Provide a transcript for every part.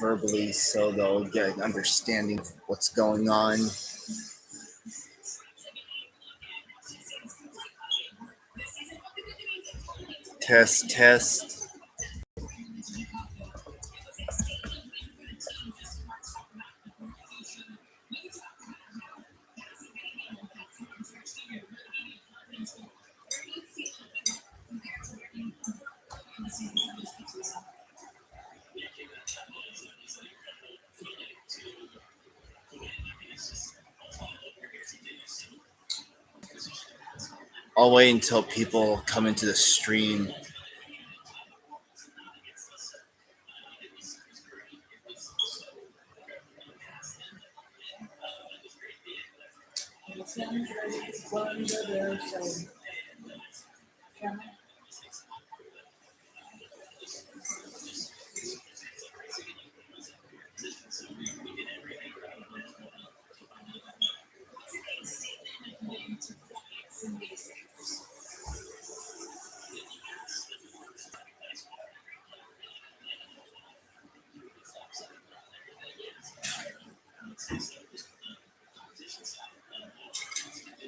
verbally so they'll get an understanding of what's going on. Test, test. I'll wait until people come into the stream.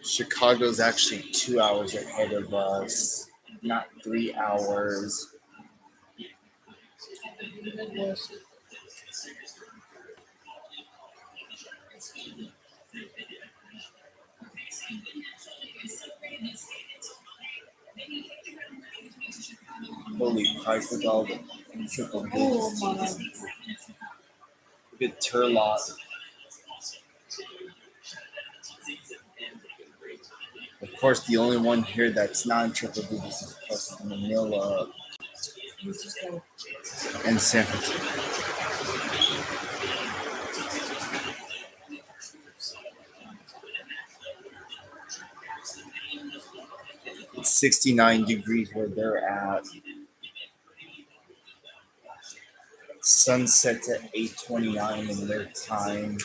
Chicago's actually 2 hours ahead of us, not 3 hours. Holy Christ, look at all the triple digits. Good Turlock. Of course, the only one here that's not in triple digits is plus Manila and San Francisco. It's 69 degrees where they're at. Sunsets at 8:29 in their time.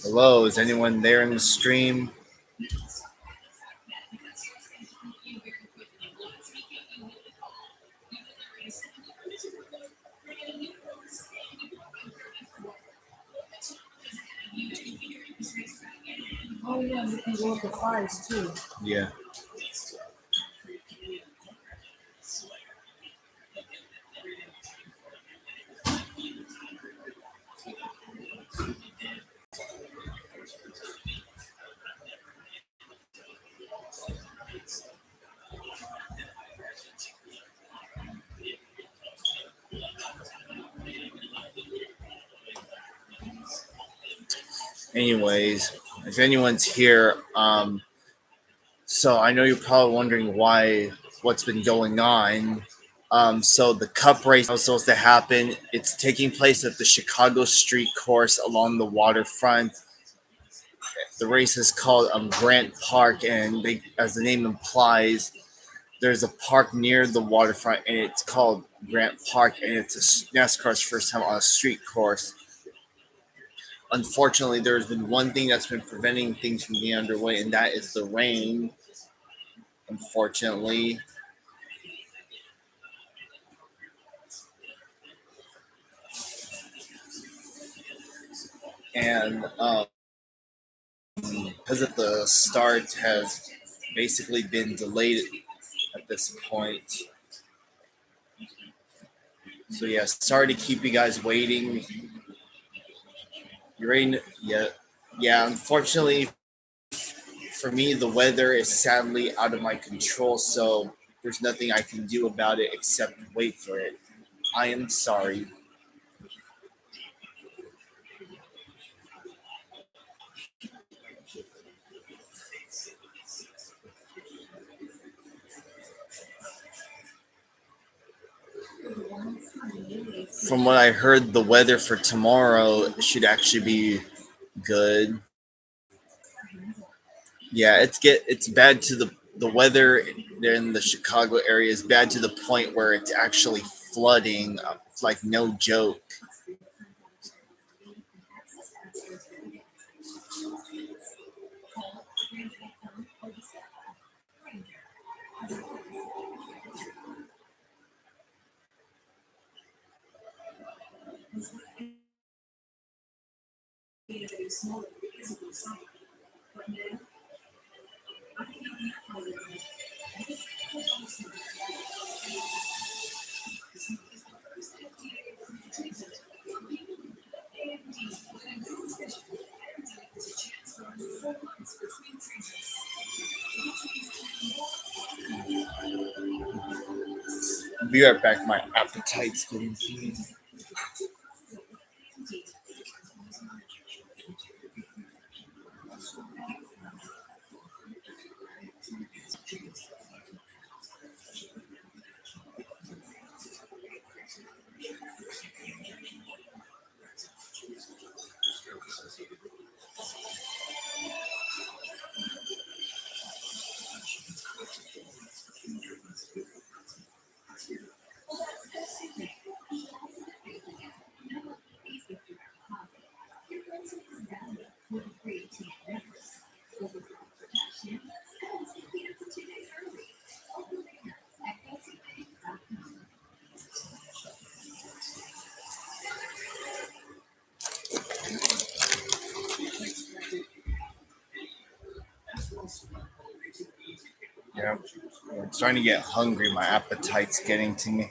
Hello, is anyone there in the stream? Oh yeah, you can go up to 5s too. Yeah. Anyways, if anyone's here, so I know you're probably wondering what's been going on. So the Cup race was supposed to happen. It's taking place at the Chicago Street Course along the waterfront. The race is called Grant Park, and as the name implies, there's a park near the waterfront, and it's called Grant Park, and it's NASCAR's first time on a street course. Unfortunately, there's been one thing that's been preventing things from being underway, and that is the rain. Unfortunately. And because of the start has basically been delayed at this point. So yeah, sorry to keep you guys waiting. You ready? Yeah. Unfortunately, for me, the weather is sadly out of my control, so there's nothing I can do about it except wait for it. I am sorry. From what I heard, the weather for tomorrow should actually be good. Yeah, it's bad to the the weather there in the Chicago area is bad to the point where it's actually flooding. It's like no joke. Be right back. My appetite's getting to me. Yeah, I'm starting to get hungry. My appetite's getting to me.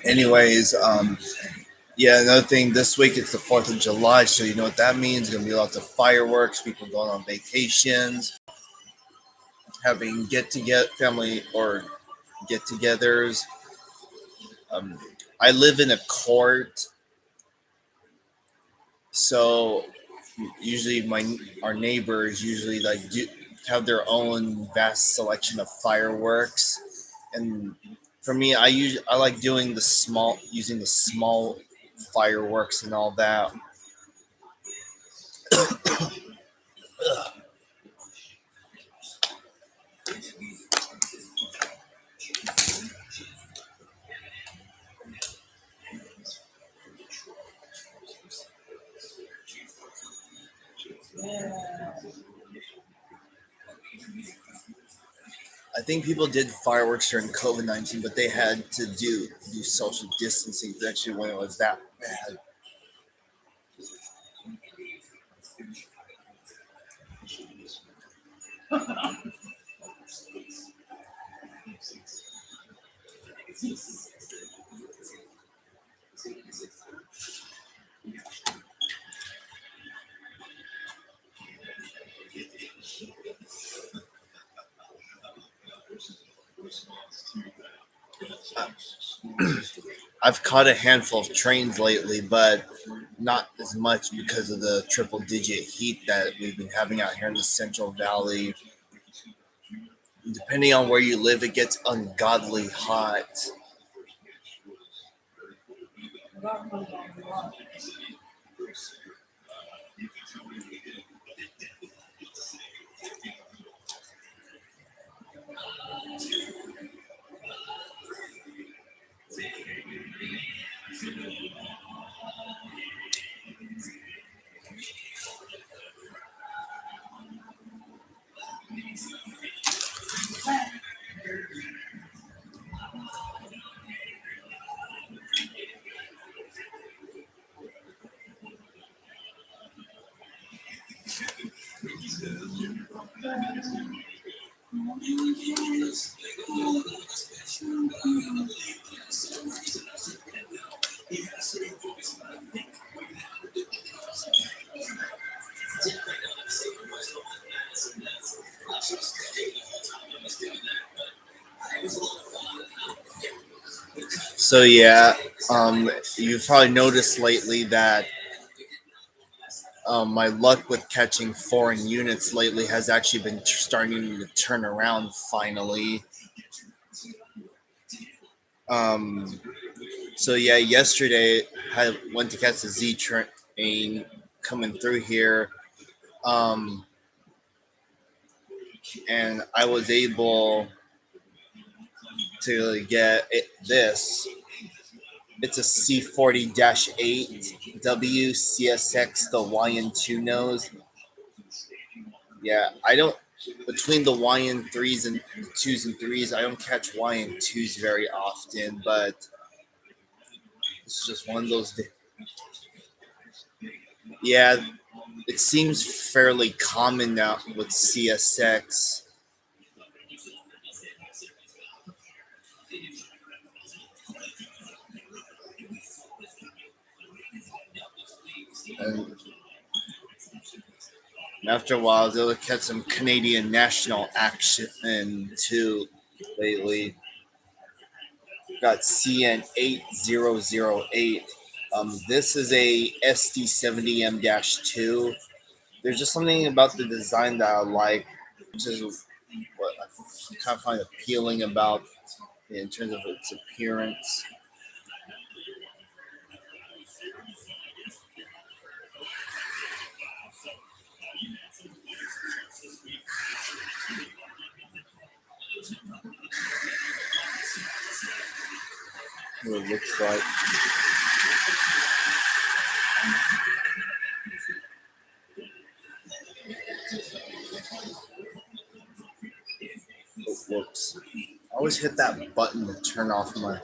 Anyways, yeah, another thing. This week it's the Fourth of July, so you know what that means. Gonna be lots of fireworks. People going on vacations, having get together family or get-togethers. Um, I live in a court, so usually my our neighbors usually like do have their own vast selection of fireworks, and for me, I like doing the small using the small fireworks and all that. I think people did fireworks during COVID-19, but they had to do social distancing, especially when it was that bad. I've caught a handful of trains lately, but not as much because of the triple digit heat that we've been having out here in the Central Valley. Depending on where you live, it gets ungodly hot. So yeah, you've probably noticed lately that my luck with catching foreign units lately has actually been starting to turn around finally. Um, so yeah, yesterday I went to catch the Z train coming through here, um, and I was able to get this. It's a C40-8 WCSX, the YN2 nose. Yeah, I don't, between the YN3s and twos and threes, I don't catch YN2s very often, but it's just one of those. Yeah, it seems fairly common now with CSX. And after a while, they'll catch some Canadian national action too lately. Got CN8008. This is a SD70M-2. There's just something about the design that I like, which is what I kind of find appealing about it in terms of its appearance. What it looks like. Oh, whoops. I always hit that button to turn off my.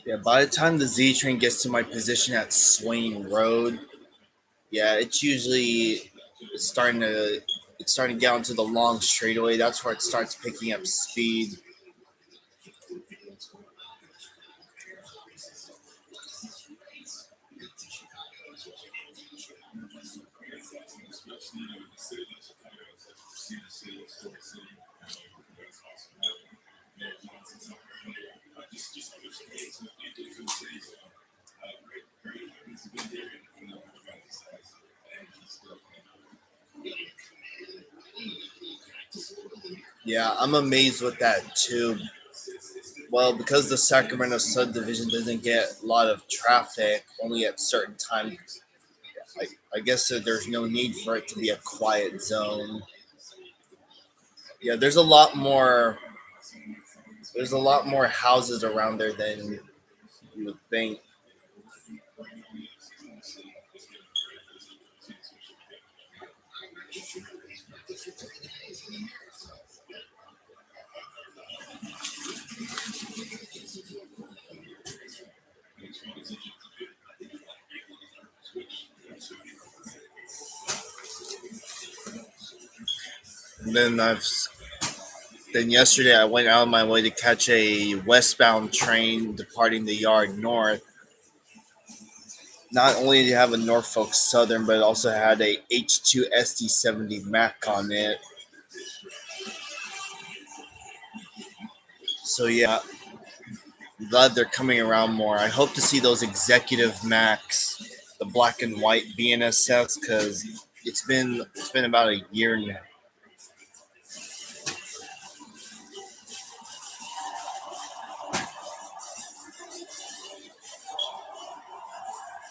Yeah, by the time the Z train gets to my position at Swain Road, yeah, it's usually starting to it's starting to get onto the long straightaway. That's where it starts picking up speed. Yeah, I'm amazed with that too. Well, because the Sacramento subdivision doesn't get a lot of traffic, only at certain times. I guess that there's no need for it to be a quiet zone. Yeah, there's a lot more houses around there than you would think. And then yesterday I went out of my way to catch a westbound train departing the yard north. Not only did it have a Norfolk Southern, but it also had a H2 SD70 Mac on it. So yeah, I'm glad they're coming around more. I hope to see those executive Macs, the black and white BNSFs, because it's been about a year now.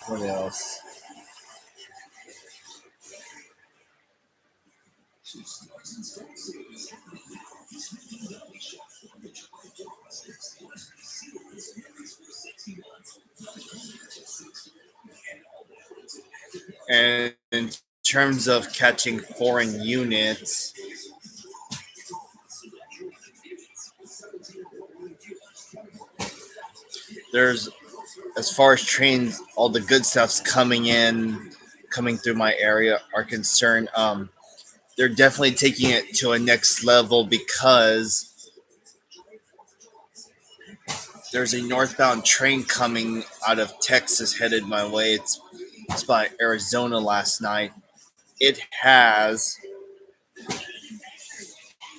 What else? And in terms of catching foreign units, there's as far as trains, all the good stuff's coming in, coming through my area are concerned. They're definitely taking it to a next level because there's a northbound train coming out of Texas headed my way. It's by Arizona last night. It has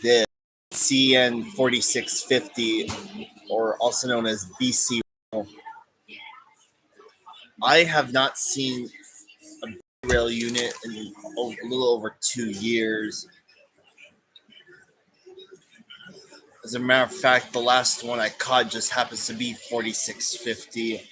the CN 4650, or also known as BC. I have not seen a rail unit in a little over 2 years. As a matter of fact, the last one I caught just happens to be 4650.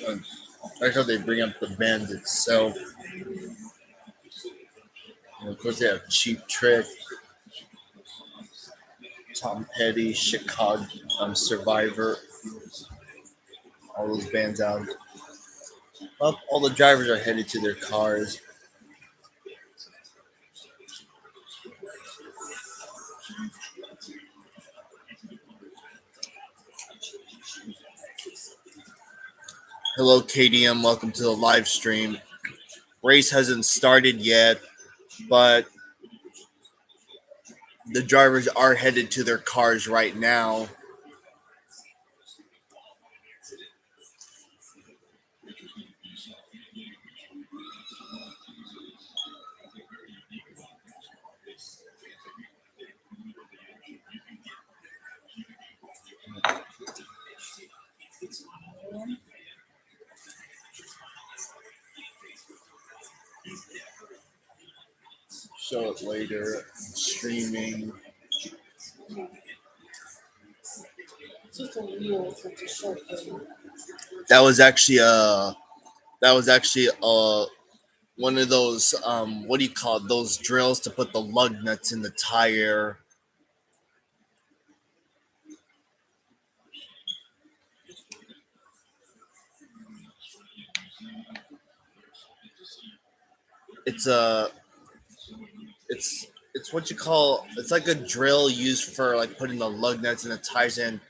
I like how they bring up the band itself. And of course, they have Cheap Trick, Tom Petty, Chicago, Survivor, all those bands out. Well, all the drivers are headed to their cars. Hello, KDM. Welcome to the live stream. Race hasn't started yet, but the drivers are headed to their cars right now. Show it later. Streaming. It's just a wheel, so it's a short thing. That was actually one of those what do you call it? Those drills to put the lug nuts in the tire. It's a it's what you call, it's like a drill used for like putting the lug nuts in the tires in.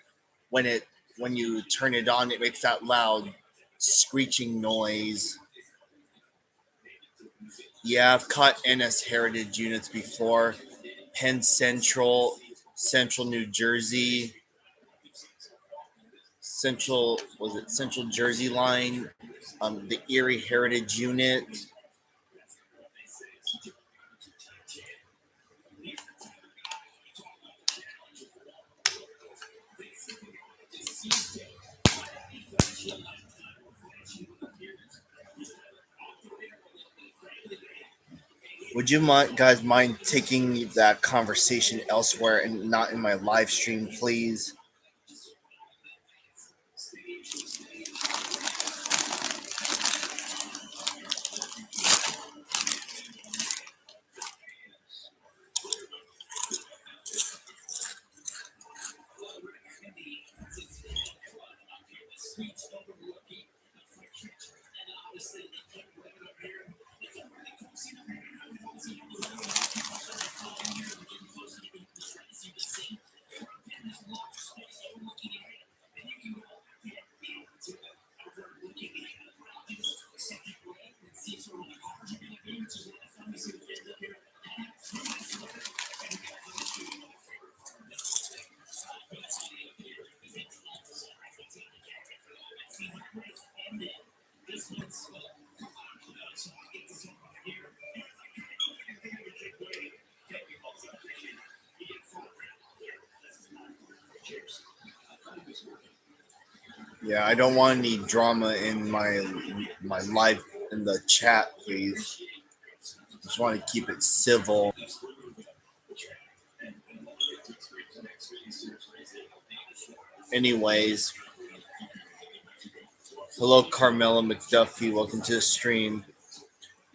when it when you turn it on, it makes that loud screeching noise. Yeah, I've caught NS Heritage units before. Penn Central, Central New Jersey, Central Jersey line, the Erie Heritage unit. Would you guys mind taking that conversation elsewhere and not in my live stream, please? Yeah, I don't want any drama in my life in the chat, please. Just want to keep it civil. Anyways, hello, Carmela McDuffie. Welcome to the stream.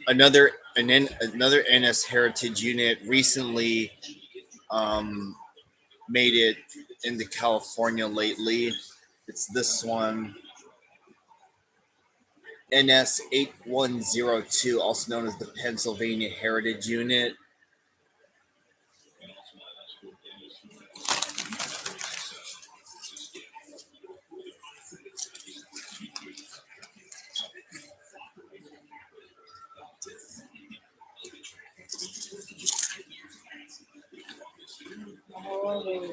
Another NS Heritage unit recently um, made it into California lately. It's this one, NS 8102, also known as the Pennsylvania Heritage Unit. Always.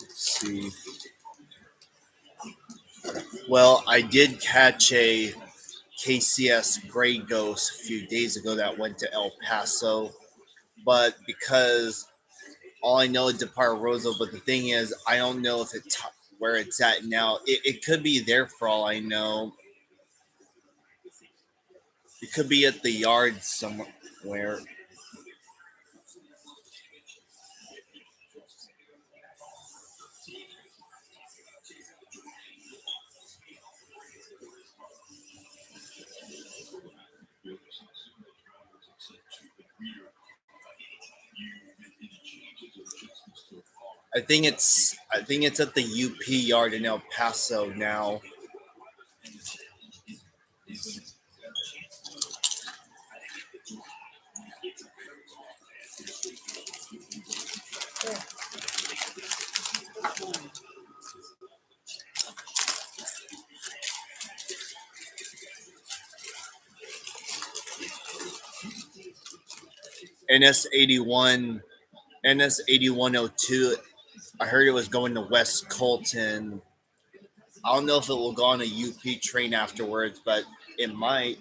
Let's see. Well, I did catch a KCS Gray Ghost a few days ago that went to El Paso, but because all I know is Depart Rosa, but the thing is, I don't know if it's where it's at now. It could be there for all I know. It could be at the yard somewhere. I think it's at the UP yard in El Paso now. NS 81 NS 8102. I heard it was going to West Colton. I don't know if it will go on a UP train afterwards, but it might.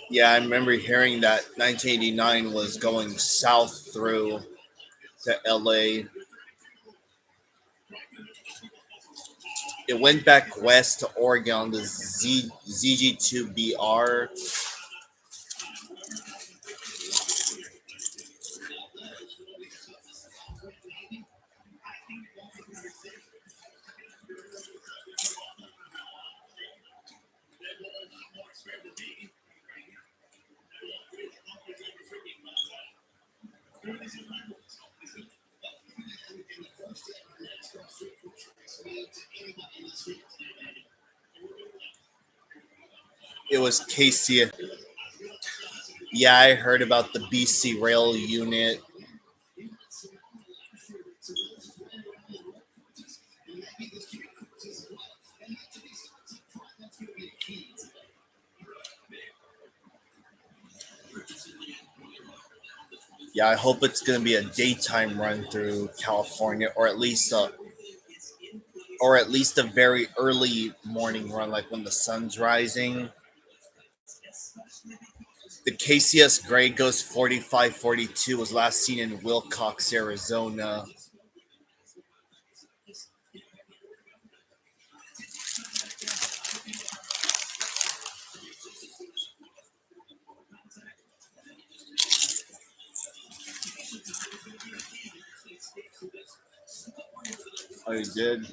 Yeah, I remember hearing that 1989 was going south through to LA. It went back west to Oregon, the ZG2BR. It was KC. Yeah, I heard about the BC Rail unit. Yeah, I hope it's going to be a daytime run through California, or at least a very early morning run, like when the sun's rising. The KCS Gray Ghost 4542 was last seen in Wilcox, Arizona. Oh, you did?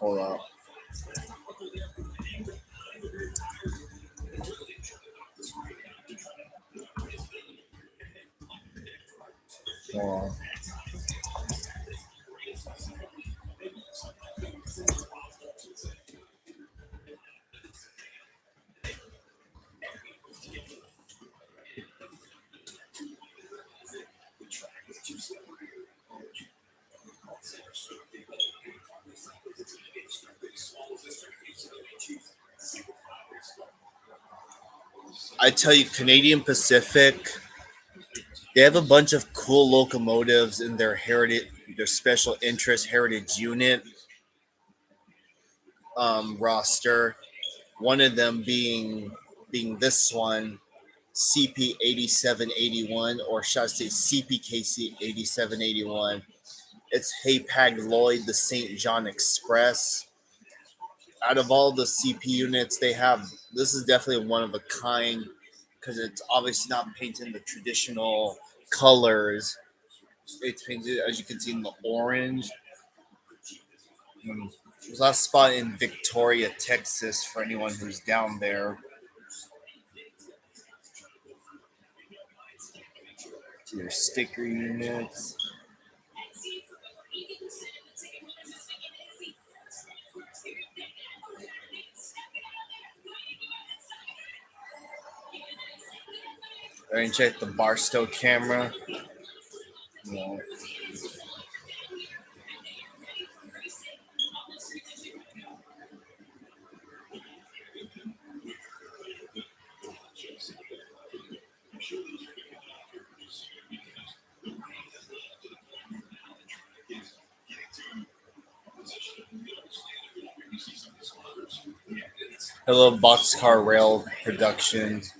Hold up. Hold on. I tell you, Canadian Pacific, they have a bunch of cool locomotives in their heritage, their special interest heritage unit roster. One of them being this one, CP 8781, or should I say CPKC 8781. It's Hapag Lloyd, the St. John Express. Out of all the CP units they have, this is definitely one of a kind because it's obviously not painted in the traditional colors. It's painted, as you can see, in the orange. There's a spot in Victoria, Texas, for anyone who's down there. Your sticker units. And check the Barstow camera. Yeah. Hello, Boxcar Rail Productions.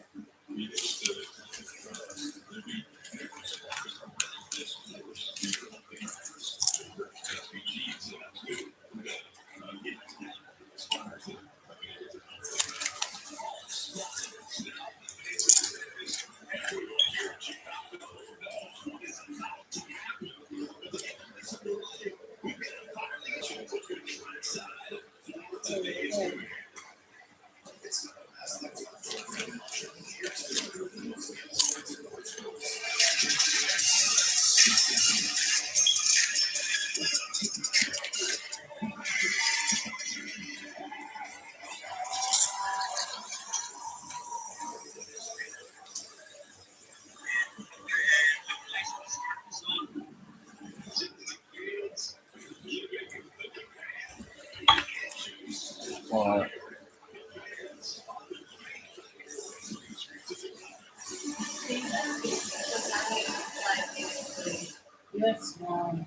Uh, Yes, mom.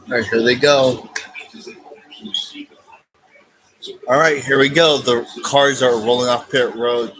All right, here they go. All right, here we go. The cars are rolling off pit road.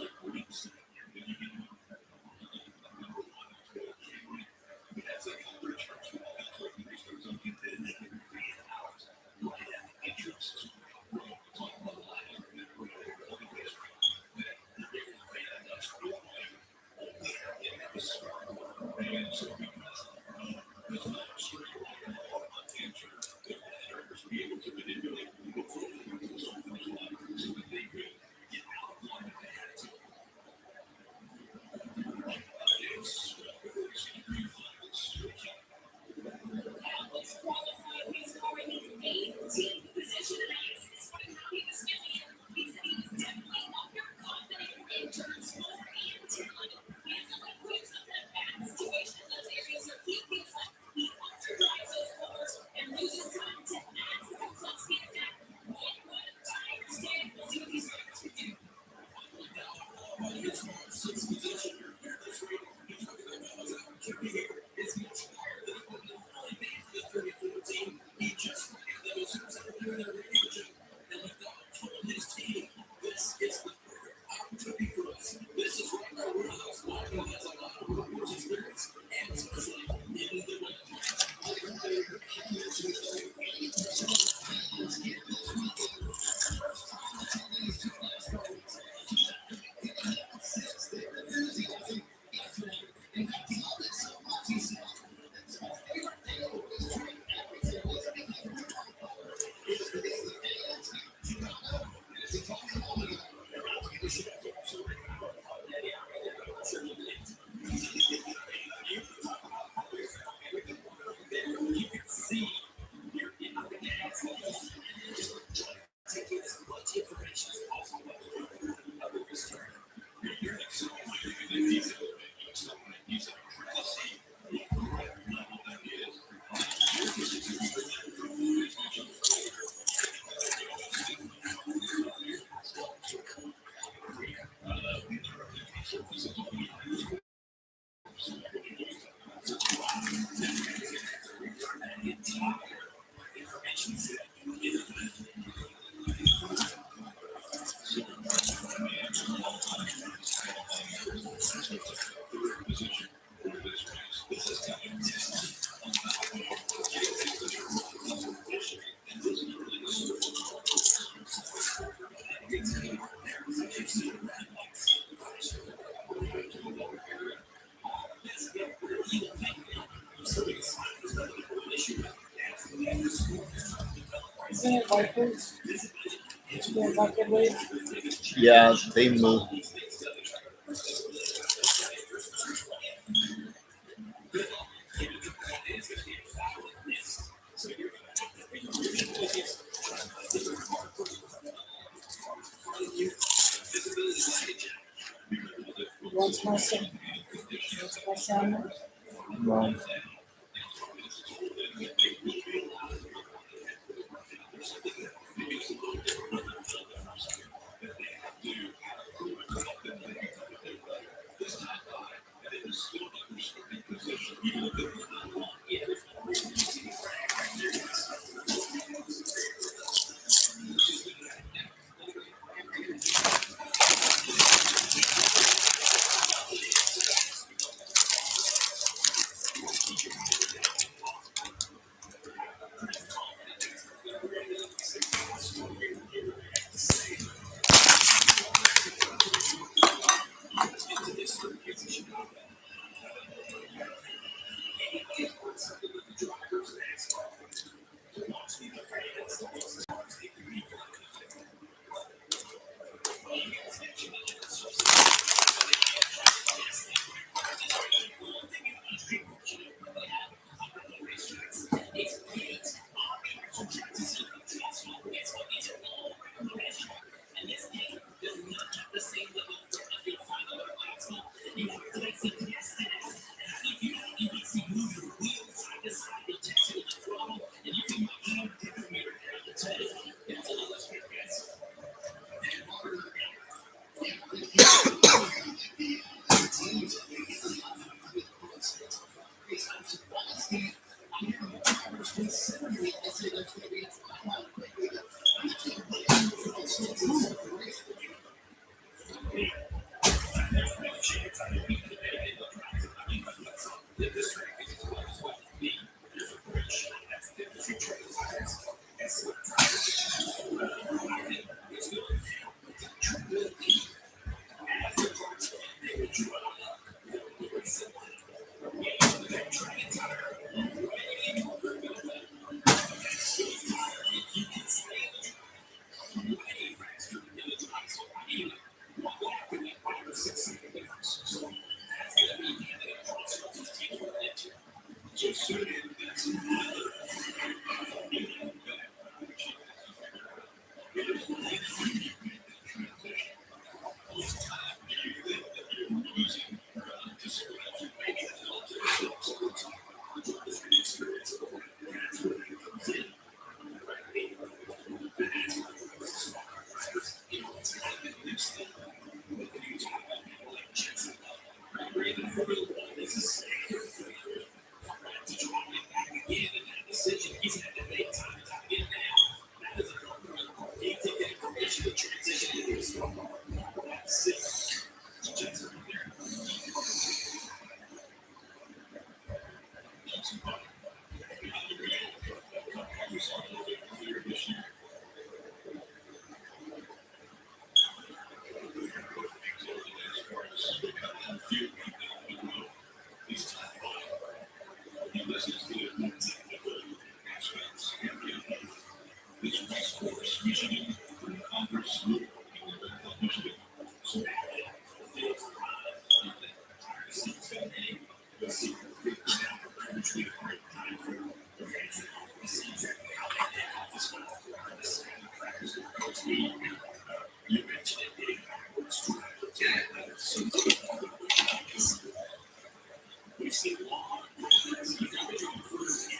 Isn't it Vikings? Yeah, Viking wave. Yeah, they move. Once my son, once my salmon. Well,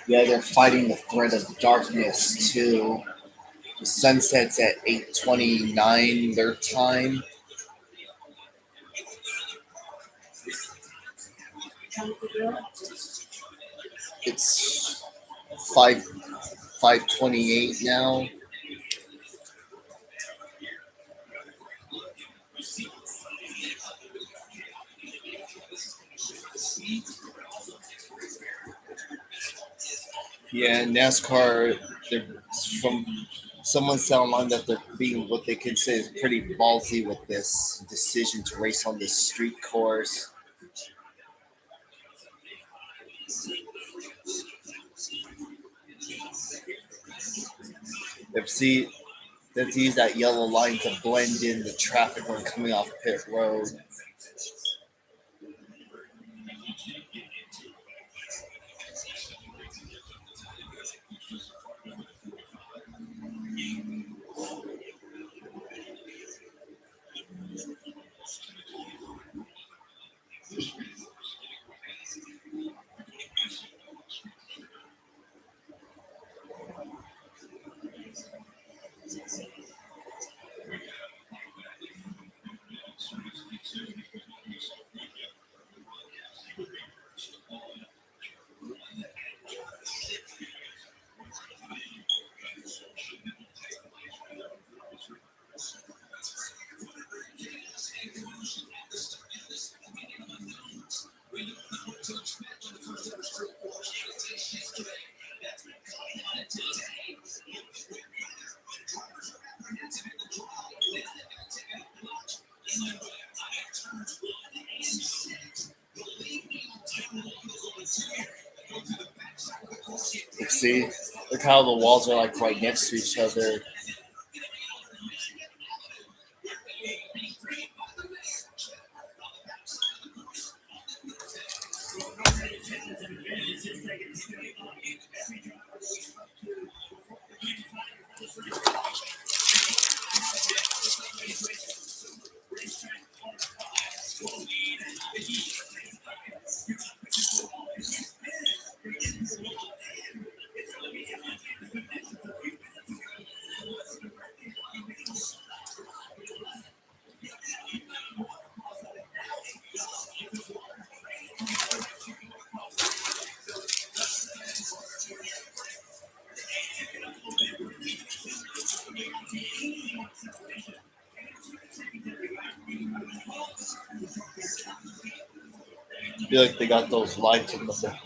Yeah, they're fighting the threat of darkness too. The sun sets at 8:29 their time. Time to go. It's 5:28 now. Yeah, NASCAR. They're from someone said online that they're being what they consider pretty ballsy with this decision to race on this street course. They've seen that use that yellow line to blend in the traffic when coming off pit road. See, look how the walls are like right next to each other. feel like they got those lights in the back.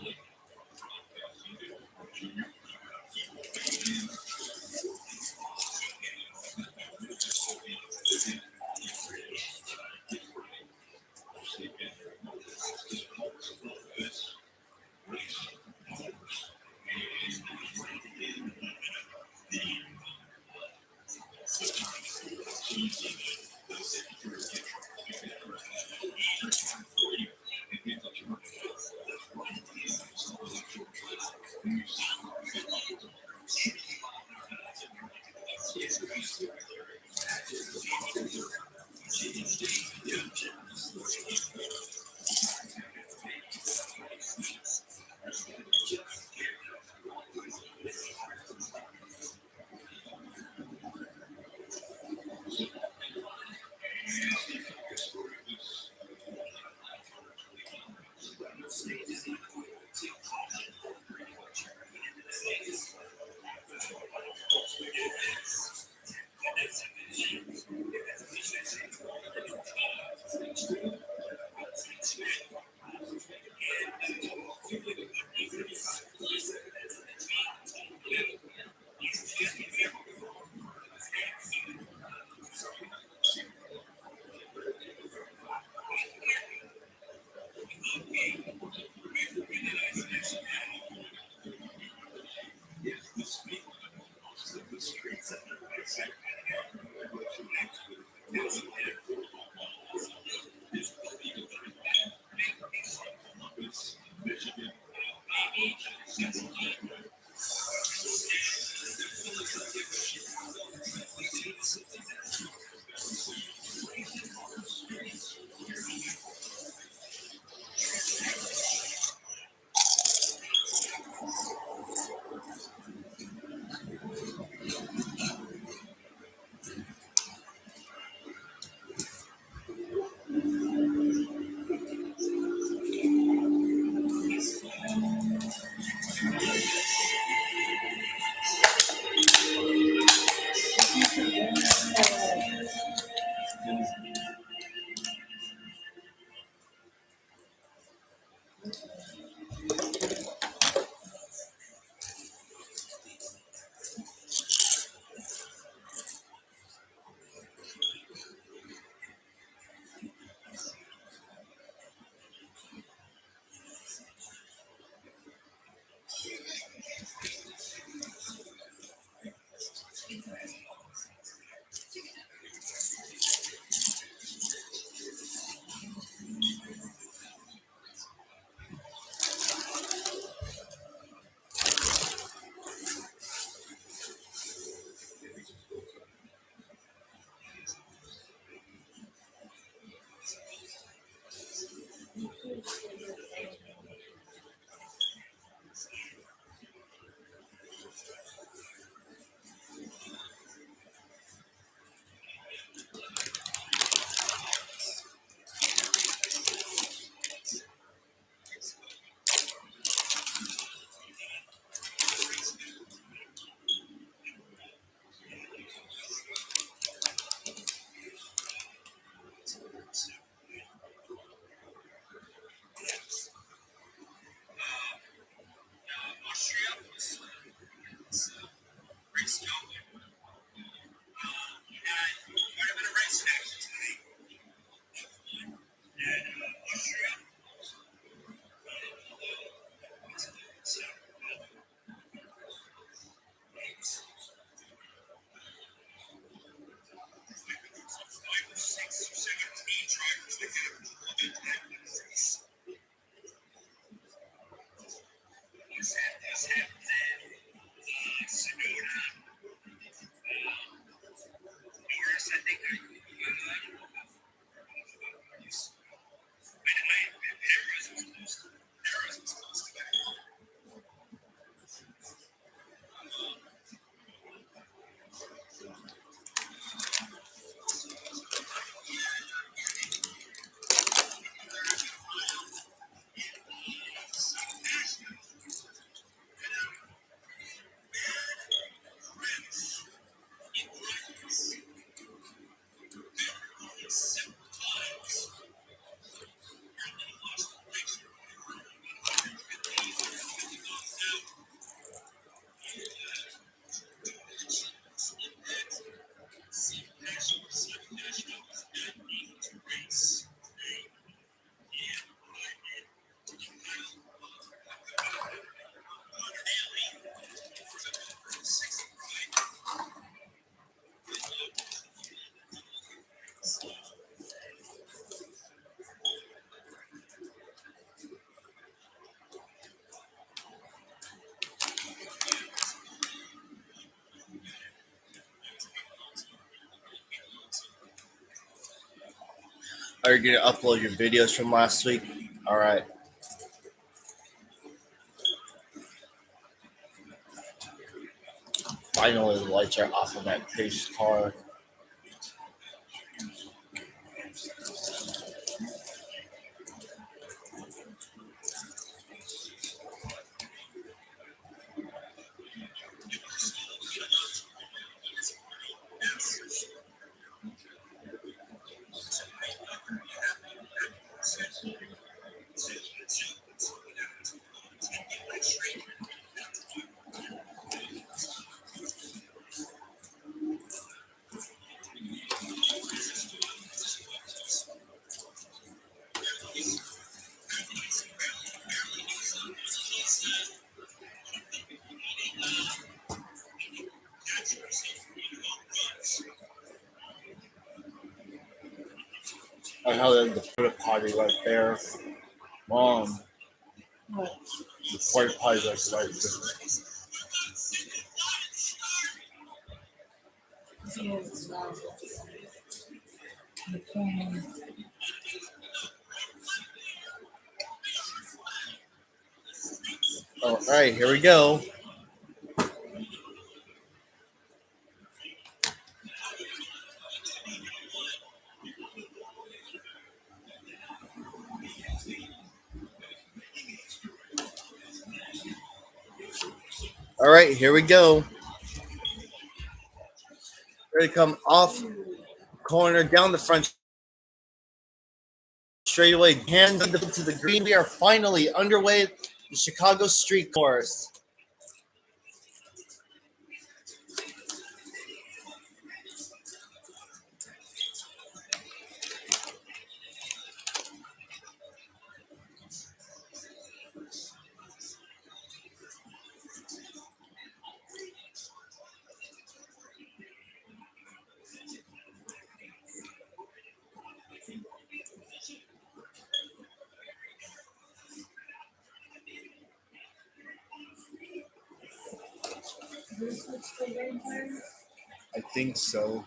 Are you gonna upload your videos from last week? All right. Finally, the lights are off on that pace car. I know there's the porta potty right there. Mom, What? the porta potty like right there. Yes, the plan. All right, here we go. All right, here we go. Ready to come off corner down the front straightaway, hands to the green. We are finally underway. The Chicago Street Course. I think so.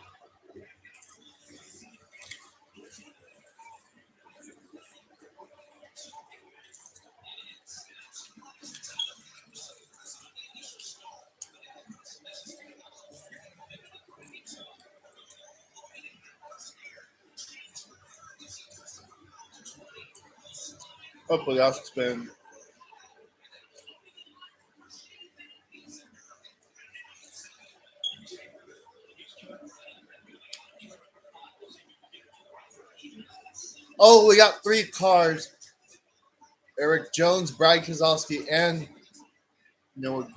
Hopefully, that's spin. Oh, we got three cars. Eric Jones, Brad Kozlowski, and Noah.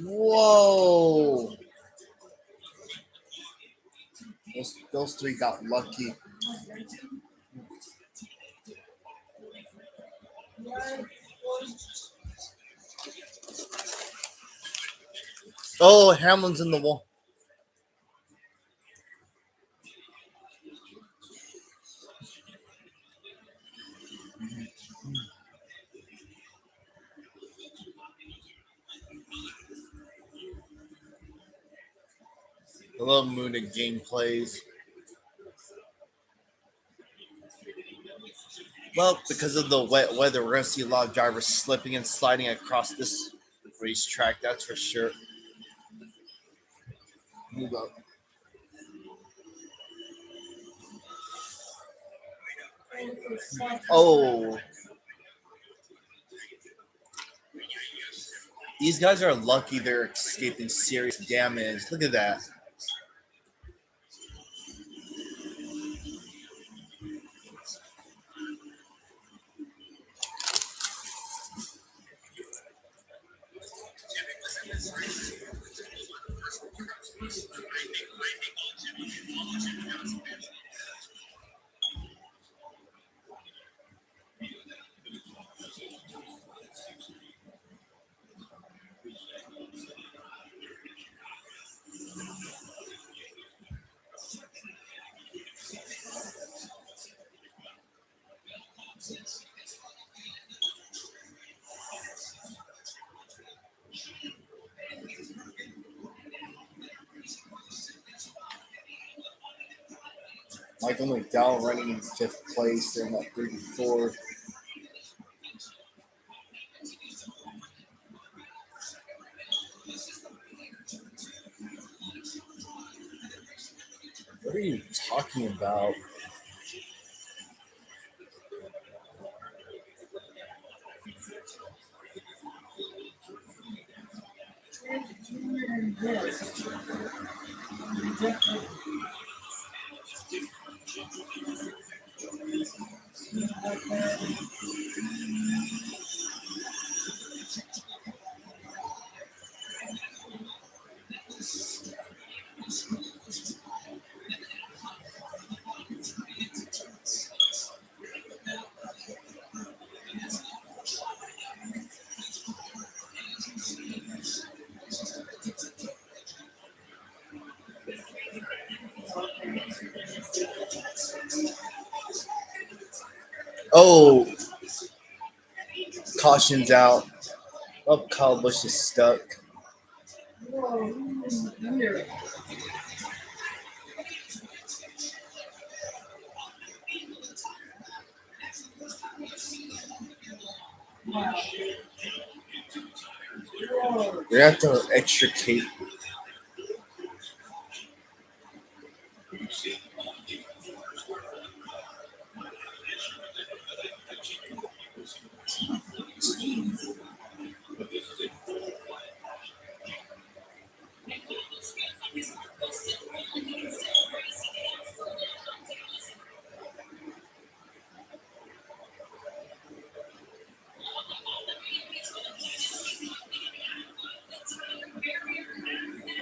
Whoa! Those three got lucky. Oh, Hamlin's in the wall. I love Moon and gameplays. Well, because of the wet weather, we're going to see a lot of drivers slipping and sliding across this racetrack, that's for sure. Move up. Oh, these guys are lucky they're escaping serious damage. Look at that. Michael McDowell running in fifth place. They're at 34. What are you talking about? Oh, caution's out. Oh, Kyle Busch is stuck. They have to extricate.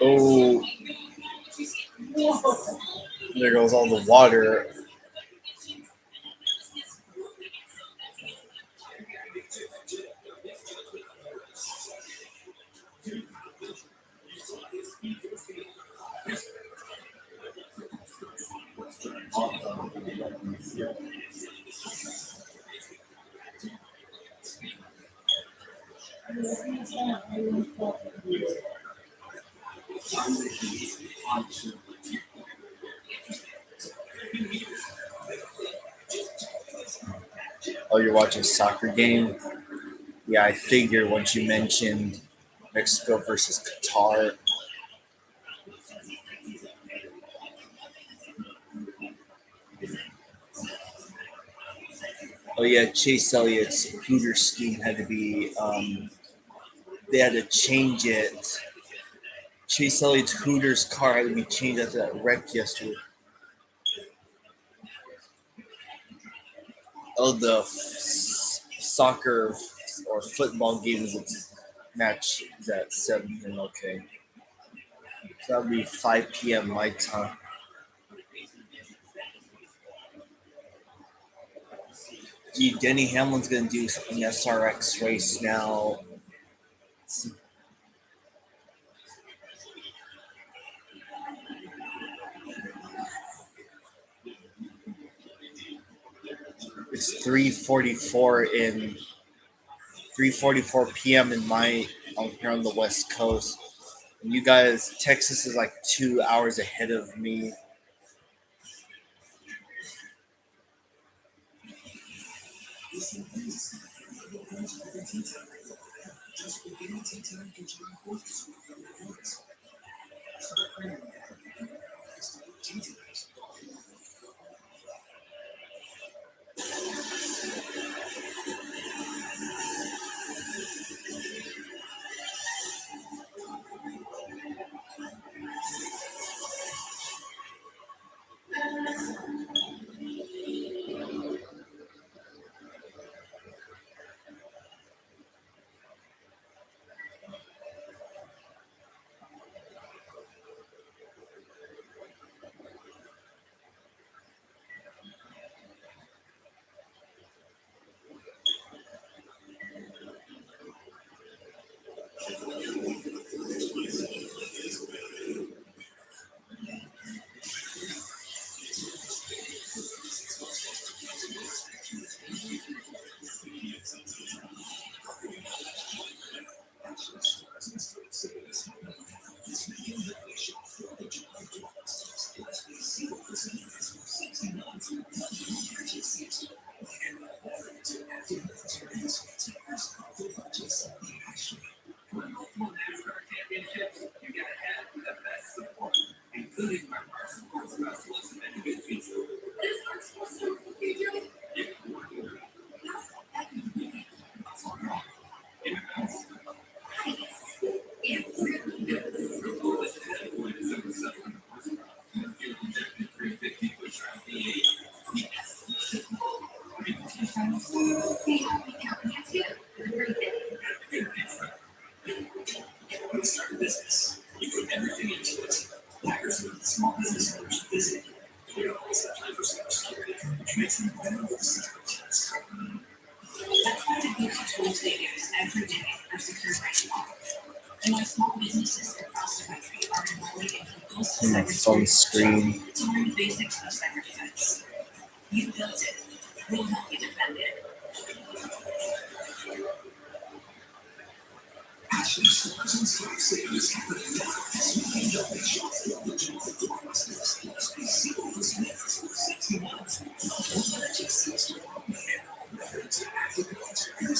Oh, there goes all the water. Oh, you're watching a soccer game? Yeah, I figured once you mentioned Mexico versus Qatar. Oh yeah, Chase Elliott's Hooter scheme had to be. They had to change it. Chase Elliott's Hooters car had to be changed after that wreck yesterday. Oh, the soccer or football game is match is at 7 p.m. Okay, so that'll be 5 p.m. my time. Gee, Denny Hamlin's gonna do an SRX race now. It's 3:44 p.m. in my here on the West Coast. And you guys, Texas is like 2 hours ahead of me. My phone screen.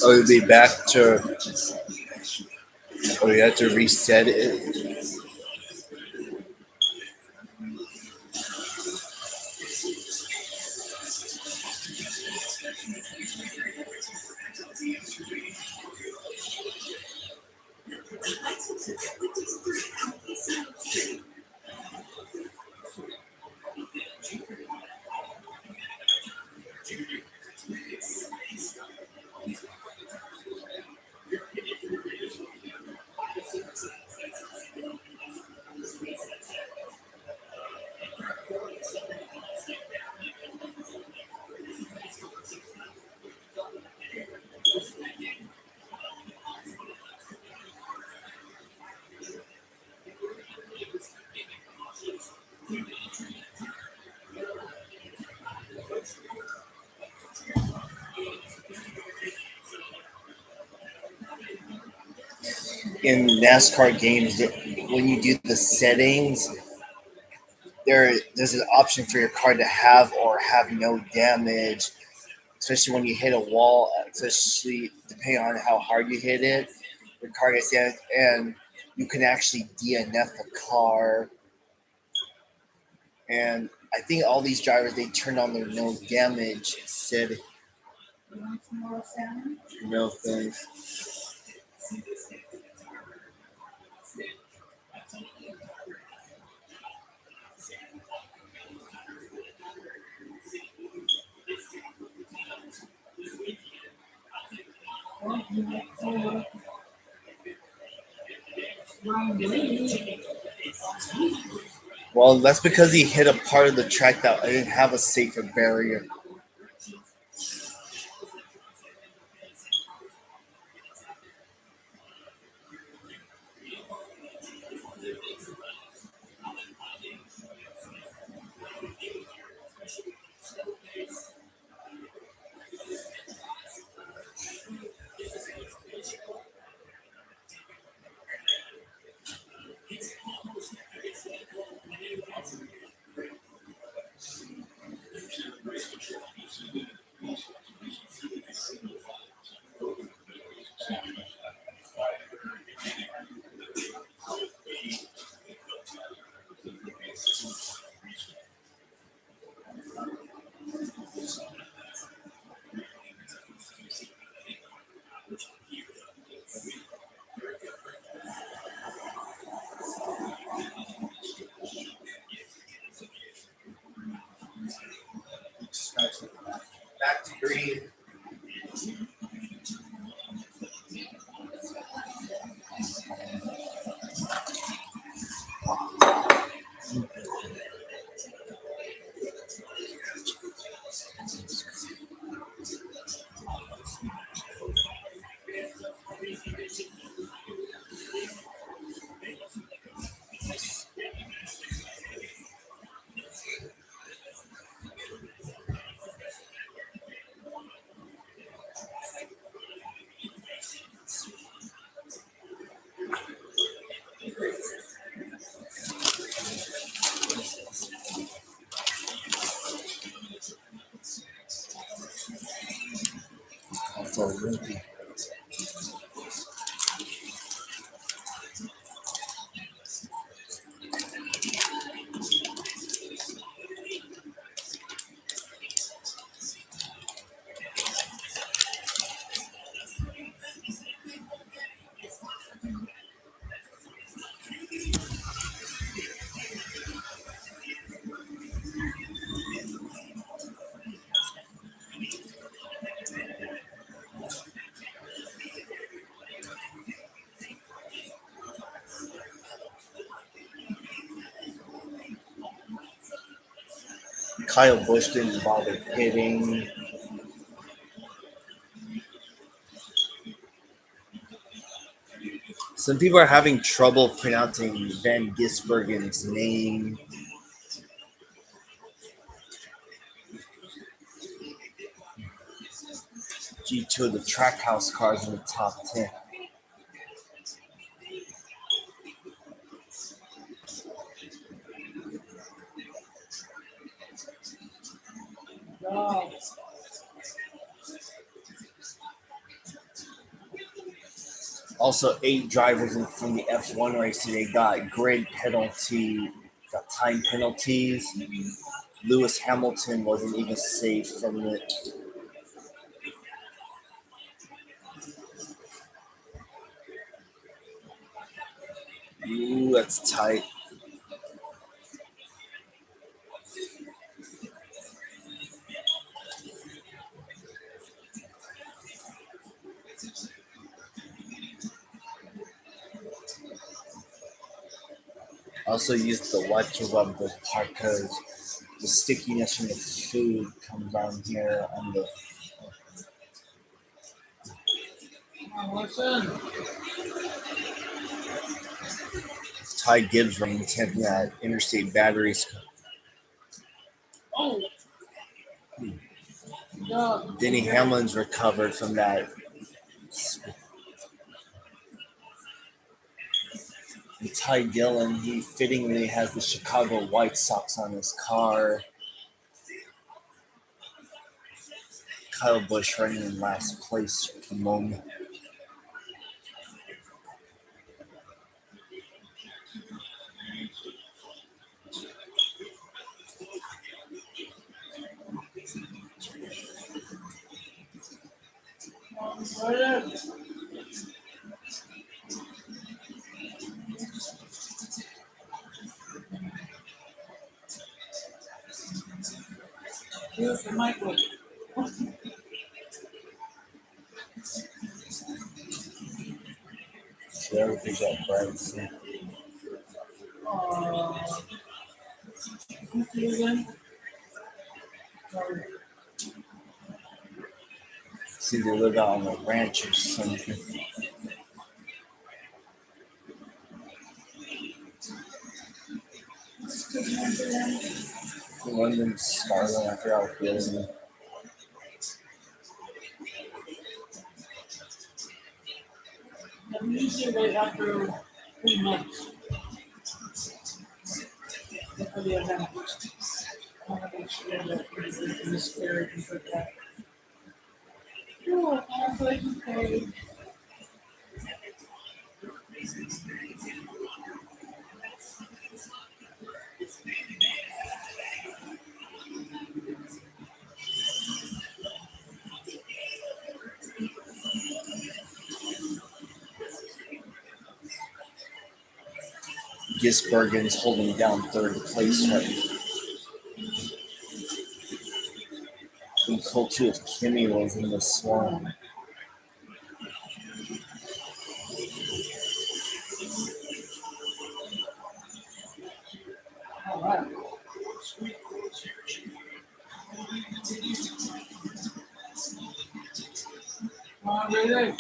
Oh, it'll be back to. Oh, you have to reset it. In NASCAR games, when you do the settings, there's an option for your car to have or have no damage, especially when you hit a wall, especially depending on how hard you hit it, your car gets damaged, and you can actually DNF a car. And I think all these drivers they turned on their no damage setting. No things. Well, that's because he hit a part of the track that didn't have a safer barrier. Back to green. Absolutely. Kyle Busch didn't bother hitting. Some people are having trouble pronouncing Van Gisbergen's name due to the Trackhouse cars in the top 10. Wow. Also, 8 drivers from the F1 race today got got time penalties. Lewis Hamilton wasn't even safe from it. Ooh, that's tight. I also used the wipe to rub the part because the stickiness from the food comes on here on the Listen. Ty Gibbs running attempting that interstate batteries. Oh. Yeah. Denny Hamlin's recovered from that. And Ty Dillon, he fittingly has the Chicago White Sox on his car. Kyle Busch running in last place at the moment. Here's the Michael. So everything's at Branson. You see again? Sorry. See, they live out on a ranch or something. London Starling, I forgot what the other one. And usually right after 3 months for the event. I want to make sure that everything is clear and like that. Sure, I'll let you pay. Gisbergen's holding down third place right now. It'd be cool too if Kimmy was in this one. All right. Ready?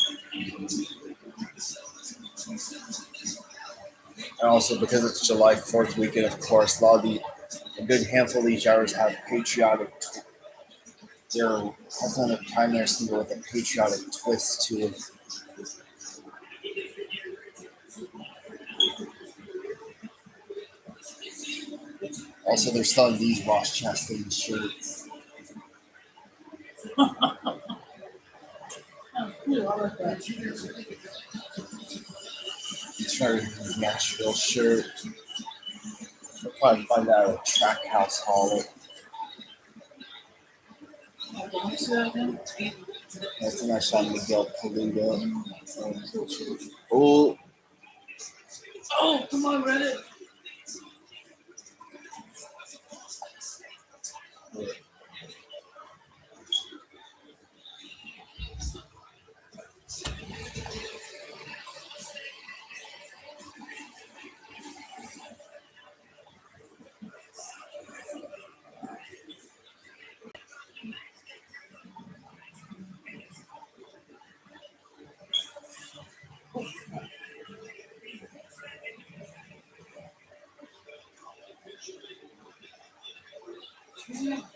And also because it's July 4th weekend, of course, a good handful of these drivers have patriotic. They're also on a primary single with a patriotic twist to it. Also, they're selling these Ross Chastain shirts. Yeah, I like that. His Nashville shirt. You'll probably find that at a Trackhouse Hall. Can you see that again? That's a nice shot of Miguel Paludo. Oh, Oh, come on, Reddit.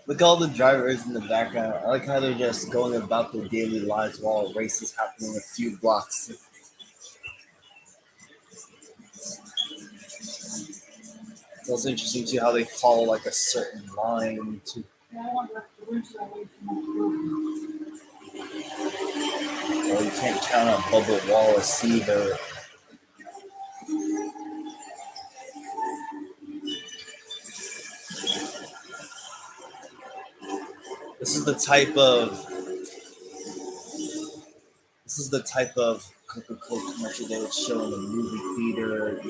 Look at all the drivers in the background. I like how they're just going about their daily lives while a race is happening a few blocks. It's also interesting too how they follow like a certain line to. Yeah, I wonder if the original way from Well, you can't count on Bubba Wallace either. This is the type of this is the type of Coca-Cola commercial they would show in a movie theater.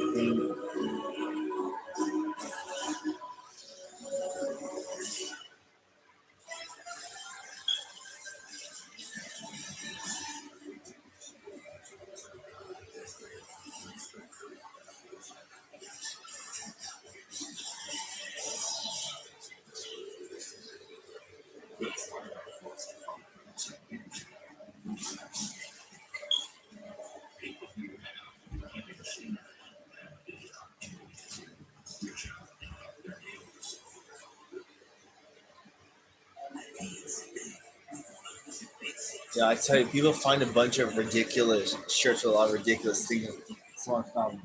Yeah, I tell you, people find a bunch of ridiculous shirts with a lot of ridiculous things. Someone found.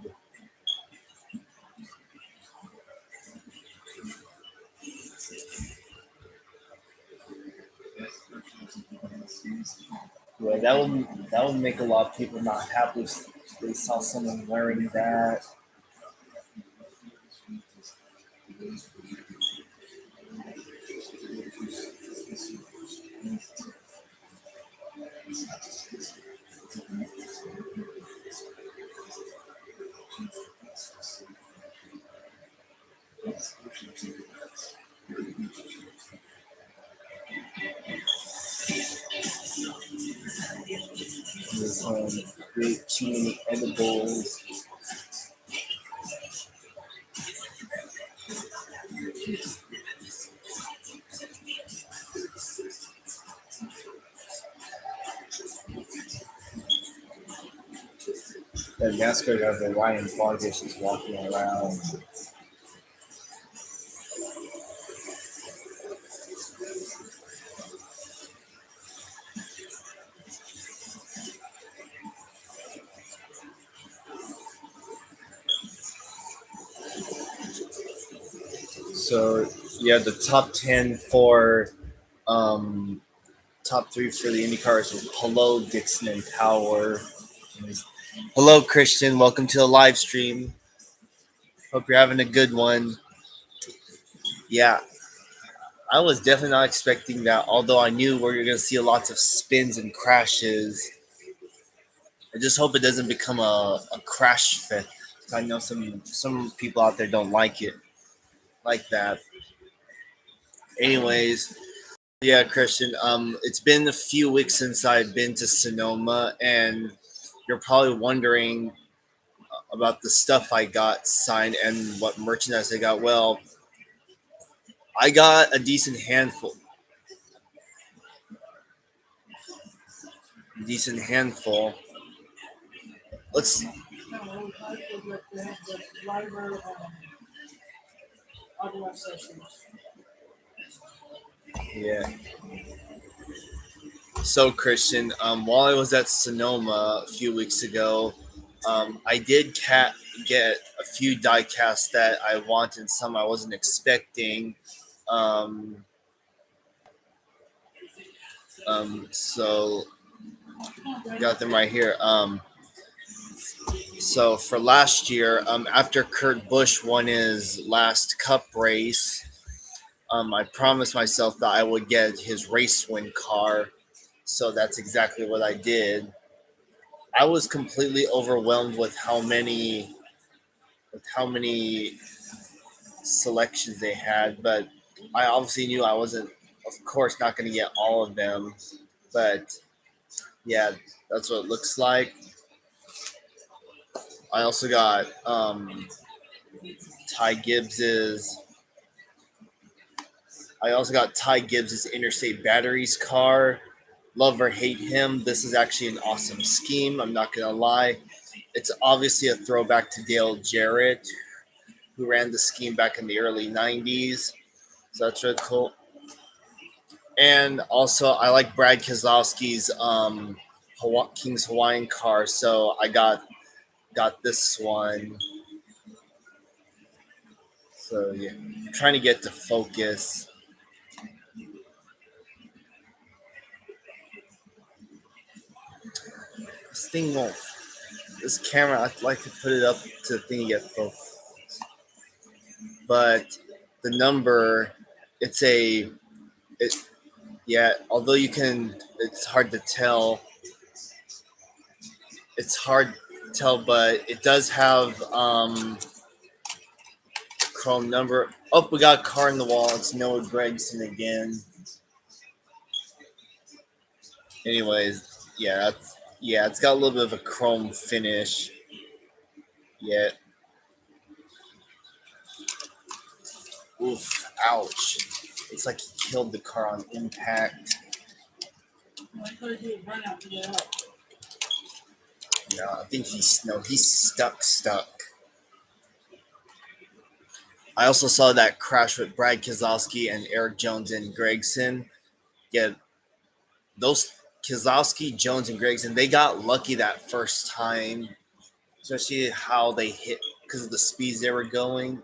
Yeah, that would make a lot of people not happy if they saw someone wearing that. There's big too many edibles. The NASCAR driver Ryan Vargas is walking around. So yeah, the top 10 for um, top three for the Indy cars is Hello, Dixon, and Power. Hello, Christian. Welcome to the live stream. Hope you're having a good one. Yeah, I was definitely not expecting that. Although I knew we were going to see lots of spins and crashes. I just hope it doesn't become a crash fest. I know some people out there don't like it like that. Anyways, yeah, Christian. It's been a few weeks since I've been to Sonoma, and you're probably wondering about the stuff I got signed and what merchandise I got. Well, I got a decent handful. Let's no, I feel that they have the driver autograph sessions. yeah. So Christian, while I was at Sonoma a few weeks ago, I did get a few die casts that I wanted, and some I wasn't expecting. Um, so got them right here. So for last year, after Kurt Busch won his last Cup race, I promised myself that I would get his race win car. So that's exactly what I did. I was completely overwhelmed with how many selections they had, but I obviously knew I wasn't, of course, not going to get all of them. But yeah, that's what it looks like. I also got Ty Gibbs's. I also got Ty Gibbs's Interstate Batteries car. Love or hate him, this is actually an awesome scheme. I'm not gonna lie. It's obviously a throwback to Dale Jarrett, who ran the scheme back in the early '90s. So that's really cool. And also, I like Brad Keselowski's King's Hawaiian car, so I got this one. So yeah, I'm trying to get to focus. This thing won't. This camera, I'd like to put it up to the thing to get focus, but the number, it's a it. Yeah, although you can, it's hard to tell. It's hard to tell, but it does have chrome number. Oh, we got a car in the wall. It's Noah Gregson again. Anyways, yeah, it's got a little bit of a chrome finish. Yeah. Oof. Ouch. It's like he killed the car on impact. I thought you would run out to get out. No, I think he's stuck. I also saw that crash with Brad Keselowski and Eric Jones and Gregson. Yeah, those Keselowski, Jones, and Gregson, they got lucky that first time, especially how they hit because of the speeds they were going.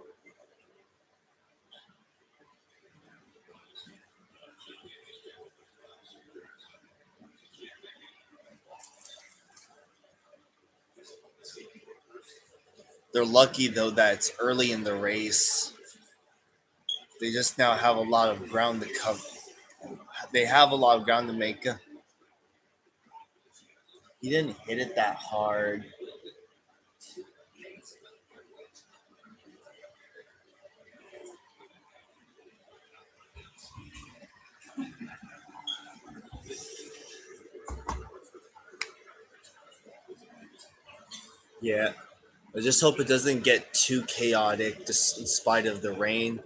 They're lucky though that it's early in the race. They just now have a lot of ground to cover. They have a lot of ground to make. He didn't hit it that hard. Yeah, I just hope it doesn't get too chaotic, just in spite of the rain.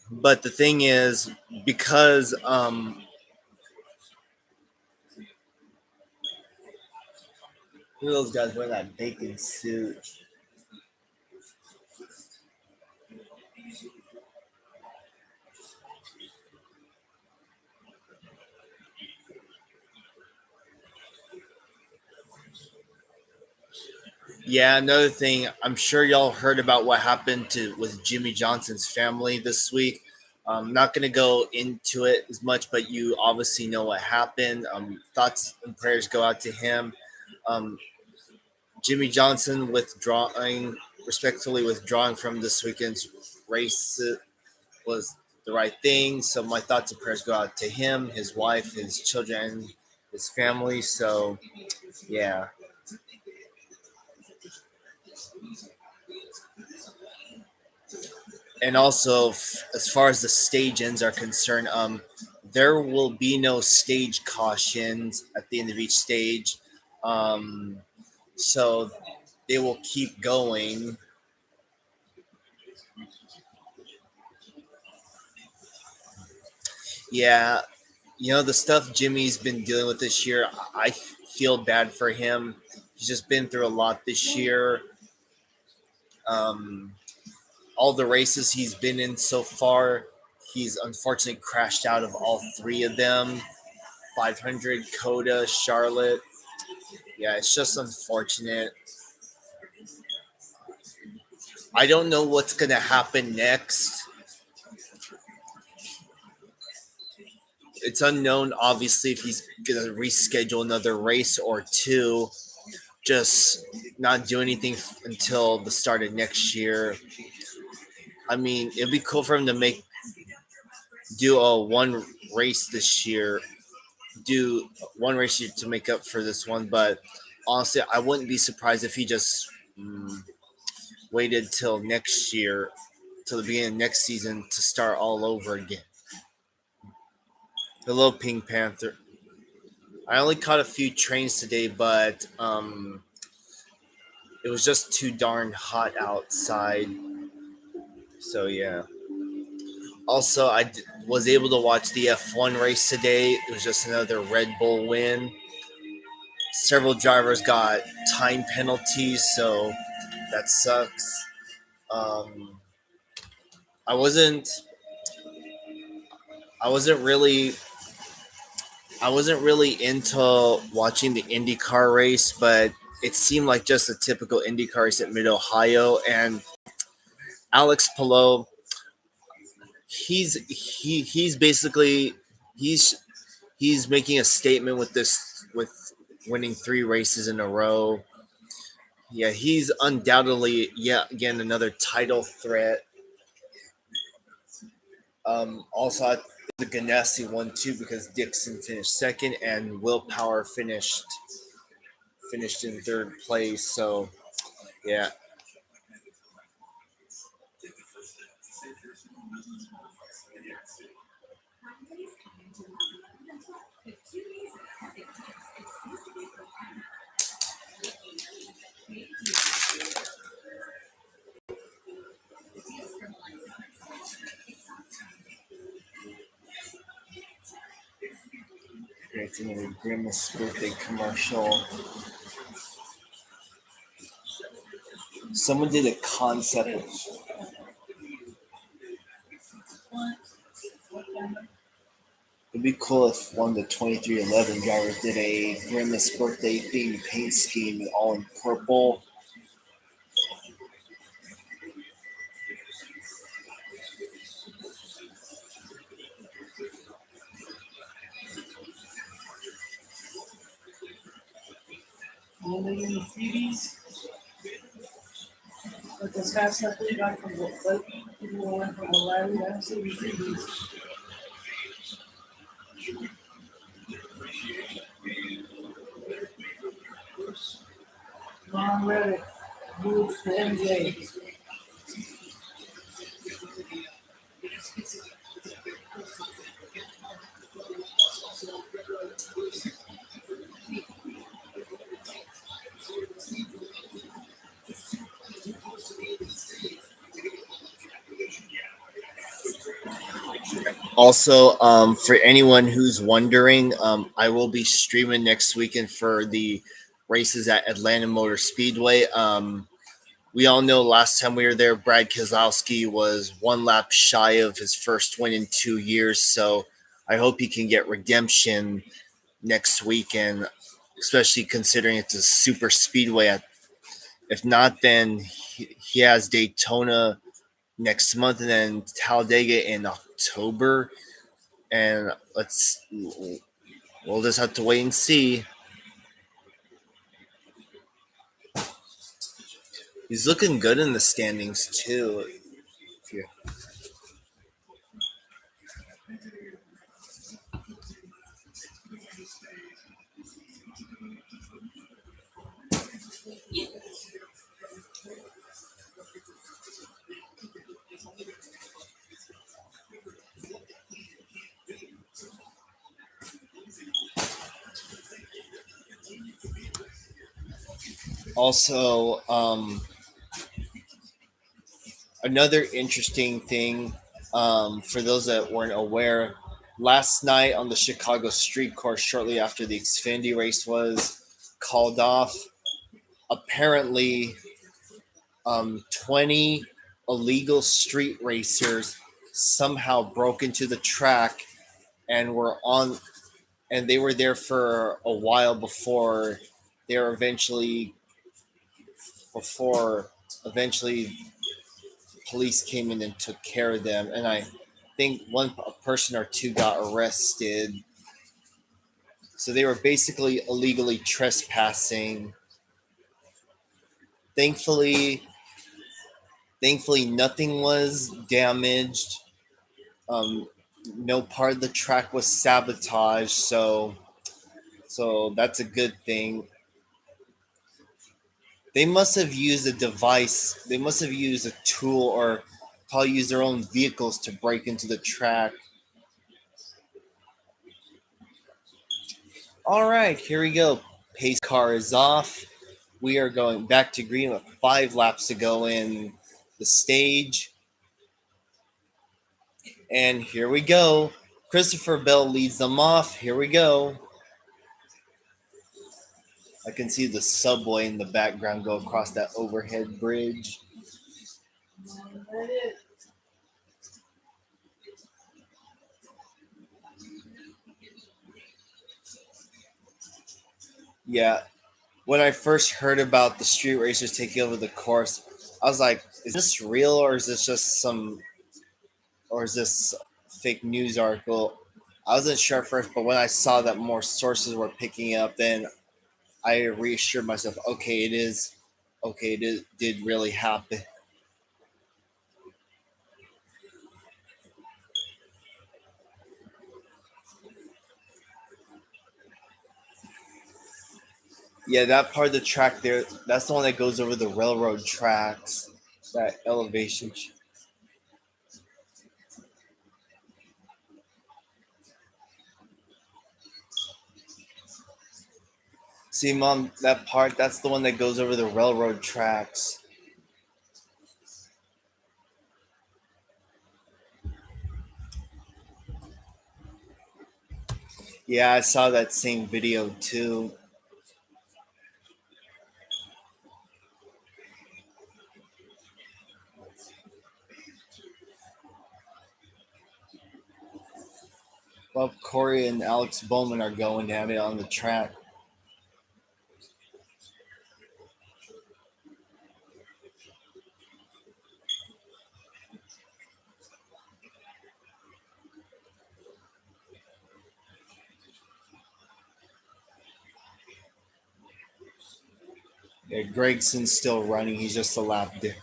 But the thing is, because who are those guys wearing that bacon suit? Yeah, another thing, I'm sure y'all heard about what happened to with Jimmy Johnson's family this week. I'm not gonna go into it as much, but you obviously know what happened. Thoughts and prayers go out to him. Um, Jimmy Johnson respectfully withdrawing from this weekend's race was the right thing. So my thoughts and prayers go out to him, his wife, his children, his family. So yeah. And also, as far as the stage ends are concerned, there will be no stage cautions at the end of each stage. Um, so they will keep going. Yeah, the stuff Jimmy's been dealing with this year, I feel bad for him. He's just been through a lot this year. Um, all the races he's been in so far, he's unfortunately crashed out of all three of them. 500, Coda, Charlotte. Yeah, it's just unfortunate. I don't know what's going to happen next. It's unknown, obviously, if he's going to reschedule another race or two, just not do anything until the start of next year. I mean, it'd be cool for him to do a one race this year, do one race to make up for this one. But honestly, I wouldn't be surprised if he just waited till next year, till the beginning of next season to start all over again. Hello, Pink Panther. I only caught a few trains today, but it was just too darn hot outside. So yeah. Also, was able to watch the F1 race today. It was just another Red Bull win. Several drivers got time penalties, so that sucks. Um, I wasn't. I wasn't really I wasn't really into watching the IndyCar race, but it seemed like just a typical IndyCar race at Mid Ohio. And Alex Palou, he's basically he's he's making a statement with this with winning three races in a row. Yeah, he's undoubtedly again another title threat. Also, the Ganassi won too because Dixon finished second and Willpower finished in third place. So yeah, it's another Grimace birthday commercial. Someone did a concept. It'd be cool if one of the 2311 drivers did a Grimace birthday themed paint scheme, all in purple. And then in the freebies, like this past stuff we got from what people went from O'Reilly, I don't see any freebies. Ron Reddick, moves to MJ. Also, for anyone who's wondering, I will be streaming next weekend for the races at Atlanta Motor Speedway. We all know last time we were there, Brad Keselowski was one lap shy of his first win in 2 years. So I hope he can get redemption next weekend, especially considering it's a super speedway. If not, then he has Daytona next month and then Talladega in October. And we'll just have to wait and see. He's looking good in the standings too. Also, another interesting thing for those that weren't aware, last night on the Chicago street course, shortly after the Xfinity race was called off, apparently 20 illegal street racers somehow broke into the track and were on and they were there for a while they were before eventually police came in and took care of them, and I think one a person or two got arrested. So they were basically illegally trespassing. Thankfully, thankfully nothing was damaged. Um, no part of the track was sabotaged, so that's a good thing. They must have used a device. They must have used a tool or probably used their own vehicles to break into the track. All right, here we go. Pace car is off. We are going back to green with 5 laps to go in the stage. And here we go. Christopher Bell leads them off. Here we go. I can see the subway in the background go across that overhead bridge. Yeah, when I first heard about the street racers taking over the course, I was like, "Is this real, or is this just or is this fake news article?" I wasn't sure at first, but when I saw that more sources were picking it up, then I reassured myself, okay, it is, okay, did really happen. Yeah, that part of the track there, that's the one that goes over the railroad tracks, that elevation. See, Mom, that part, that's the one that goes over the railroad tracks. Yeah, I saw that same video too. Well, Corey and Alex Bowman are going at it on the track. Yeah, Gregson's still running. He's just a lap there.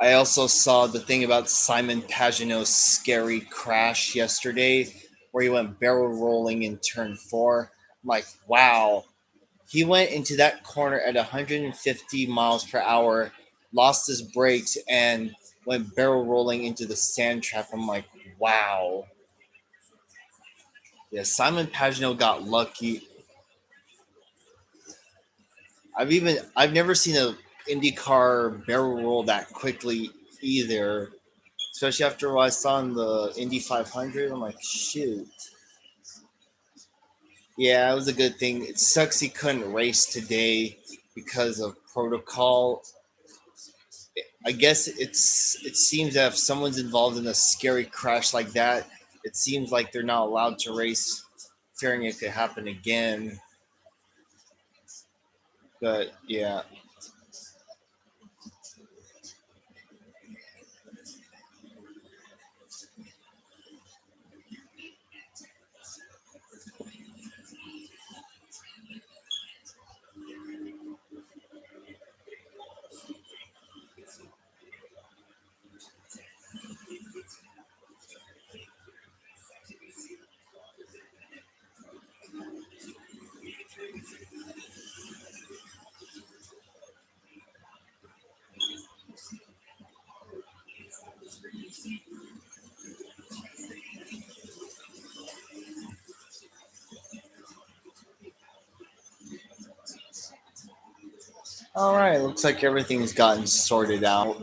I also saw the thing about Simon Pagenaud's scary crash yesterday, where he went barrel rolling in turn four. I'm like, wow. He went into that corner at 150 miles per hour, lost his brakes, and went barrel rolling into the sand trap. I'm like, wow. Yeah, Simon Pagenaud got lucky. I've never seen a IndyCar barrel roll that quickly either. Especially after what I saw in the Indy 500, I'm like, shoot. Yeah, it was a good thing. It sucks he couldn't race today because of protocol. I guess it seems that if someone's involved in a scary crash like that, it seems like they're not allowed to race, fearing it could happen again. But yeah. All right, looks like everything's gotten sorted out.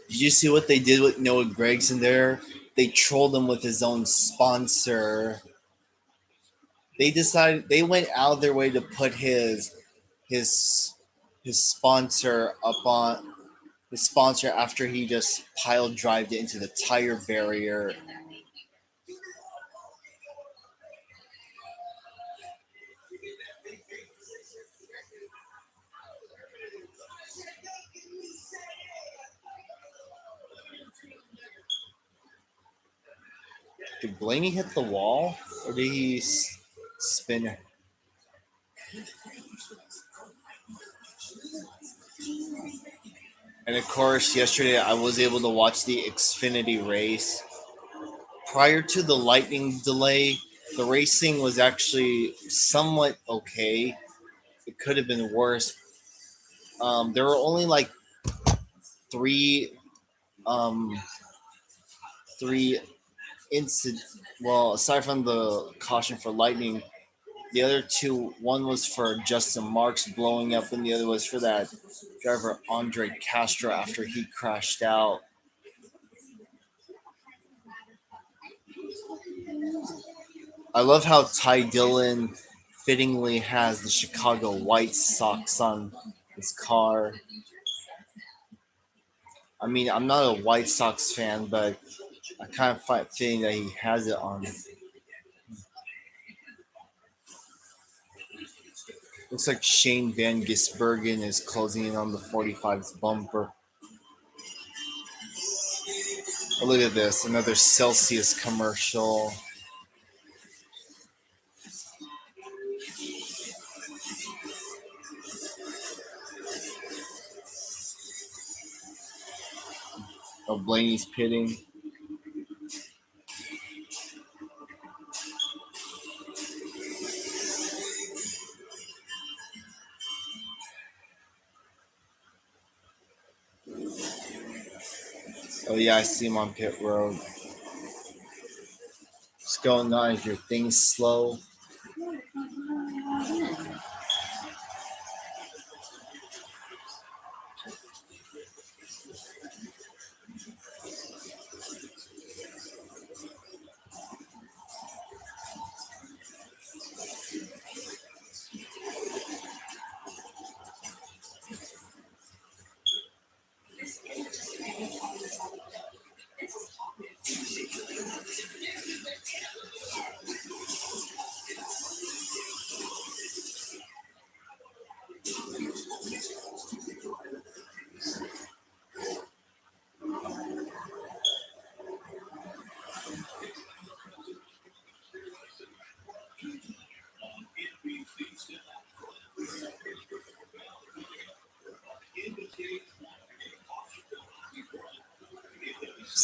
Did you see what they did with Noah Gregson there? They trolled him with his own sponsor. They went out of their way to put his his sponsor up on his sponsor after he just pile drived it into the tire barrier. Did Blaney hit the wall, or did he spin? And of course, yesterday I was able to watch the Xfinity race. Prior to the lightning delay, the racing was actually somewhat okay. It could have been worse. There were only like three, um, three incident. Well, aside from the caution for lightning, the other two, one was for Justin Marks blowing up, and the other was for that driver Andre Castro after he crashed out. I love how Ty Dillon fittingly has the Chicago White Sox on his car. I mean, I'm not a White Sox fan, but I kind of find fitting that he has it on. Looks like Shane Van Gisbergen is closing in on the 45's bumper. Oh, look at this, another Celsius commercial. Oh, Blaney's pitting. Oh yeah, I see him on pit road. What's going on? Is your thing slow?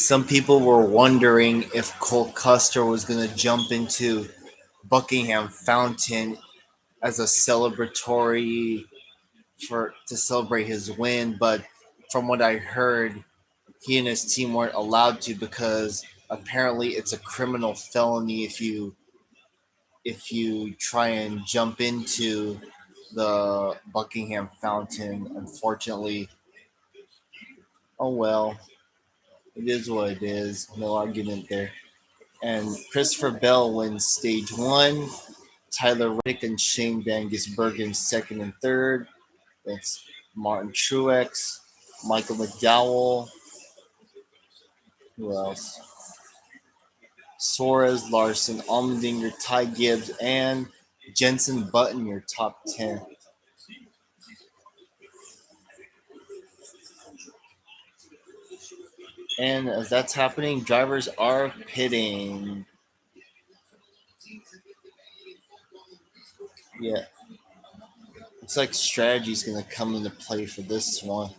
Some people were wondering if Cole Custer was going to jump into Buckingham Fountain as a celebratory for to celebrate his win, but from what I heard, he and his team weren't allowed to because apparently it's a criminal felony if you try and jump into the Buckingham Fountain. Unfortunately, oh well, it is what it is. No argument there. And Christopher Bell wins stage one. Tyler Reddick and Shane Van Gisbergen second and third. That's Martin Truex, Michael McDowell. Who else? Suarez, Larson, Allmendinger, Ty Gibbs, and Jensen Button, your top 10. And as that's happening, drivers are pitting. Yeah, looks like strategy is going to come into play for this one.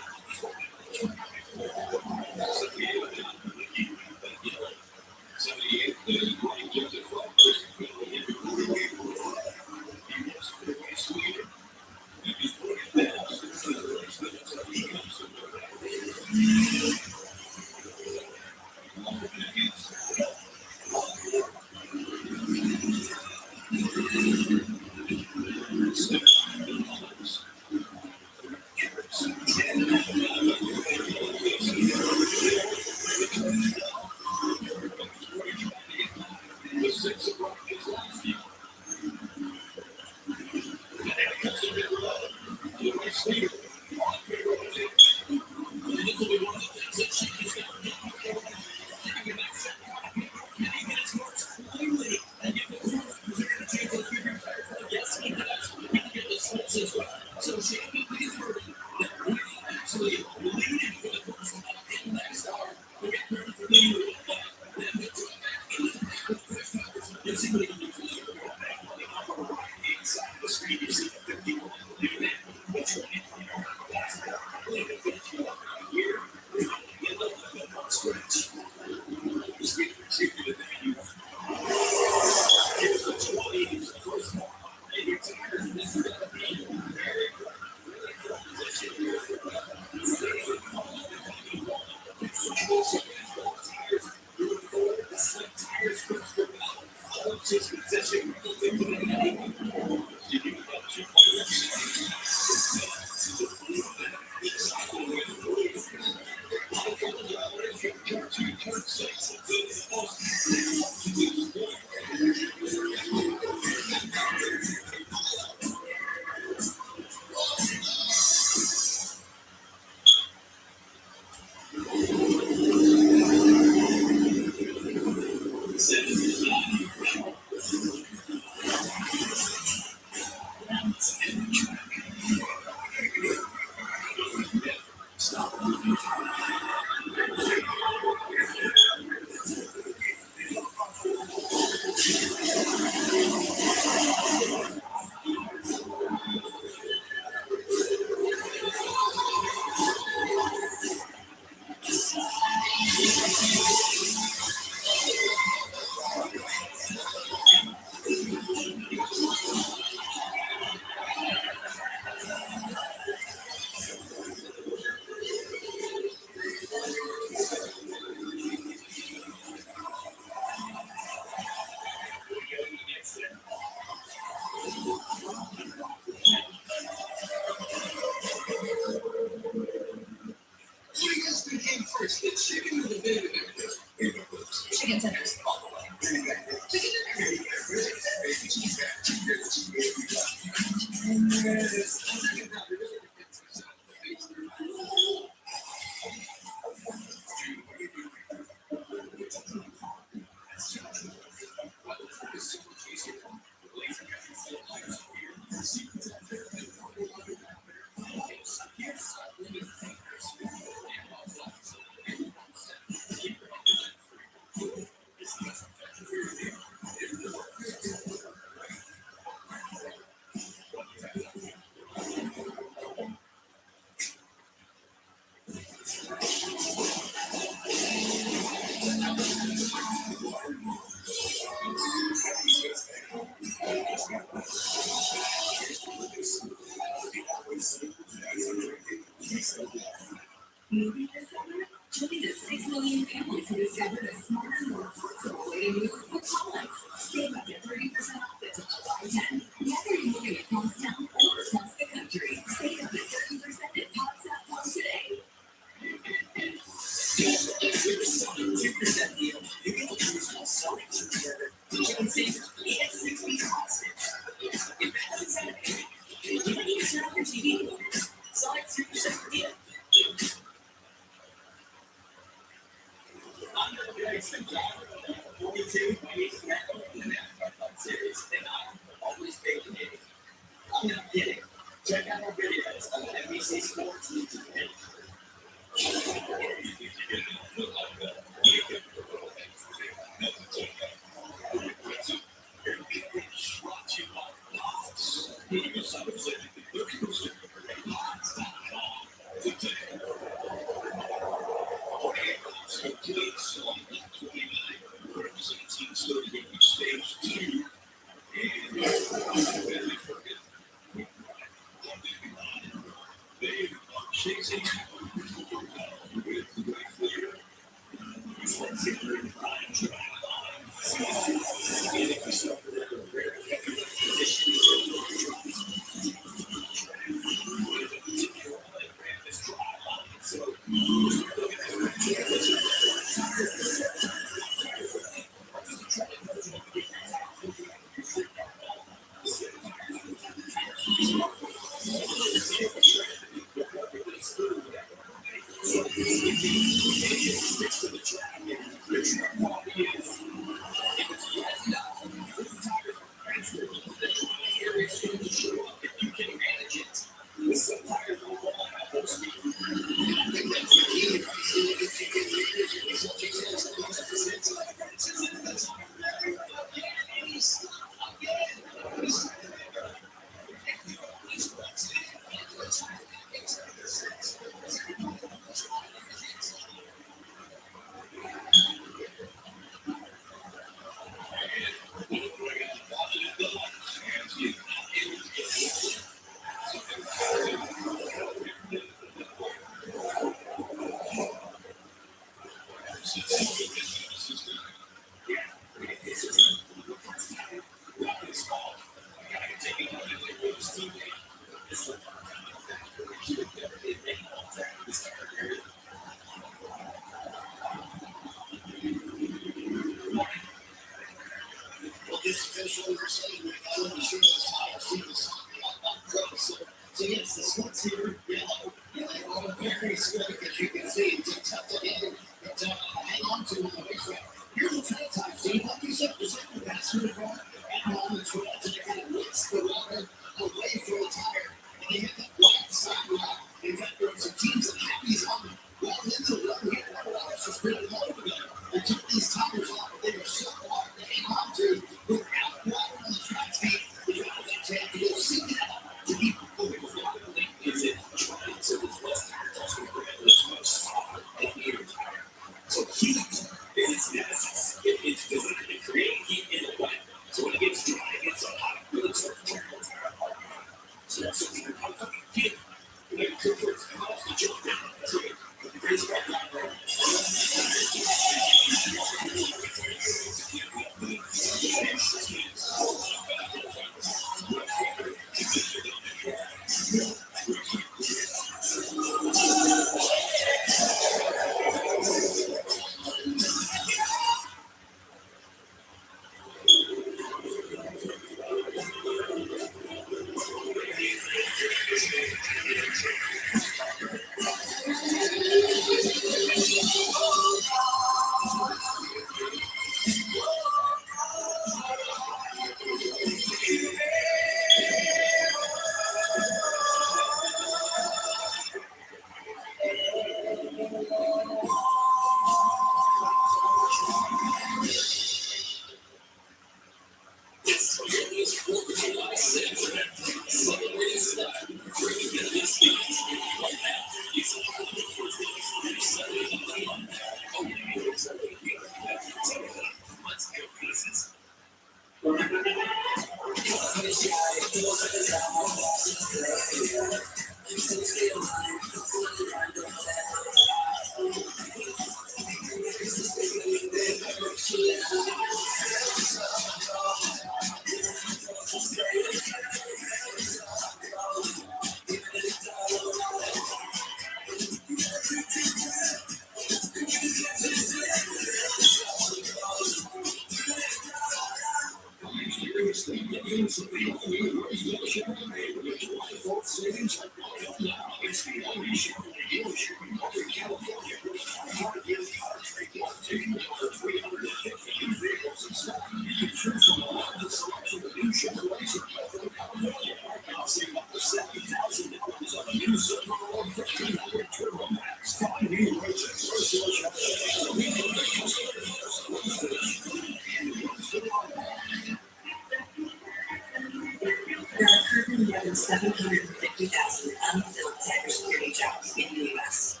There are currently more than 750,000 unfilled cybersecurity jobs in the US.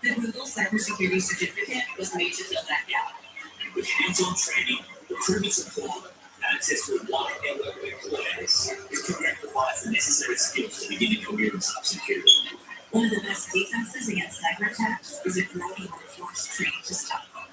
The Google Cybersecurity Certificate was made to fill that gap. With hands-on training, recruitment support, and access to a wide network of employers, this program provides the necessary skills to begin a career in cybersecurity. One of the best defenses against cyber attacks is a growing workforce trained to stop them.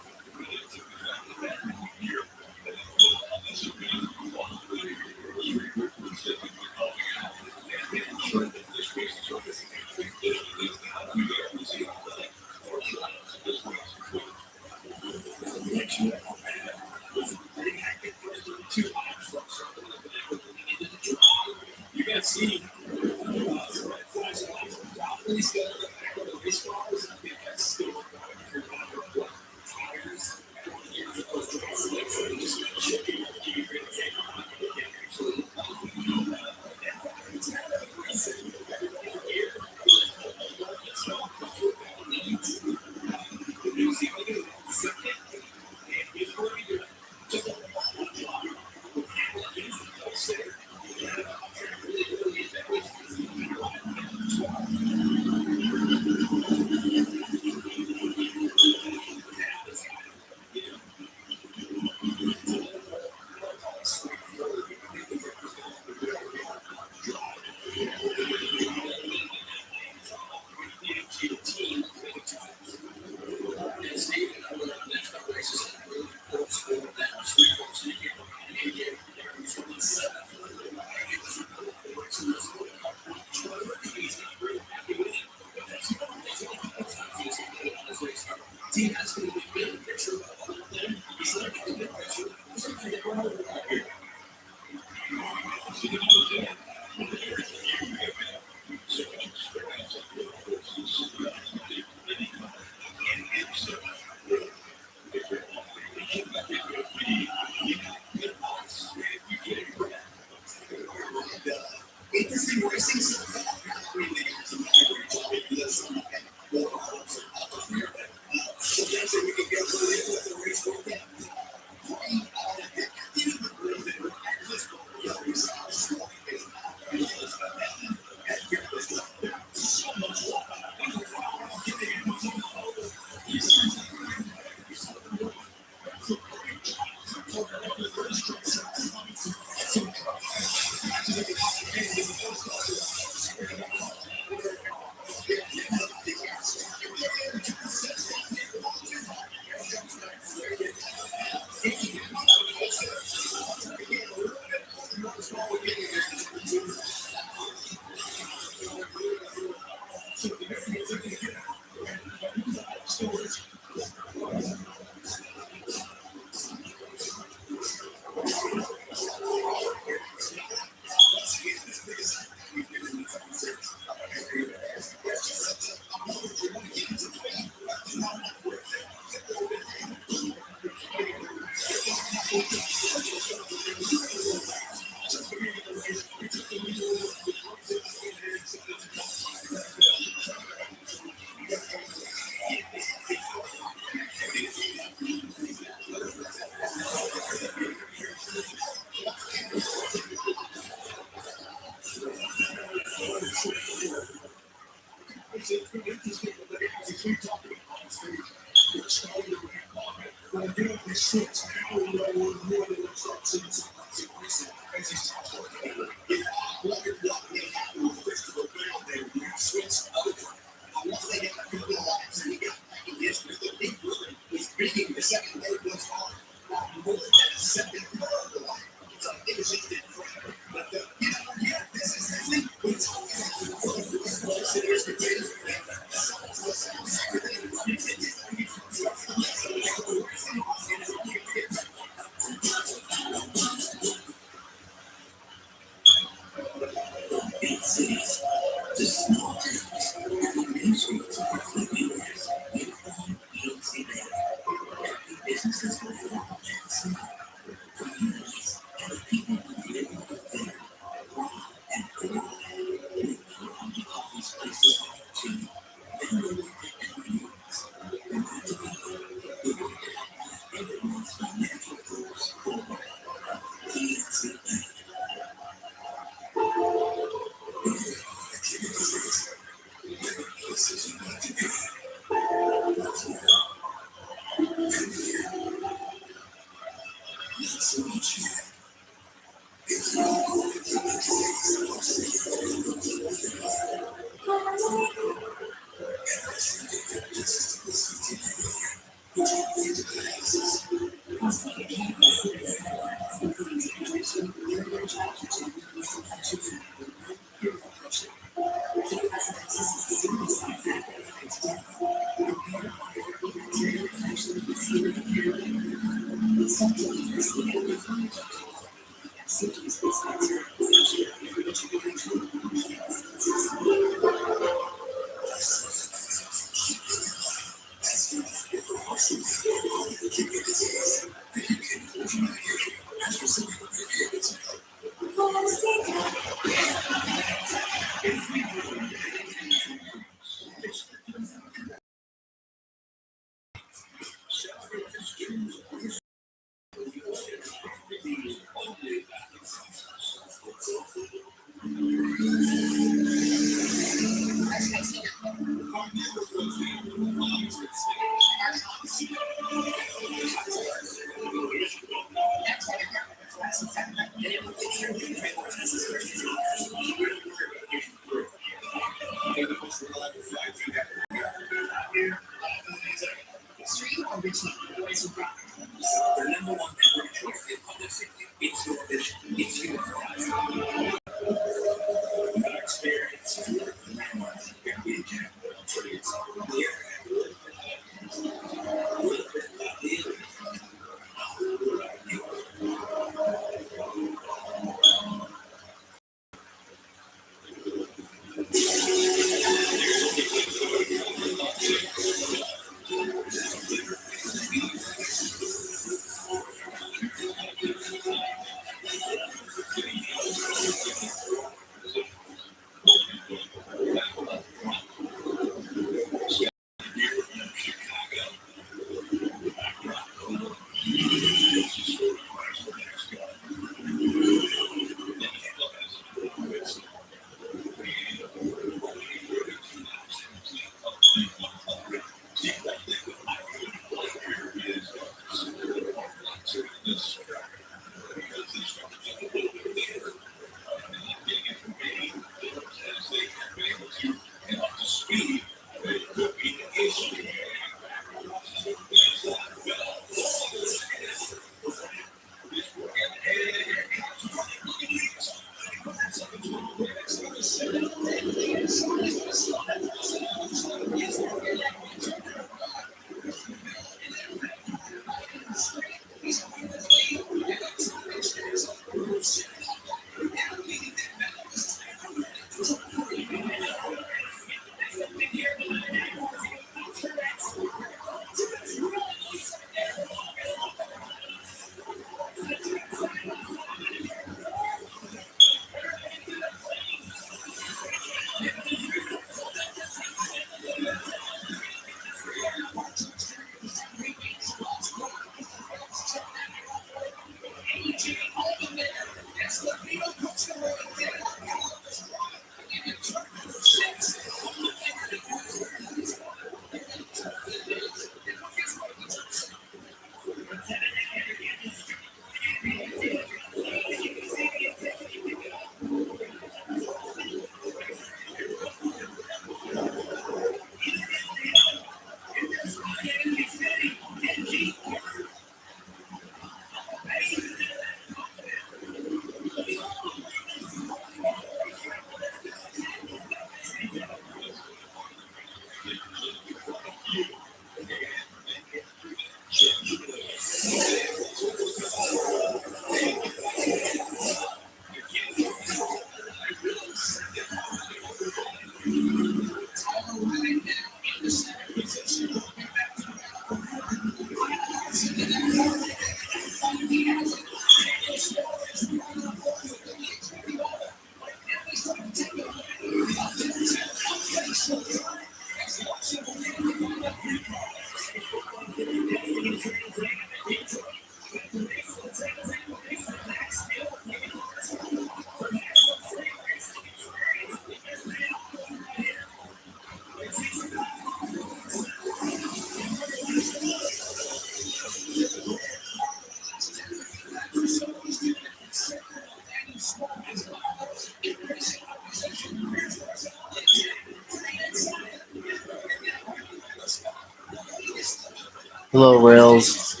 Hello, Rails.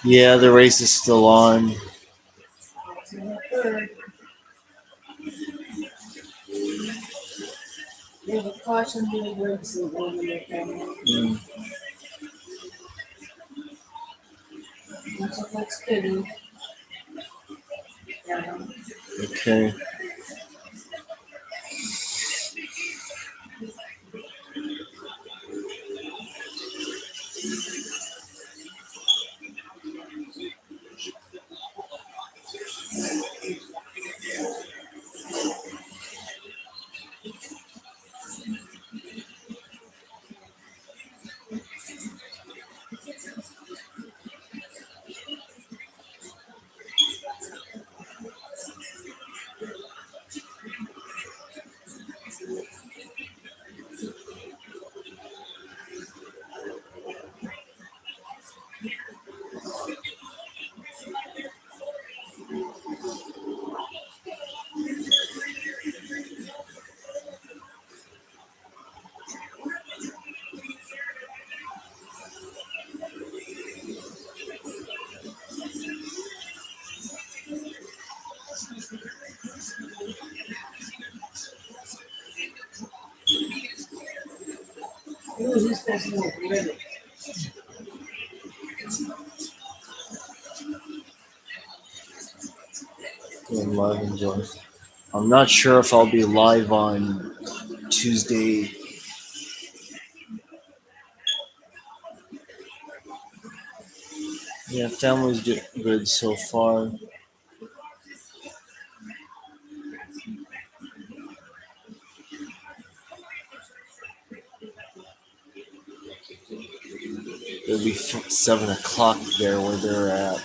Yeah, the race is still on. Third, there's a caution to the wetsuit over there coming. Mm, Looks like it's spinning. Yeah. okay. Who was he supposed to know? Really? Going live and join. I'm not sure if I'll be live on Tuesday. Yeah, family's doing good so far. It'll be 7 o'clock there where they're at.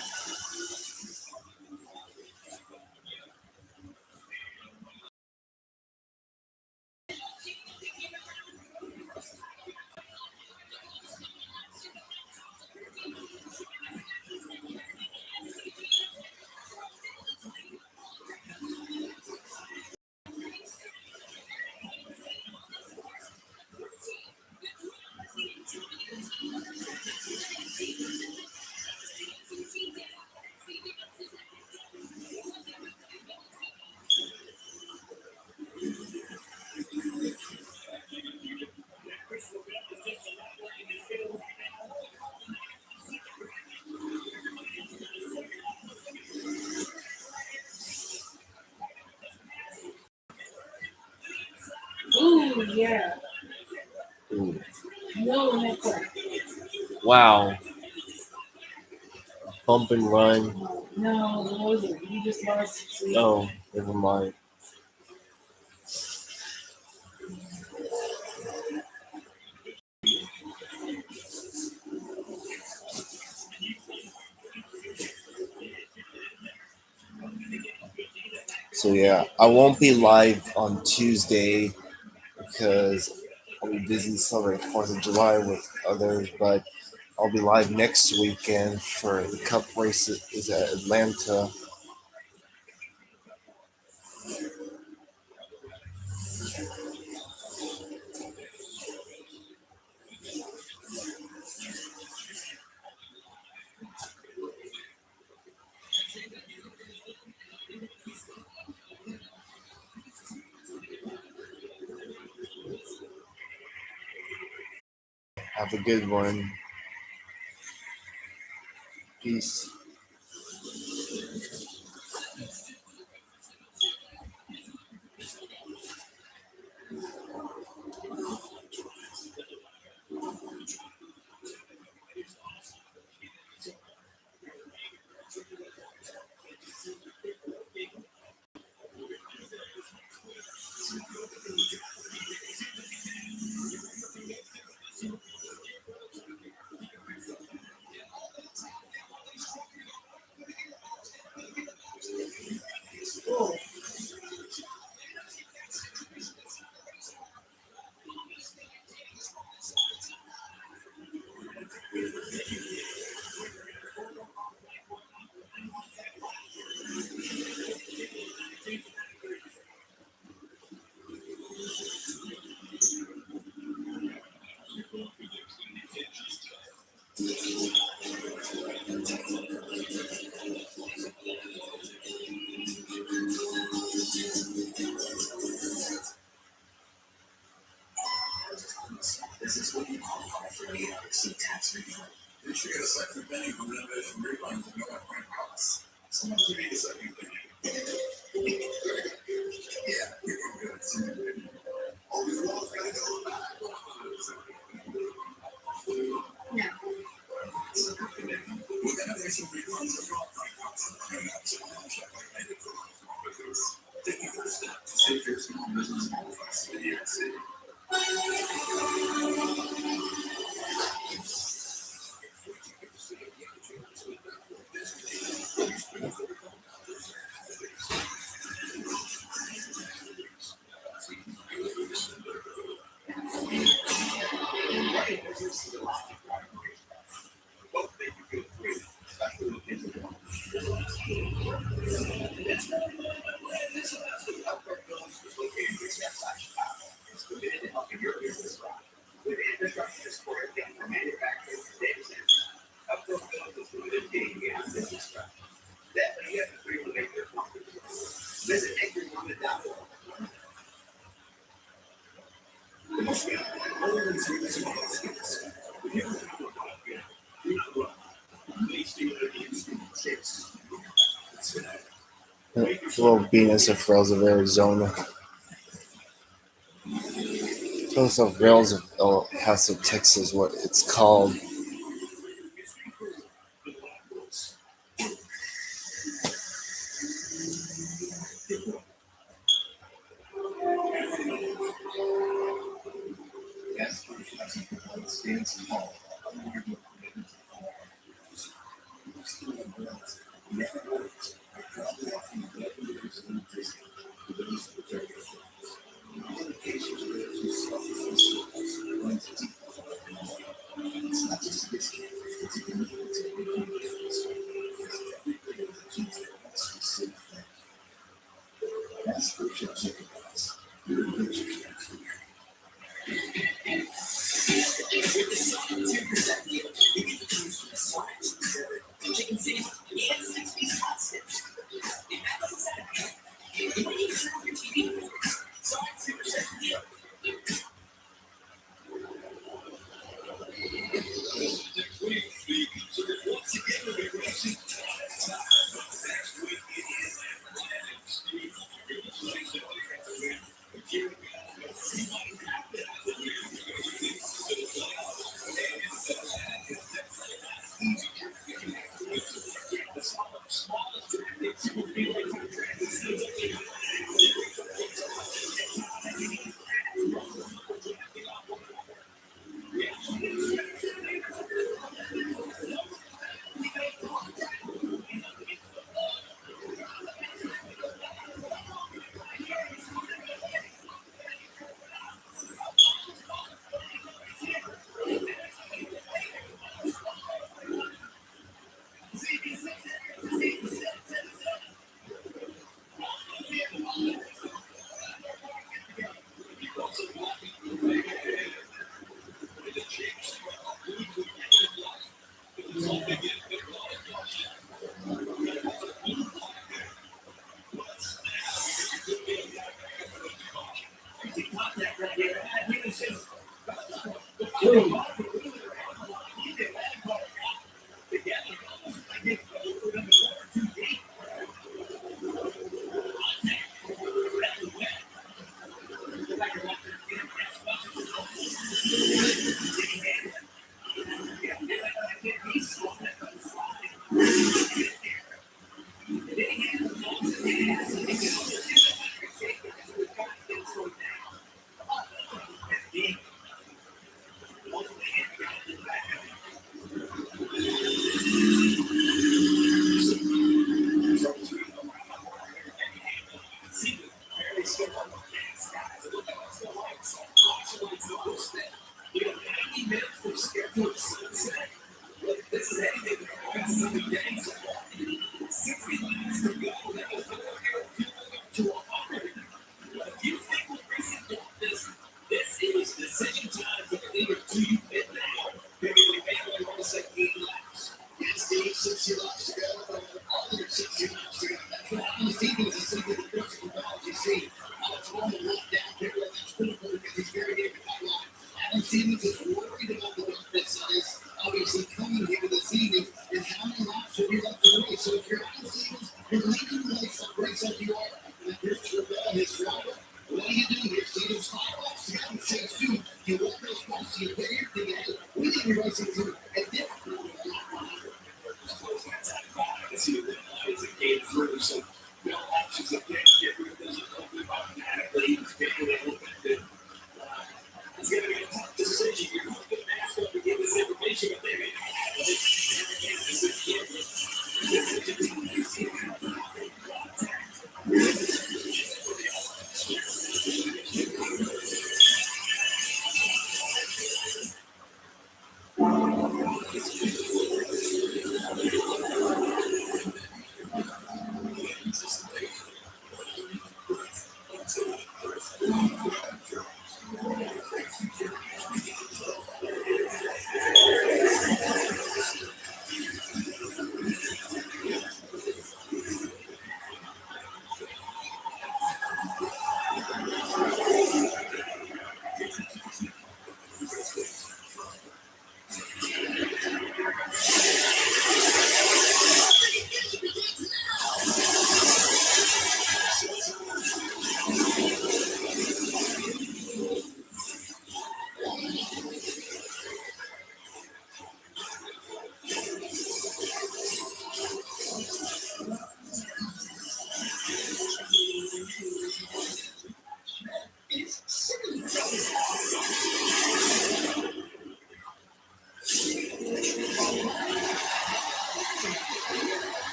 Ooh, yeah. Ooh. No, in that car. Wow. Bump and run. No, it wasn't. You just lost sleep. Oh, never mind. So yeah, I won't be live on Tuesday because I'll be busy celebrating 4th of July with others, but I'll be live next weekend for the Cup race is at Atlanta. Have a good one. Peace. No. Little Venus of Rails of Arizona. Venus of Rails of El Paso, Texas, what it's called.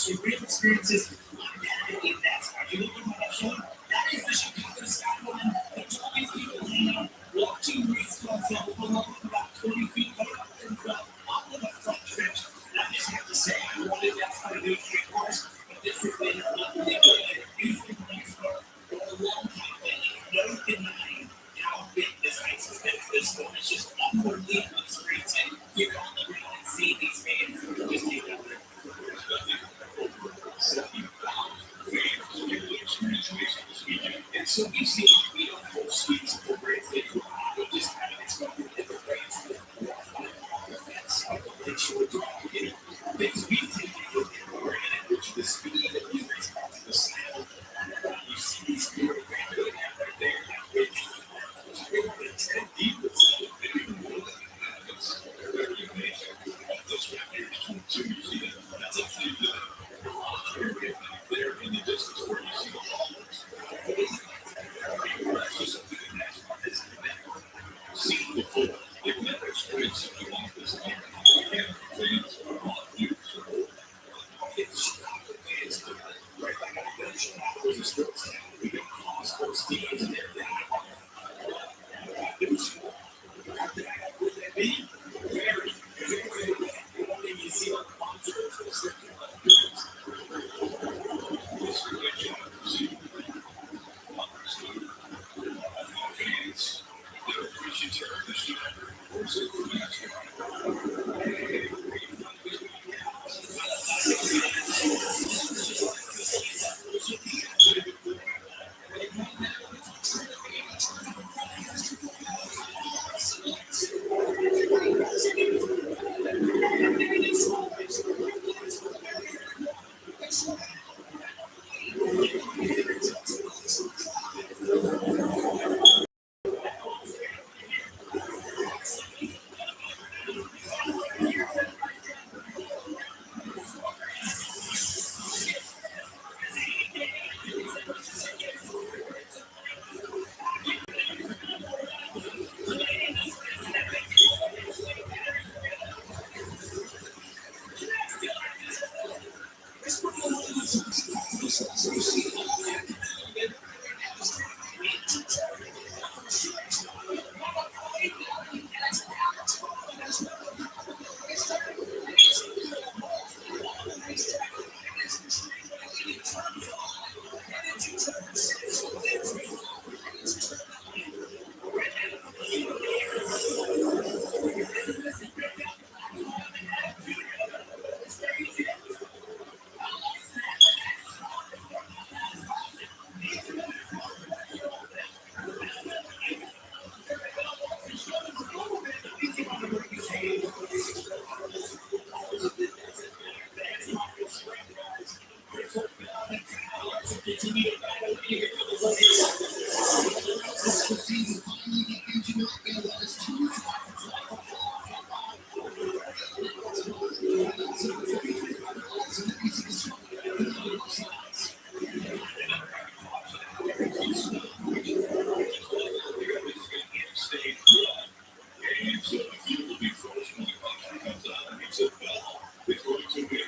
some real experiences in NASCAR. You look at my show, that is the Chicago skyline. The tallest people hang out, watching race cars that pull up about 20 feet and up in the front stretch. And I just have to say, I wanted NASCAR to do street cars, but this has been unbelievable and beautiful NASCAR for a long time. And no denying how big this race has been for this one. It's just unbelievable experience. And you're on the ground and see these fans just take over. And so we've seen, full suites of programs that you just haven't expected that the fans would walk by the fence, they should do, things we've taken for granted, which the speed of these race cars, the sound, you see these people right there, that bridge, it's 10 deep, there in the distance where you see the ballers. That's just something that NASCAR has never seen before. They've never experienced something like this. And fans are all new. It's Chicago fans, right? Like I know Chicago is a sports town. We got all sports teams and everything. It was would that be very, very good. And you see like sponsors or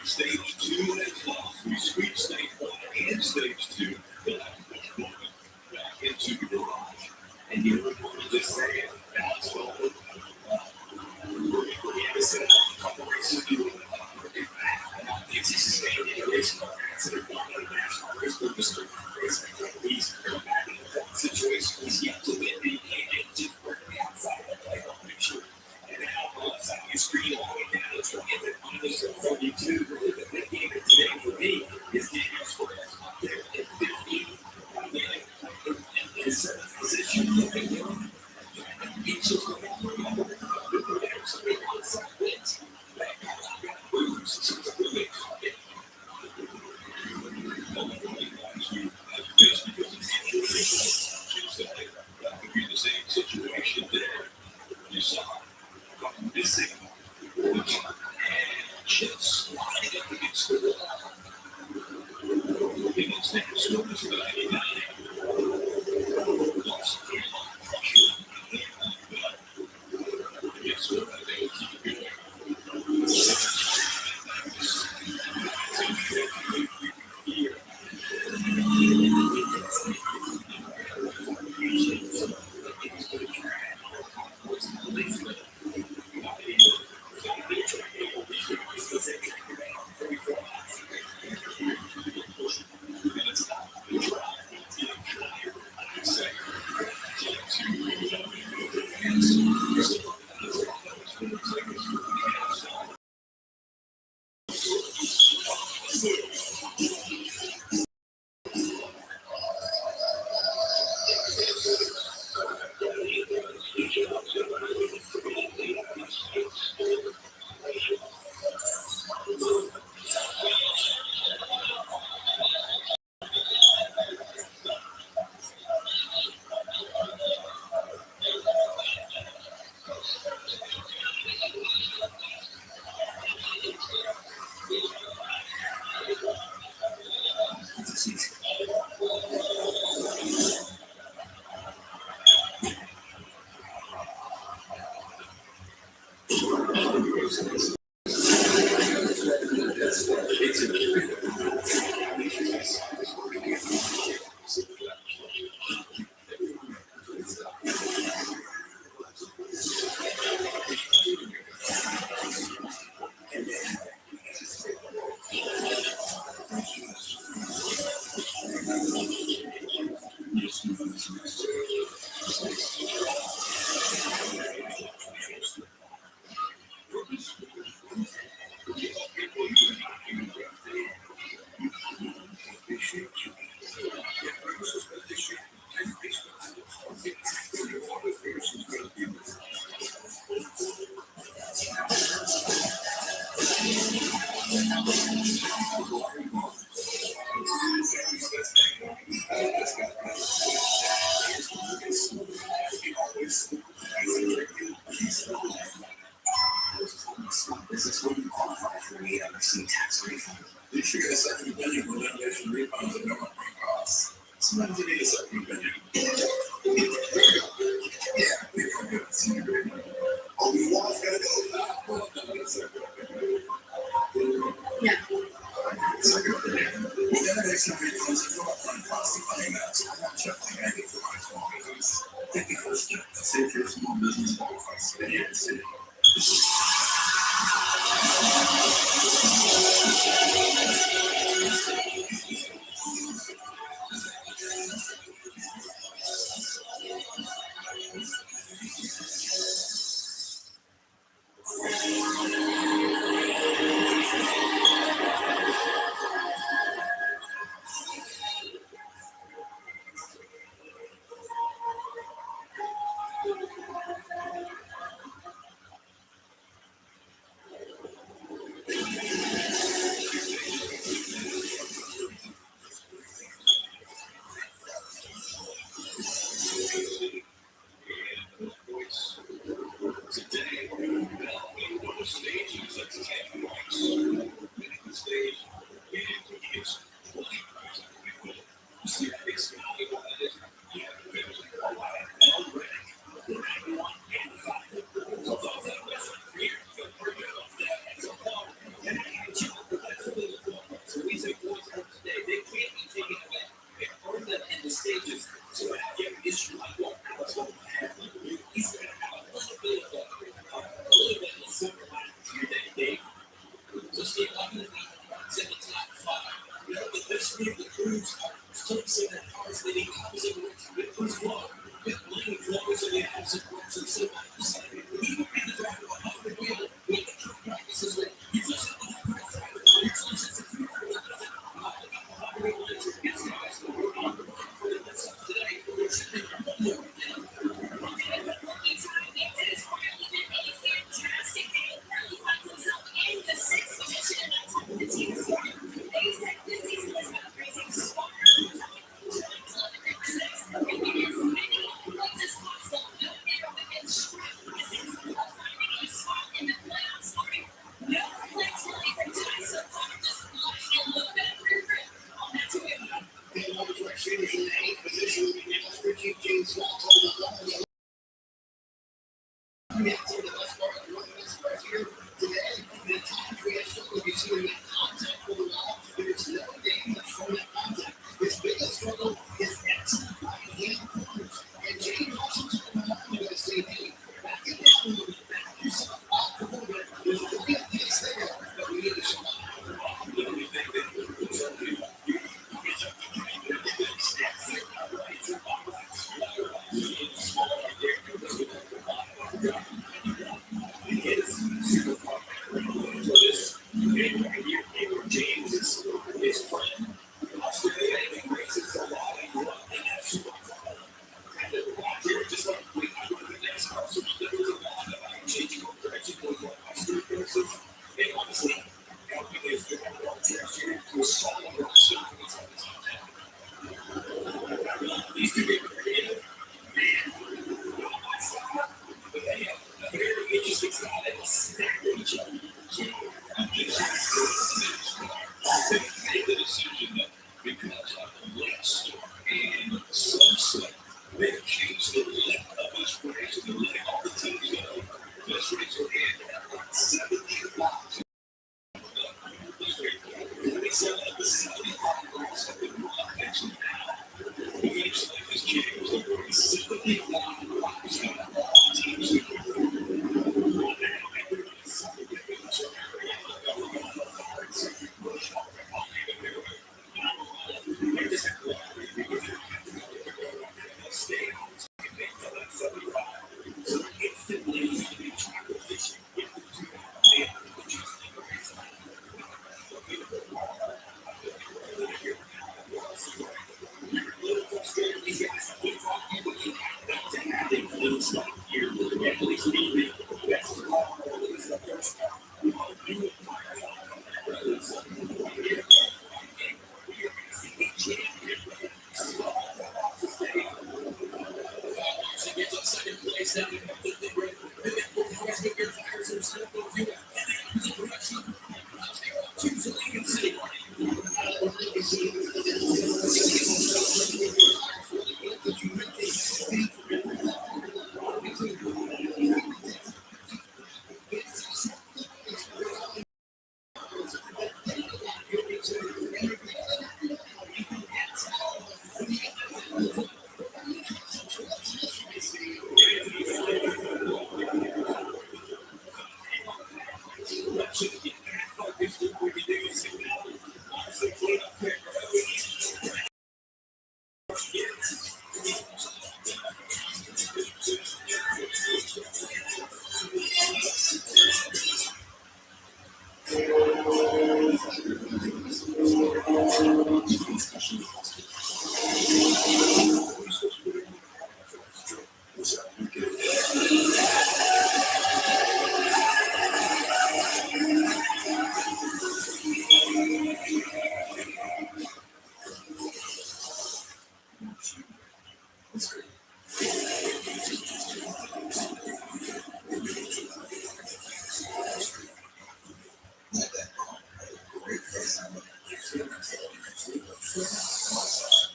stage 2 next month. We sweep stage 1 and stage 2. Back into the garage. And you would just say, that's what we have to set up a couple races. It's just a race car accident. NASCAR race with Mr. Race. He's come back in that situation. He's yet to win the game. Just working outside the playoff picture. And now all of a sudden you screen all the way down to it. Minus 42. The big game today for me is Daniel Suarez up there at 15. In seventh position. Each of them wins. That could be the same situation there. You saw missing and just sliding up against the wall. In its next service of 99. Lost a lot of pressure. But guess what? They'll keep going. This is when you qualify for an EMC tax refund. You should get a second opinion for litigation refunds and government costs. Sometimes you need a second opinion. Yeah, we don't get a second opinion. Oh, we want to go now. Well, no, it's a second opinion. Yeah. Second opinion. Well, then it makes no refunds and government costs of paying that. So I'm not checking anything for my small business. Take the first step to save your small business qualifies in the city.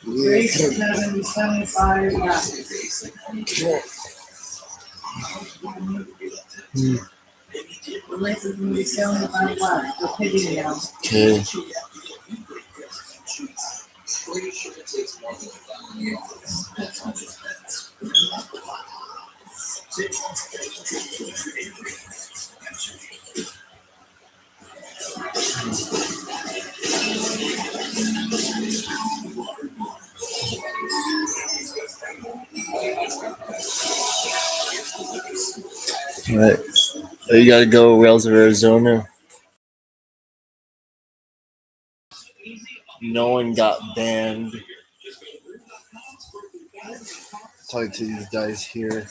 Race is going to be 75 laps. The race is going to be 75 laps. We're pitting now. Okay. All right. You got to go Rails of Arizona. No one got banned. Talk to these guys here.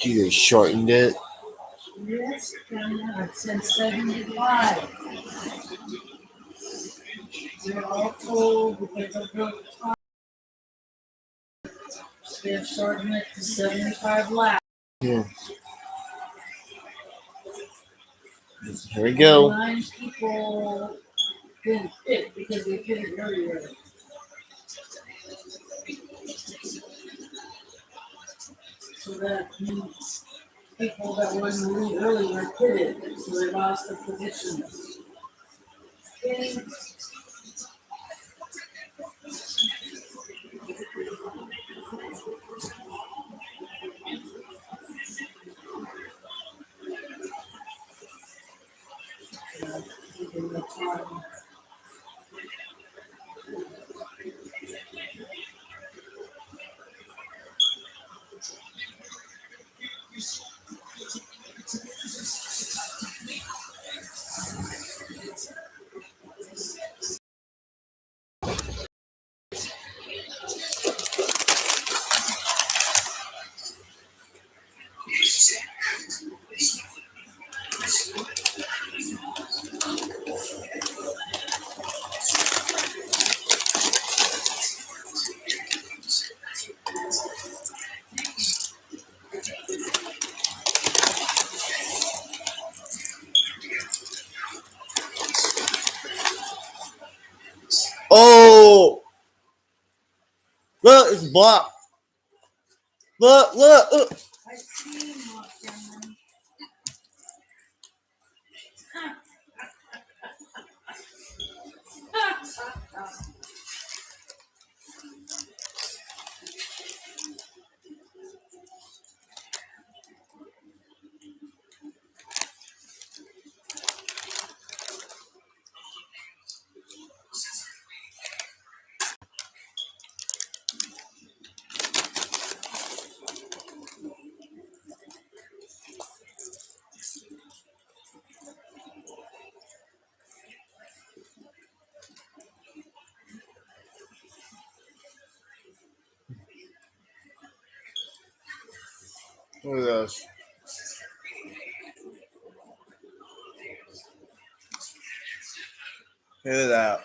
You shortened it. Yes, it says 75. They're all told because of the time. They're shortened it to 75 laps. Yeah. Here we go. 9 people didn't fit because they pitted earlier. So that means people that were in the lead earlier pitted, so they lost their positions. Okay. Give them time. Oh, look, it's blocked. Look, look, look. I see Mark Cameron. Look at this. Look at that.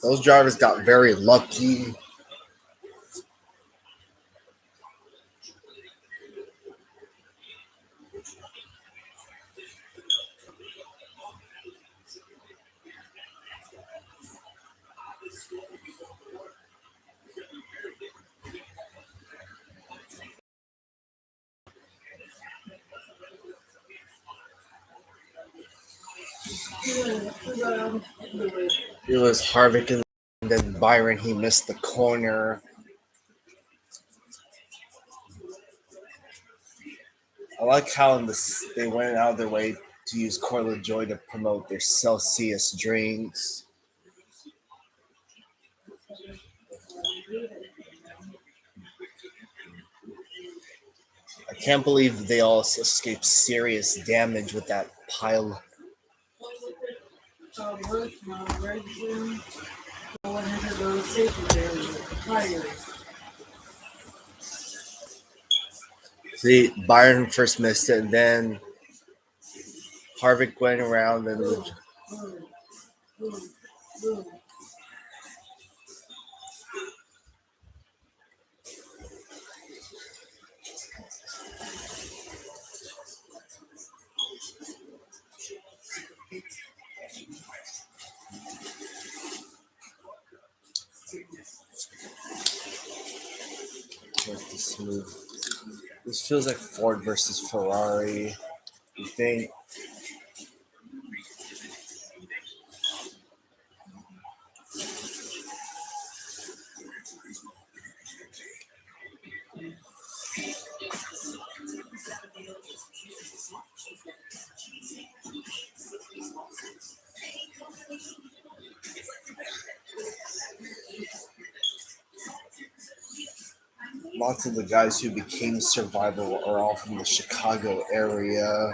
Those drivers got very lucky. It was Harvick and then Byron. He missed the corner. I like how in this they went out of their way to use Corla Joy to promote their Celsius drinks. I can't believe they all escaped serious damage with that pile. See, Byron first missed it, and then Harvick went around and this move. This feels like Ford versus Ferrari. You think? Lots of the guys who became Survival are all from the Chicago area.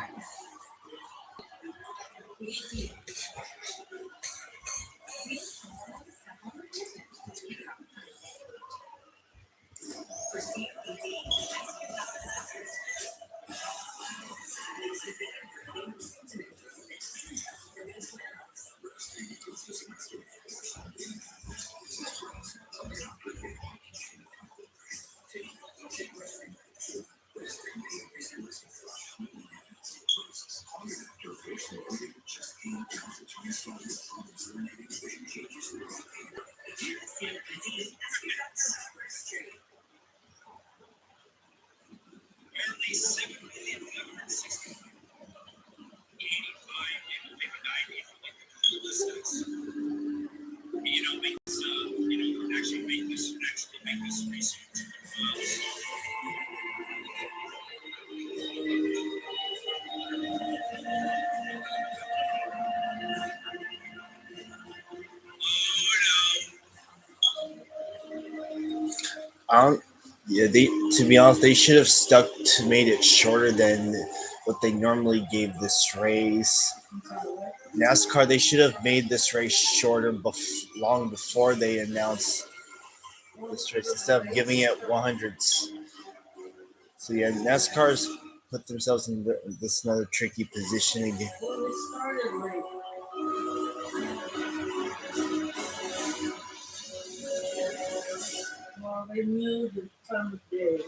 I don't, yeah, they to be honest, they should have stuck to made it shorter than what they normally gave this race. NASCAR, they should have made this race shorter long before they announced this race instead of giving it 100s. So yeah, NASCAR's put themselves in this another tricky position again. Well, they started like, well, they knew the time of day.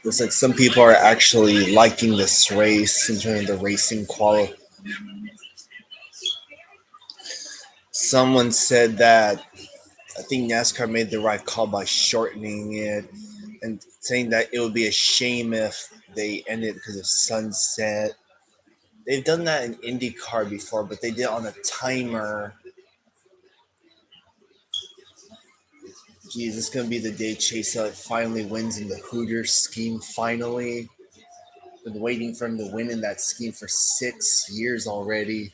Looks like some people are actually liking this race in terms of the racing quality. Someone said that I think NASCAR made the right call by shortening it and saying that it would be a shame if they ended because of sunset. They've done that in IndyCar before, but they did it on a timer. Geez, this is gonna be the day Chase Elliott finally wins in the Hooters scheme. Finally, been waiting for him to win in that scheme for 6 years already.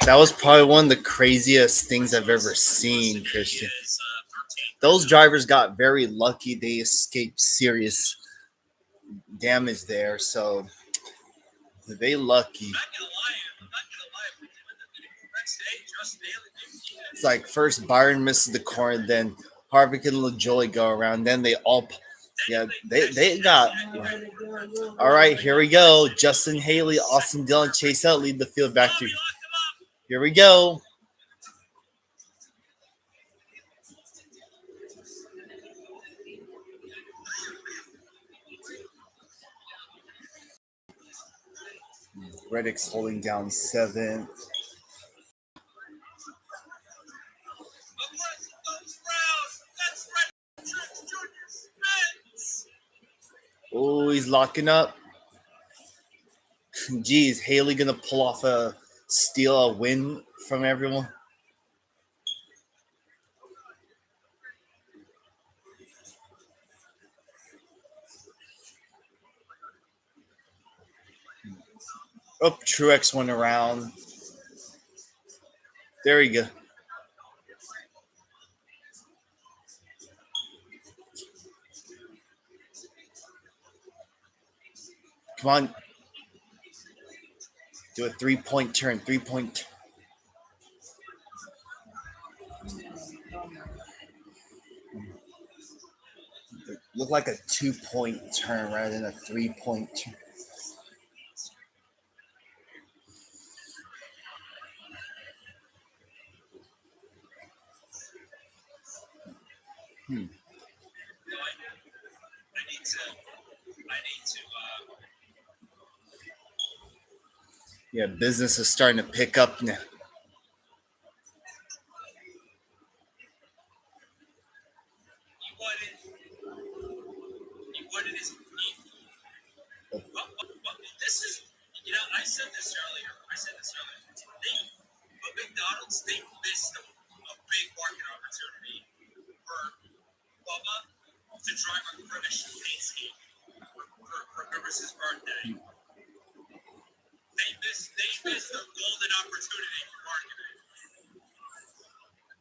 That was probably one of the craziest things I've ever seen, Christian. Those drivers got very lucky. They escaped serious damage there, so they lucky. It's like first Byron misses the corner, then Harvick and LaJoy go around, then they all, yeah, they got. Yeah. All right, here we go. Justin Haley, Austin Dillon, Chase out, lead the field back to. Here we go. Reddick's holding down seventh. Oh, he's locking up. Geez, Haley gonna pull off steal a win from everyone. Oh, Truex went around. There we go. Come on. Do a 3-point turn. 3-point. Look like a 2-point turn rather than a 3-point turn. Yeah, business is starting to pick up now.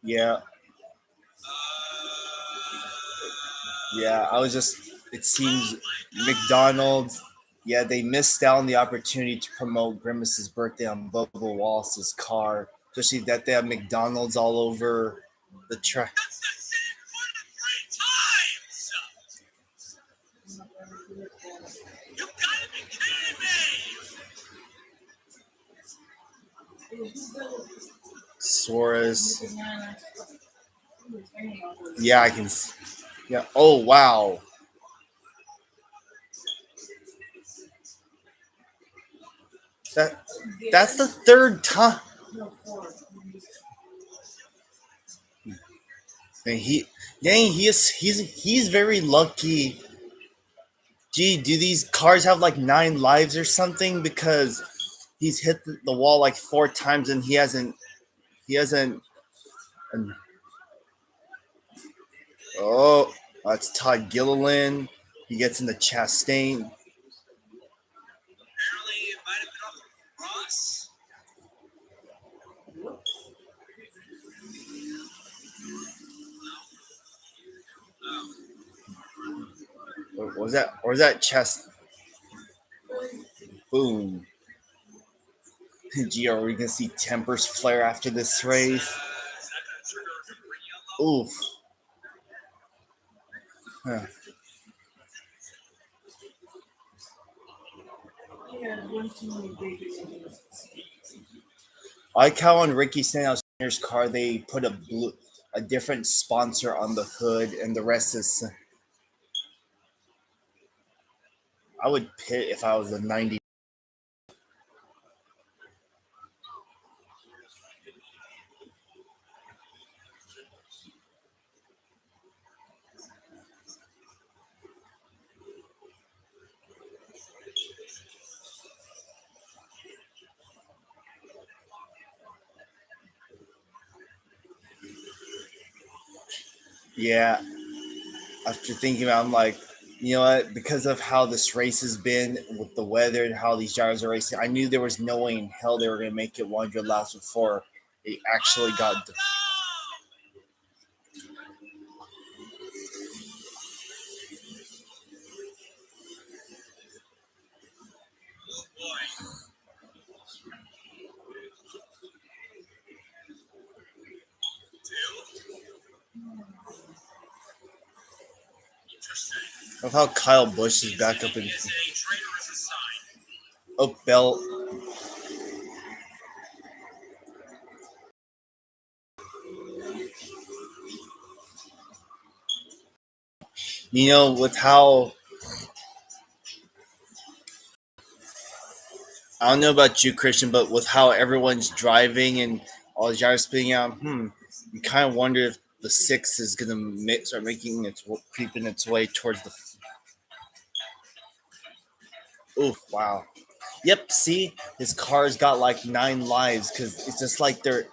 Yeah. Yeah, I was just, it seems McDonald's, yeah, they missed out on the opportunity to promote Grimace's birthday on Bubba Wallace's car, especially that they have McDonald's all over the track. Suarez. Yeah, I can. Yeah. Oh, wow. That that's the third time. And he's very lucky. Gee, do these cars have like 9 lives or something? Because he's hit the wall like 4 times and he hasn't. And, oh, that's Todd Gilliland. He gets into Chastain. Or was that Chest? Boom. Gee, are we gonna see tempers flare after this race? Oof. Huh. I like how on Ricky Stenhouse's car they put a different sponsor on the hood, and the rest is. I would pit if I was a 90. Yeah. After thinking about it, I'm like, you know what? Because of how this race has been with the weather and how these drivers are racing, I knew there was no way in hell they were going to make it 100 laps before it actually got. Of how Kyle Busch is back up in. Oh, Bell. You know, with how I don't know about you, Christian, but with how everyone's driving and all the gyros spinning out, you kind of wonder if the six is gonna start making its creeping its way towards the. Oof! Wow. Yep. See, his car's got like 9 lives because it's just like they're.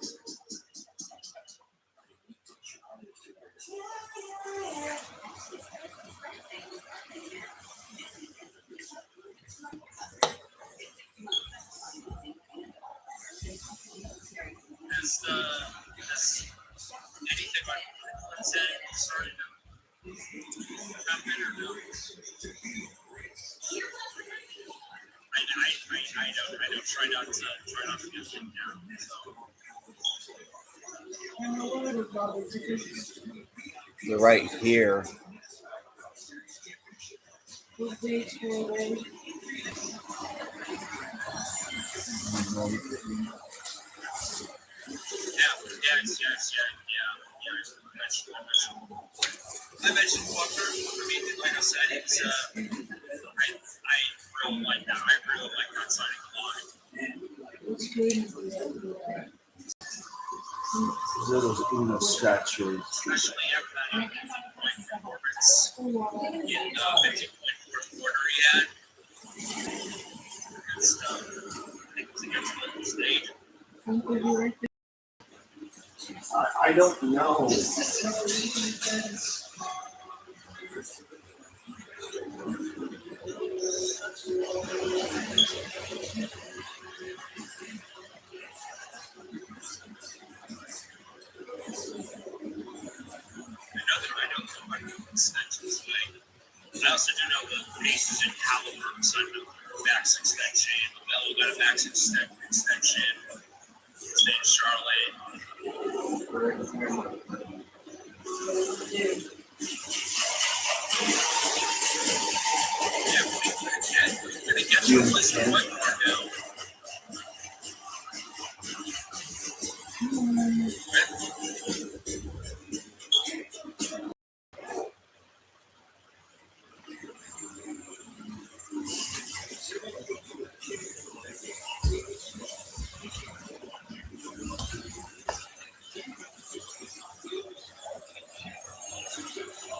They're right here. Those Uno statues. I don't know.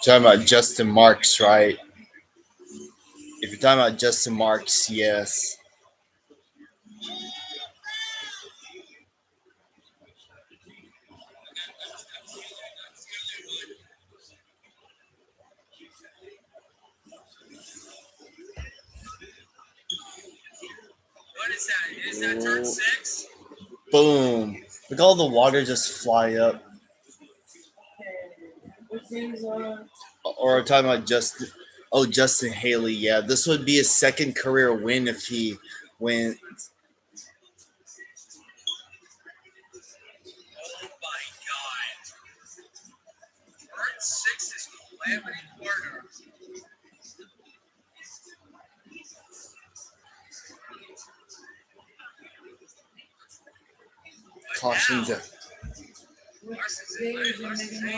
Talking about Justin Marks, right? If you're talking about Justin Marks, yes. Boom. Look, all the water just fly up. Or talking about Justin. Oh, Justin Haley. Yeah, this would be his second career win if he wins. Cautions at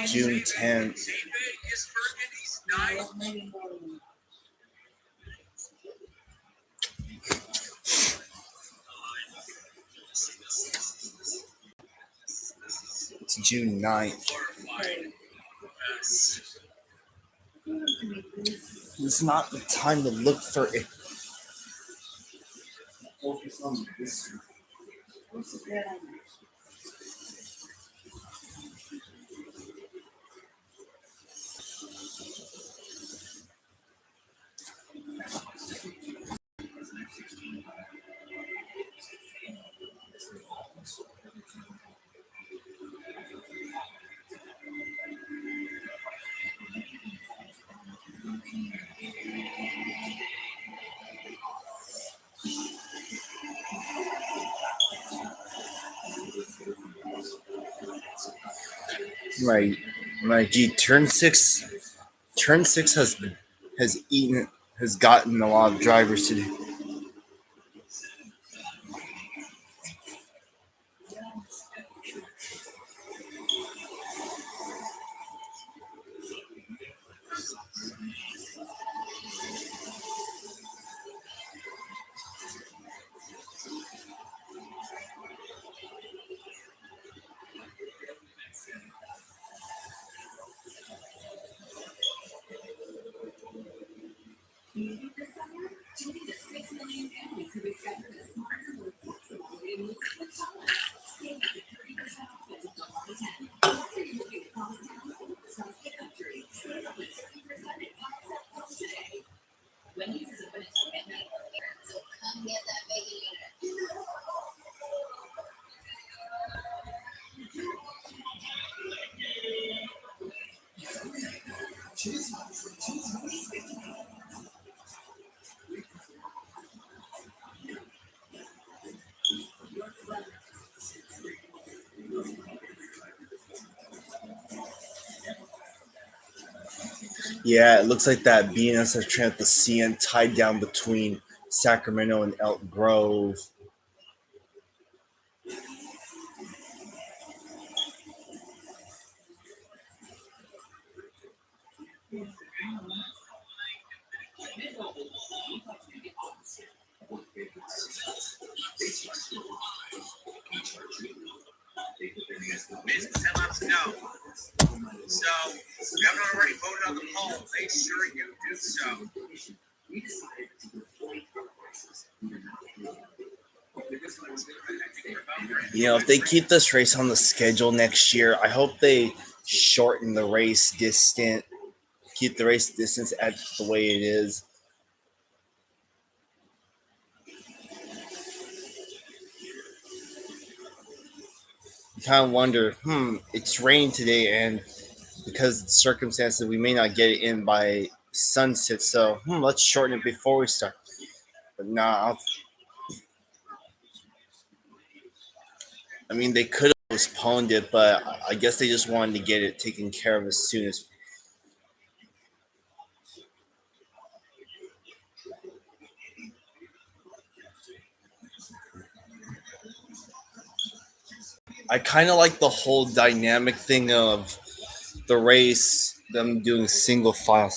June 10th. It's June 9th. It's not the time to look for it. Focus on this. Right, right. Gee, turn six has gotten a lot of drivers to do. Moving this summer, join the 6 million families who discovered a smarter, more flexible way to move with Thomas. Save up to 30% off at July 10. Whether you're looking across town or across the country, save up to 30% at Thomas today. When users open it to midnight or later, so come get that baby unit. Yeah, it looks like that BNSF train at the CN tied down between Sacramento and Elk Grove. Business headlines go. So, if you haven't already voted on the poll, make sure you do so. If they keep this race on the schedule next year, I hope they shorten the race distance, keep the race distance at the way it is. You kind of wonder, it's raining today, and because of the circumstances, we may not get it in by sunset. So, let's shorten it before we start. But nah, I mean, they could have postponed it, but I guess they just wanted to get it taken care of as soon as. I kind of like the whole dynamic thing of the race, them doing single file.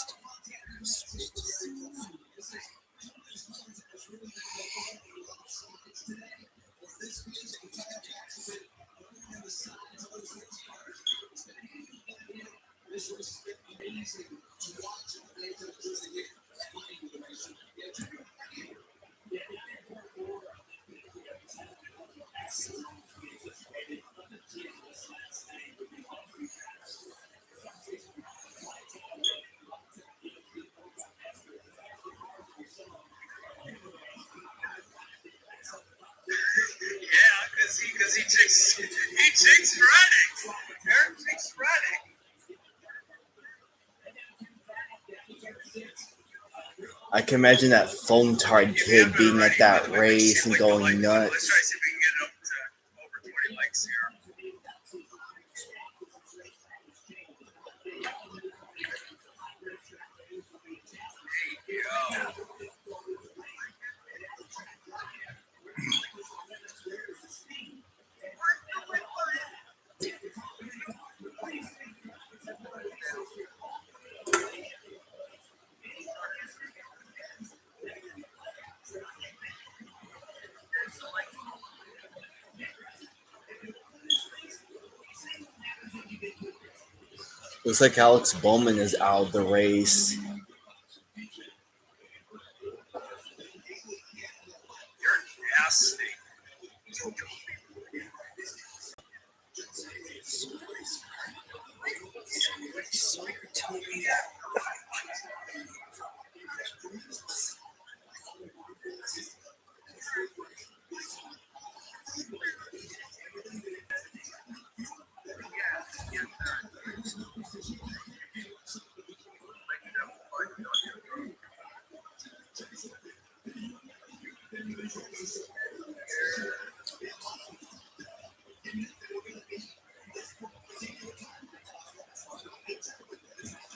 Yeah, because he takes running. Eric takes running. I can imagine that phone tard kid being at that race and going nuts. Let's try to see if we can get it up to over 20 likes here. There you go. Looks like Alex Bowman is out of the race. You're nasty.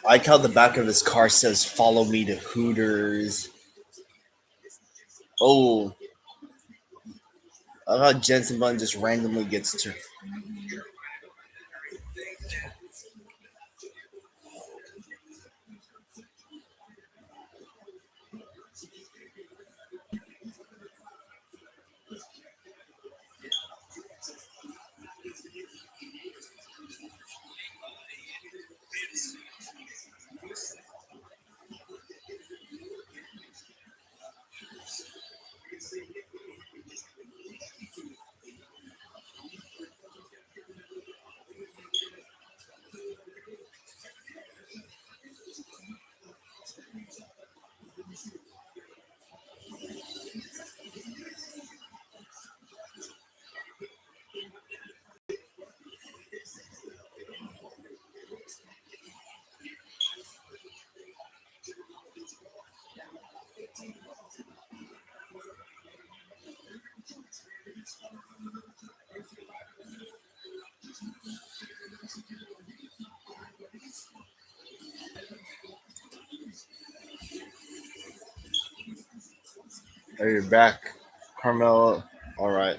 I like how the back of his car says "Follow me to Hooters." Oh, I love how Jensen Button just randomly gets to. Are you back, Carmelo? All right.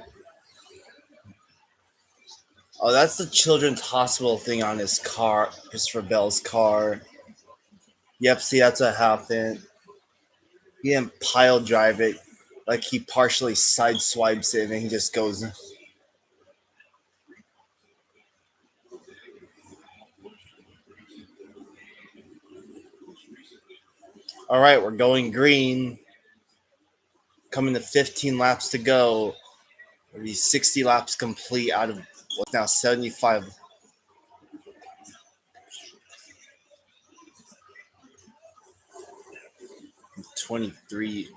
Oh, that's the children's hospital thing on his car, Christopher Bell's car. Yep, see, that's what happened. He didn't pile drive it. Like, he partially sideswipes it and he just goes. All right, we're going green. Coming to 15 laps to go. It'll be 60 laps complete out of what's now 75. 23.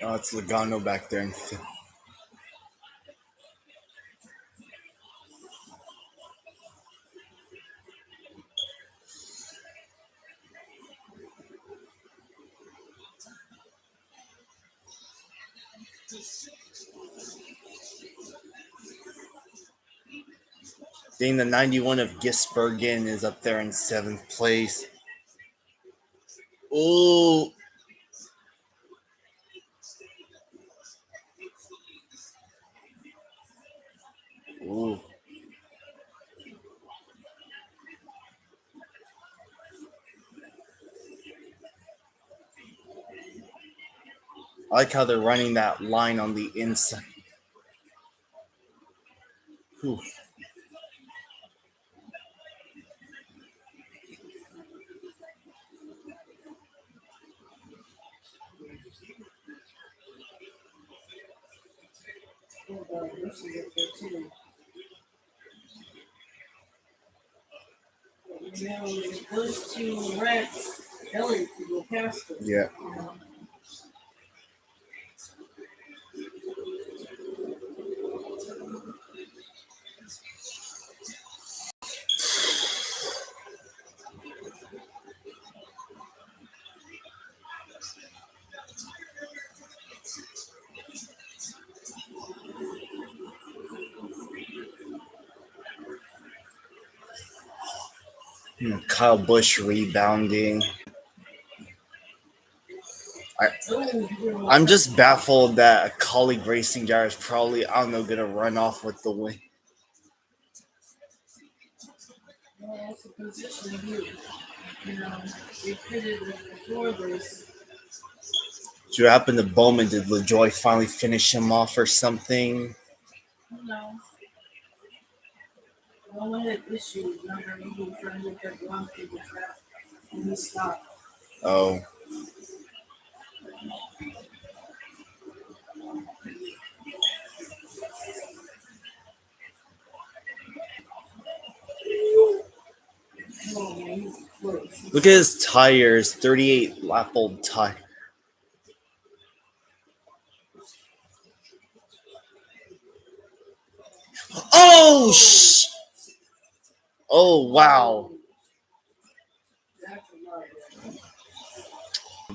Oh, it's Logano back there. Dang, the 91 of Gisbergen is up there in 7th place. Ooh. Ooh. I like how they're running that line on the inside. Whew. Now, those two rats, Ellie could go past them. Yeah. Kyle Busch rebounding. I'm just baffled that a colleague racing driver is probably, I don't know, going to run off with the win. Well, that's the position here. You know, they pitted before this. What happened to Bowman? Did LaJoy finally finish him off or something? Who knows? Well, I had issues. Remember, he was trying to get that one people trap, and he stopped. Oh. Oh, man, he's close. Look at his tires, 38 lap old tire. Oh, oh, wow. That's a lot.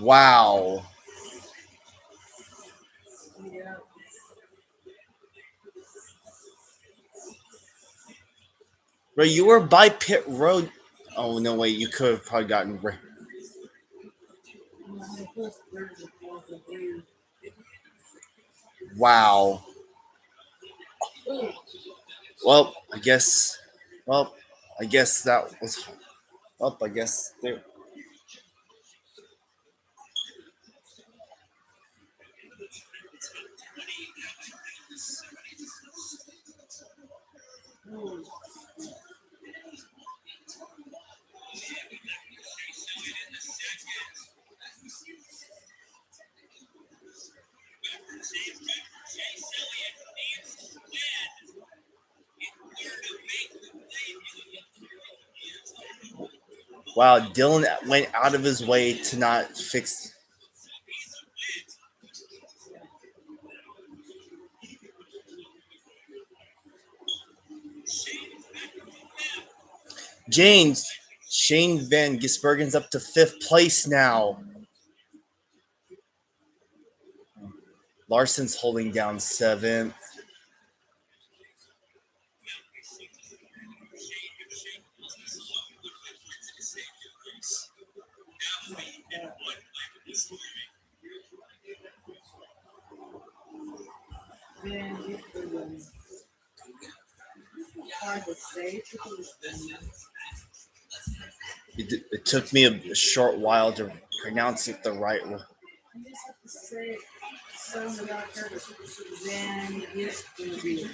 Wow. Yeah. Bro, you were by pit road. Oh, no, wait. You could have probably gotten. Wow. Well, I guess. Well, I guess that was. Well, I guess there. Wow, Dylan went out of his way to not fix. James. Shane Van Gisbergen's up to 5th place now. Larson's holding down 7th. It took me a short while to pronounce it the right way. You just have to say something about her, then it's going to be.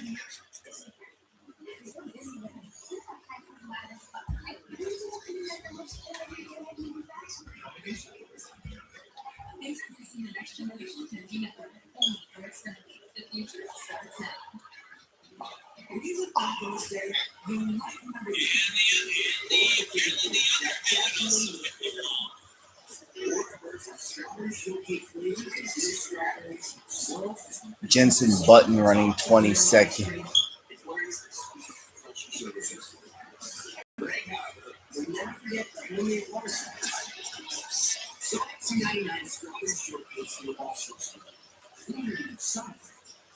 Introducing the next generation of Gina only for extended. The future starts now. If you look back on this day, you might remember Jensen Button running 22nd.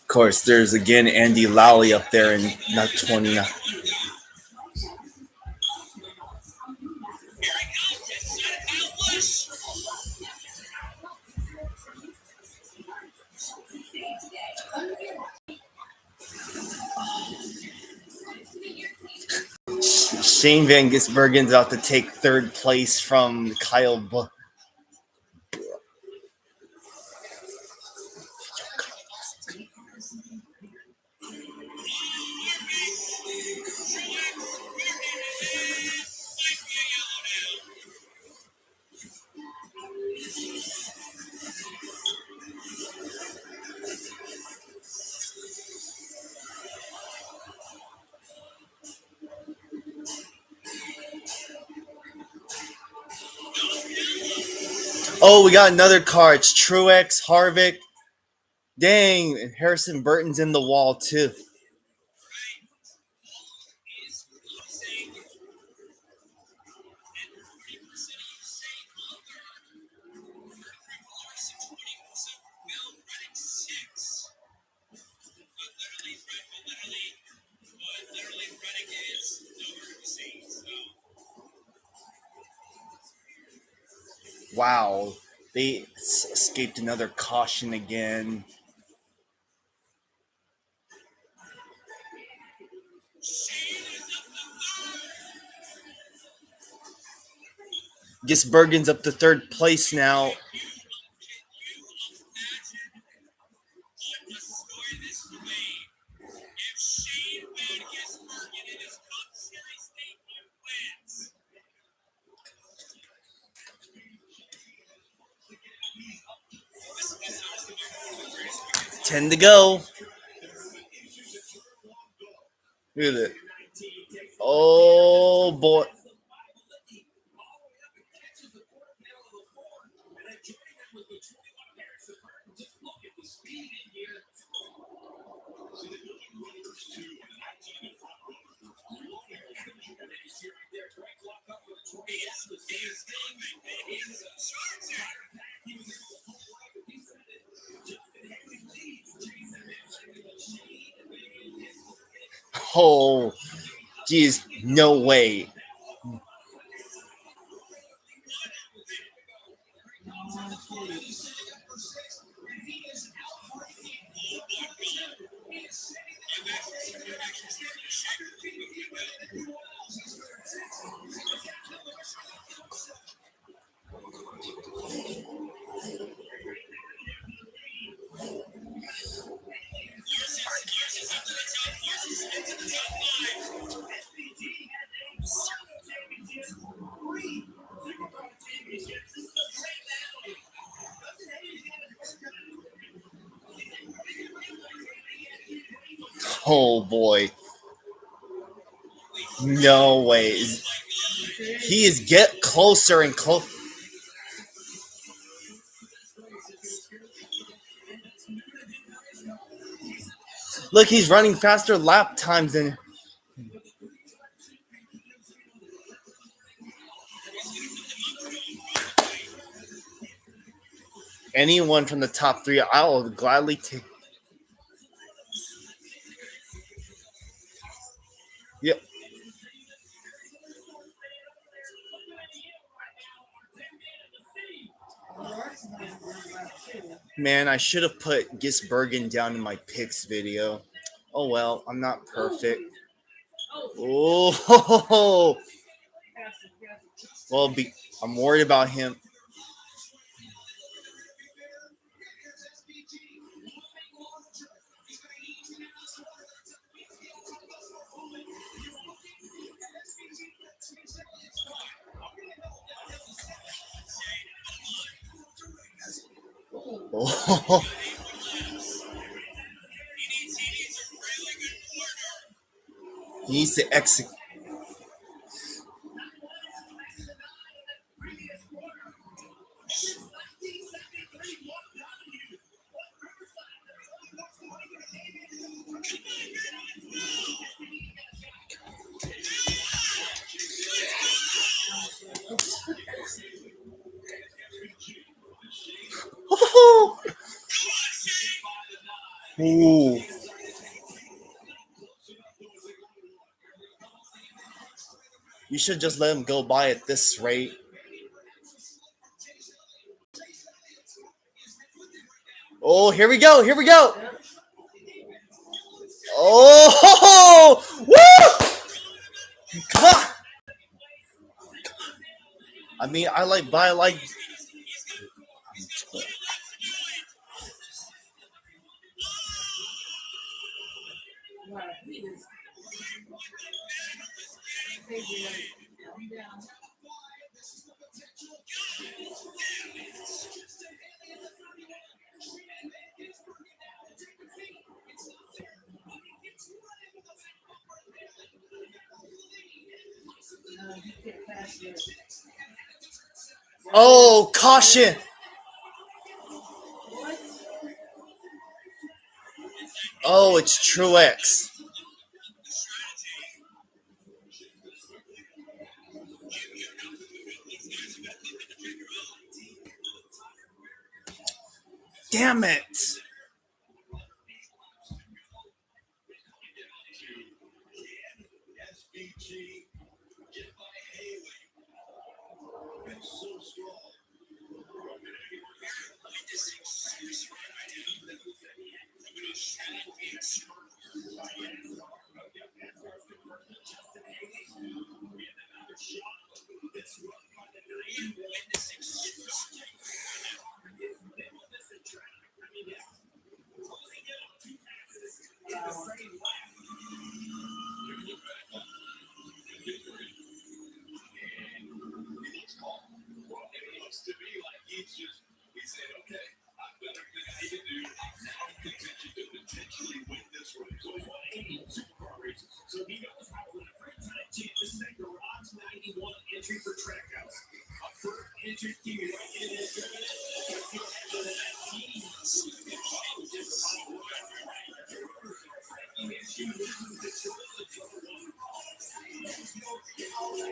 Of course, there's again Andy Lally up there in not 29. Shane Van Gisbergen's out to take 3rd place from Kyle Busch. Oh, we got another car. It's Truex, Harvick. Dang, and Harrison Burton's in the wall too. Wow, they escaped another caution again. Gisbergen's up to 3rd place now. Ten to go. Look at it. Oh boy. Oh, geez, no way. Oh boy. No way. He is get closer and closer. Look, he's running faster lap times than. Anyone from the top three, I'll gladly take. Yep. Man, I should have put Gisbergen down in my picks video. Oh well, I'm not perfect. Oh, well, I'm worried about him. Oh, he needs to execute. Oh, ooh. You should just let him go by at this rate. Oh, here we go. Here we go. Oh, woo! Come on. I mean, I like. Oh, caution! Oh, it's Truex. Damn it!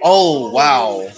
Oh, wow.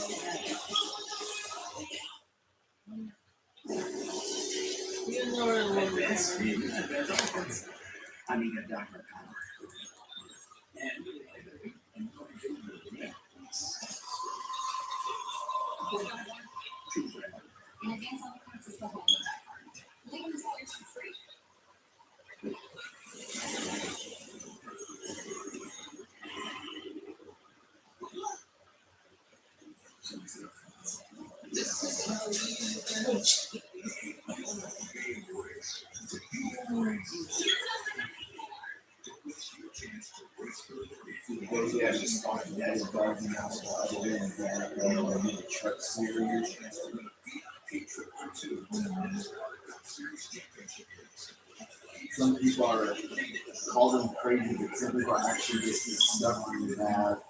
Some people are call them crazy, but some people are actually just discovering that.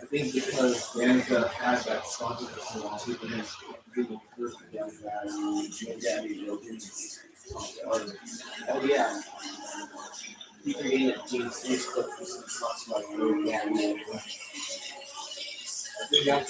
I think because Danica had that sponsor for so long, people didn't first again that Joe Daddy Rogan's oh yeah. He created James Facebook for some songs about Joe Daddy. I think I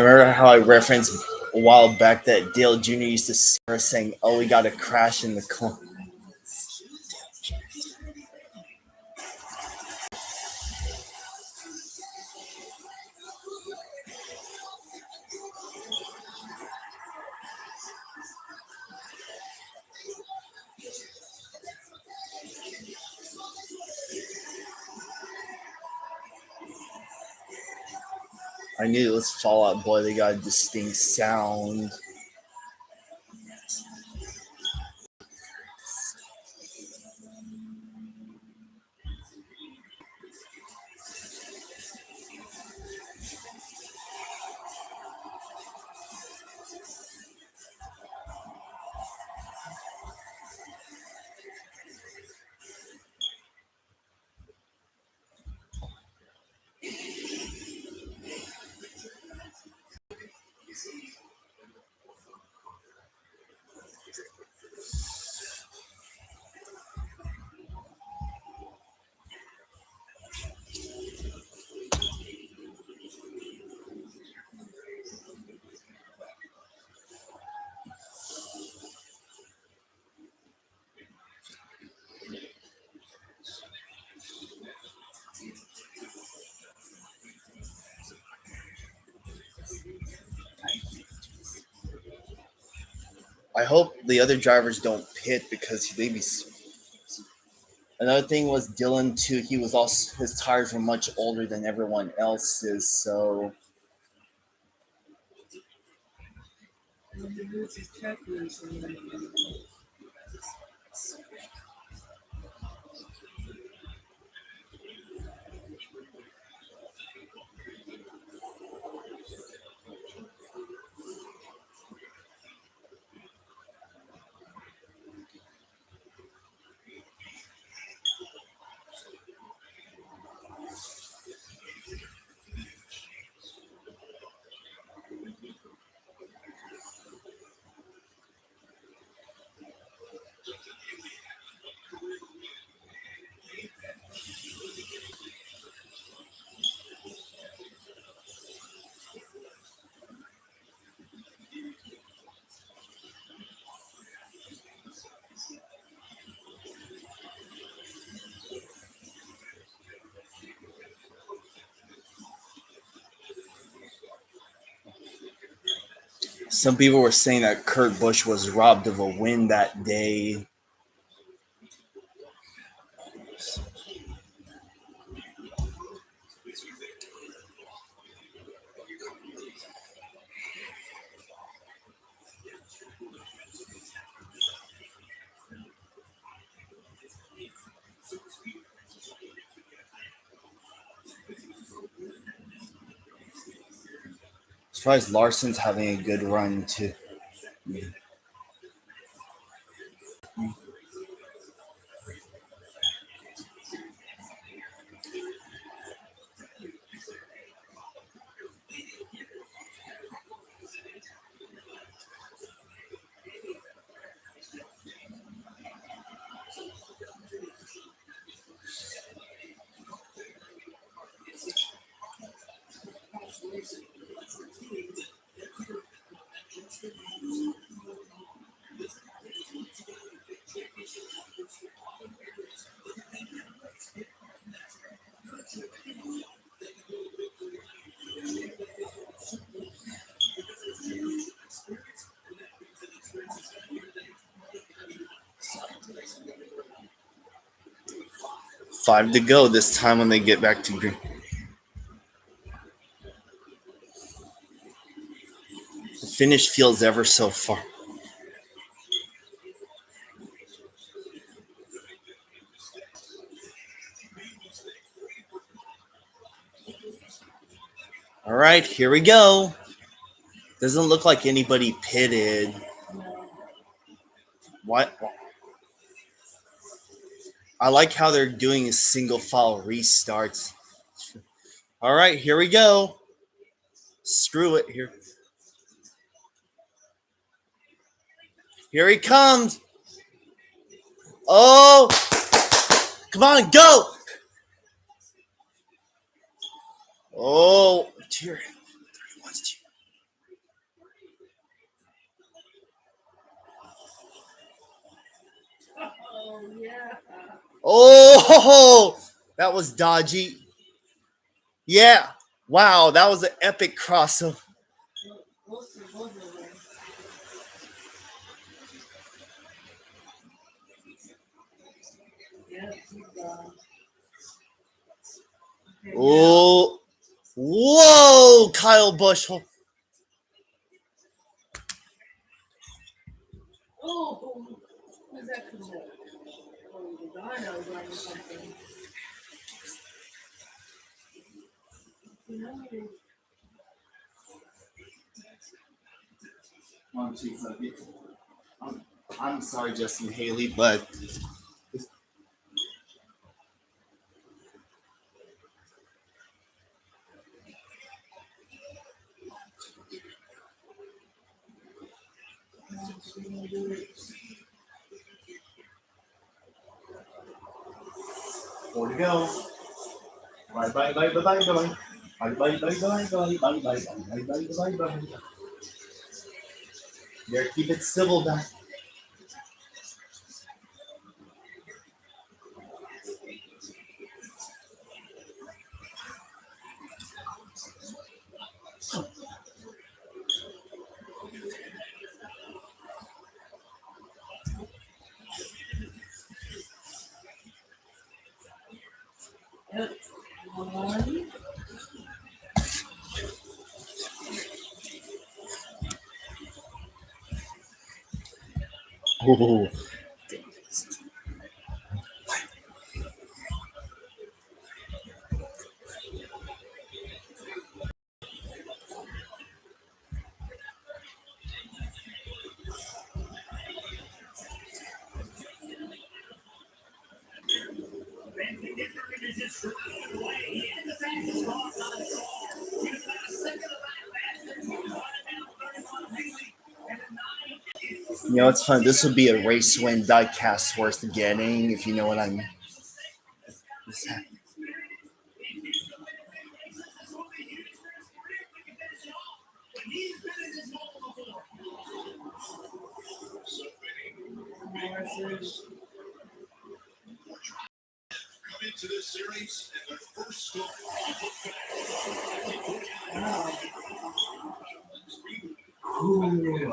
remember how I referenced a while back that Dale Jr. used to scare us saying, "Oh, we got to crash in the corner." I knew it was Fallout Boy. They got a distinct sound. I hope the other drivers don't pit because they be. Another thing was Dylan too. He was also his tires were much older than everyone else's, so some people were saying that Kurt Busch was robbed of a win that day. As far as Larson's having a good run too. 5 to go this time when they get back to green. The finish feels ever so far. All right, here we go. Doesn't look like anybody pitted. What? I like how they're doing single file restarts. All right, here we go. Screw it. Here he comes. Oh, come on, go. Oh, dear. Oh yeah. Oh, that was dodgy. Yeah. Wow, that was an epic crossover. Most of both of them. Yeah, he's gone. Okay, now. Oh, whoa, Kyle Busch. Oh, who's that coming up? Oh, Logano is running something. You know, I'm sorry, Justin Haley, but four to go. Bye bye bye bye bye bye. Bye bye bye bye bye bye bye bye bye bye bye. There, keep it civil, guy. yep. One. Oh, you know, it's fun. This would be a race win diecast worth getting, if you know what I mean. Versus. Wow. Ooh.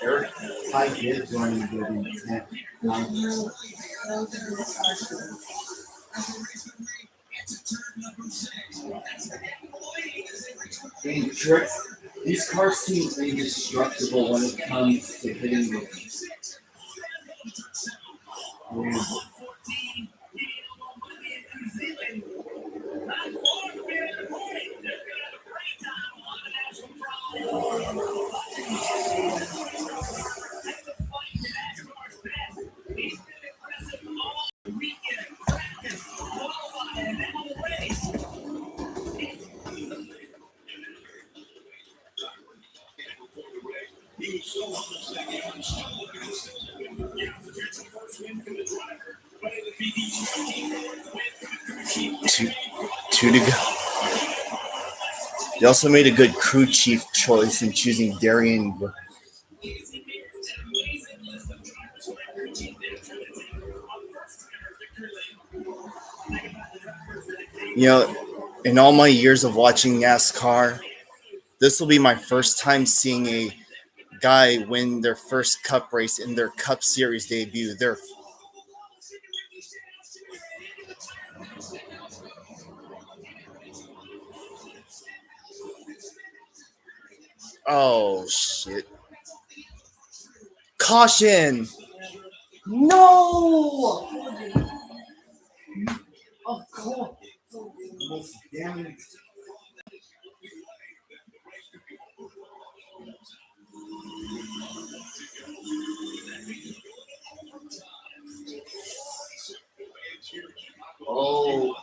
Eric, I did running good in 10. Being tricks. These cars seem indestructible when it comes to hitting the. Two, two to go. They also made a good crew chief choice in choosing Darian. You know, in all my years of watching NASCAR, this will be my first time seeing a guy win their first cup race in their Cup Series debut. Oh shit! Caution! No! Of course. Damn it. Oh.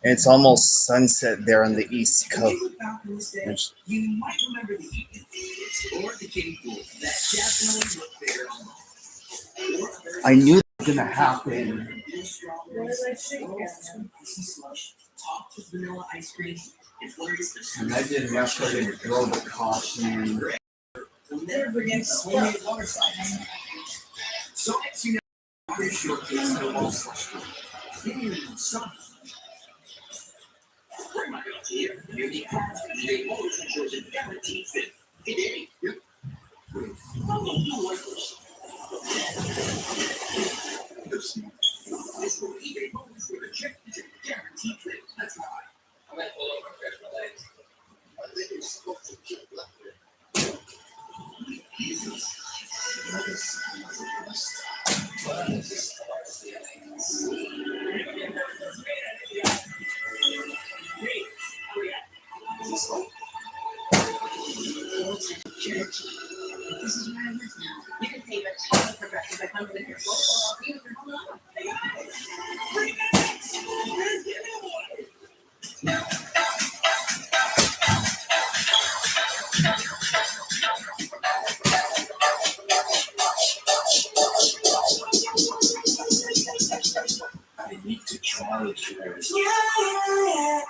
It's almost sunset there on the East Coast. You might remember the evening or the kiddie pool. That definitely looked there. I knew it was gonna happen. What did I say? Slush, topped with vanilla ice cream, and flurries of And I did NASCAR to throw the caution. We'll never forget swinging water slides. So next you know, water showcase no more slush. Son. Bring my girl here. Unique cards and state motors ensures a guaranteed fit. Hey, Danny. Yep. This will eBay motors with a check is a guaranteed fit. That's right. I'm gonna pull over and stretch my legs. I think it's supposed to keep left there. This is where I live now. You can save a ton of progressive by coming with your full or even your home loan. Hey guys! 3 minutes! Where's the other one? I need to charge yours. Yeah.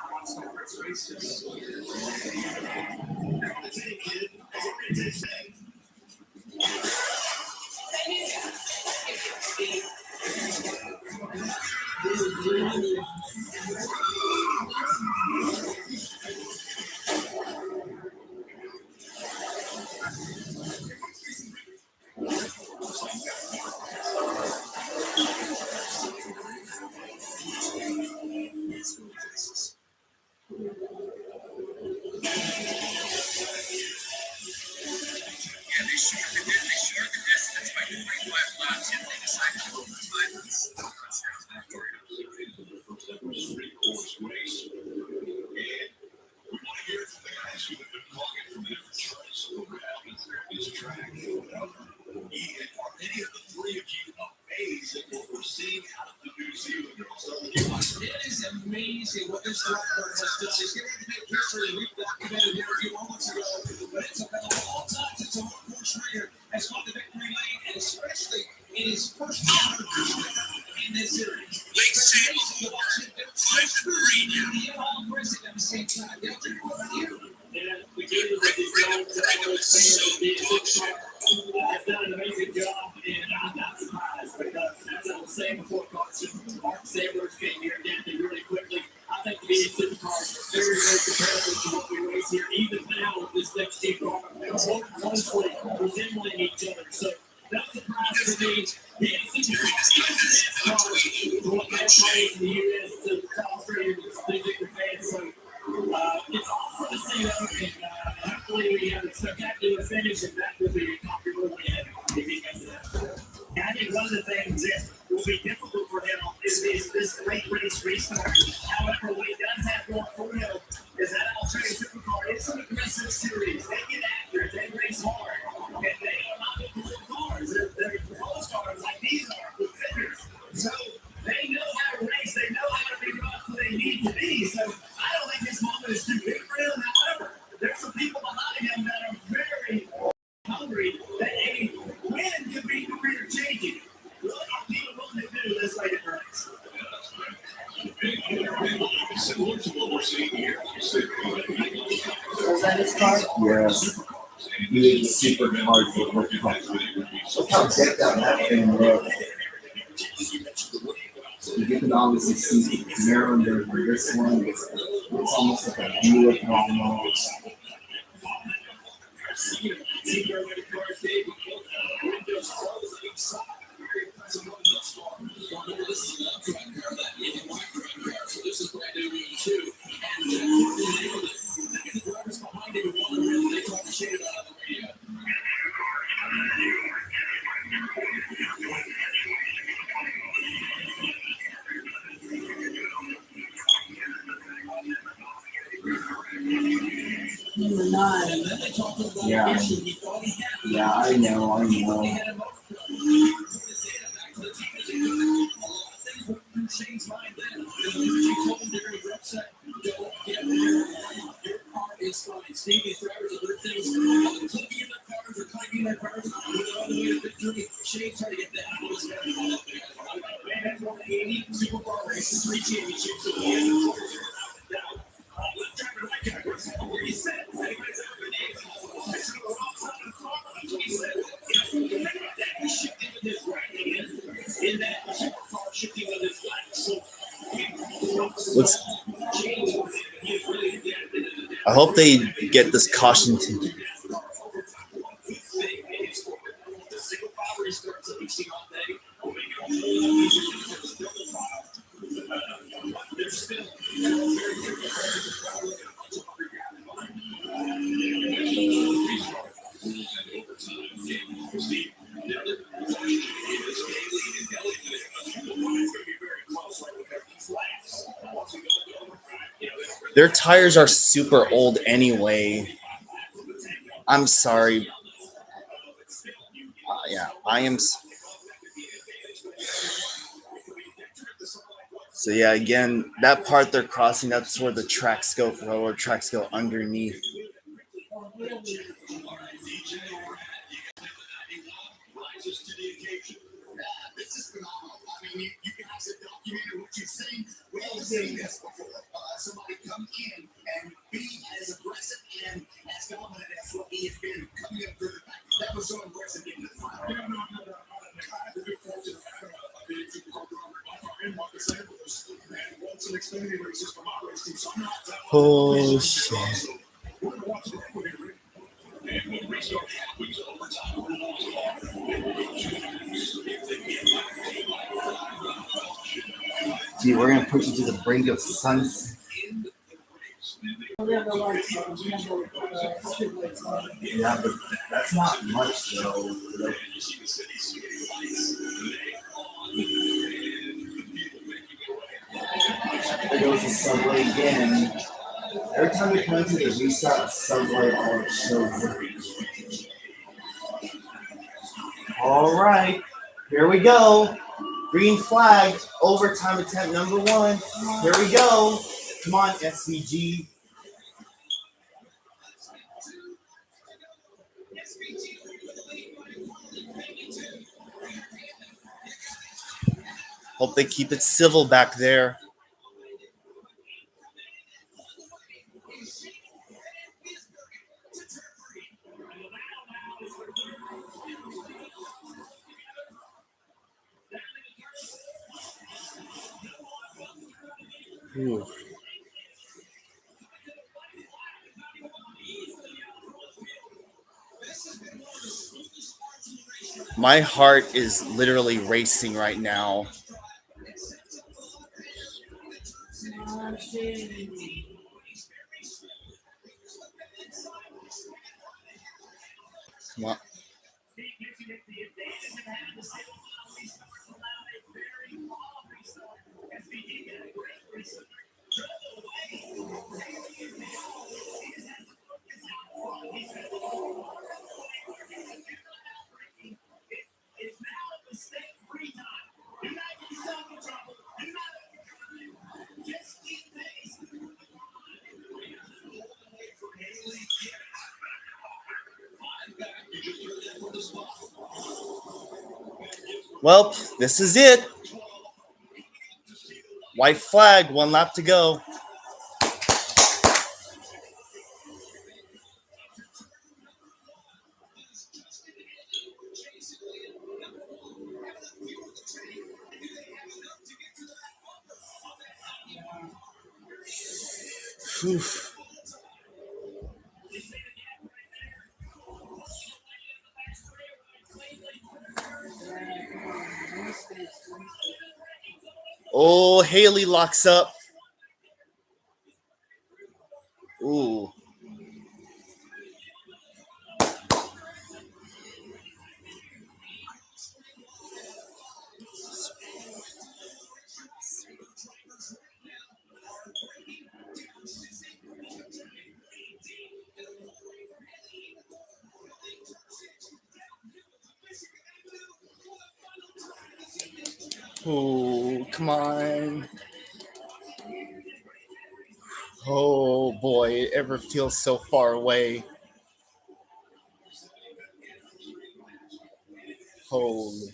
It is amazing what this drop has done. It's going to make history. We documented here a few moments ago, but it's been a long time since a one-course trainer has won the victory lane, and especially in his first in this series. Lake St. Louis, 5-3 now. All impressive at the same time. They'll do what about you? Yeah, we do with this long time. Has done an amazing job, and I'm not surprised because, as I was saying before, Mark Sabrers came here down really quickly. I think the supercar is very, very competitive to what we race here, even now with this next team car. They're all closely resembling each other. So, no surprise to me. The NCAA car is what that plays in the U.S. to Australia with the bigger fans. So, it's awesome to see them, and hopefully we have a spectacular finish, and that will be a popular win if he gets that. And I think one of the things that will be difficult for him is this late race restart. However, what he does have going for him is that alternative supercar is an aggressive series. They get after it, they race hard, and they are not good cars. They're close cars like these are with fenders. So they know Yes. V8 supercars that look how decked out that thing looks. You can obviously see the Camaro there, but this one, it's almost like a Buick almost. Number 9. Yeah, yeah, I know. Let's. I hope they get this caution to. Their tires are super old anyway. I'm sorry. Yeah, I am. So yeah, again, that part they're crossing, that's where the tracks go, or tracks go underneath. Oh shit. Gee, we're gonna push you to the brink of sunset. Yeah, but that's not much though. There goes the subway again. Every time we come into the restart subway, all it shows up. All right, here we go. Green flag, overtime attempt number 1. Here we go. Come on, SVG. Hope they keep it civil back there. Ooh. My heart is literally racing right now. Come on. Well, this is it. White flag, 1 lap to go. Oof. Oh, Haley locks up. Ooh. Oh, come on. Oh boy, it ever feels so far away. Holy.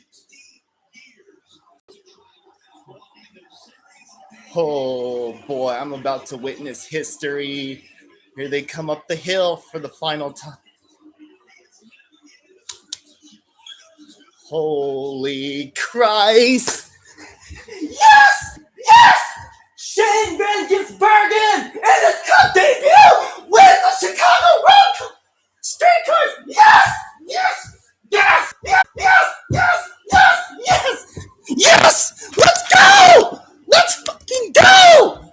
Oh boy, I'm about to witness history. Here they come up the hill for the final time. Holy Christ! Yes! Yes! Shane Van Gisbergen and his cup debut with the Chicago Road Street Cars! Yes! Yes! Yes! Yes! Yes! Yes! Yes! Yes! Yes! Let's go! Let's fucking go!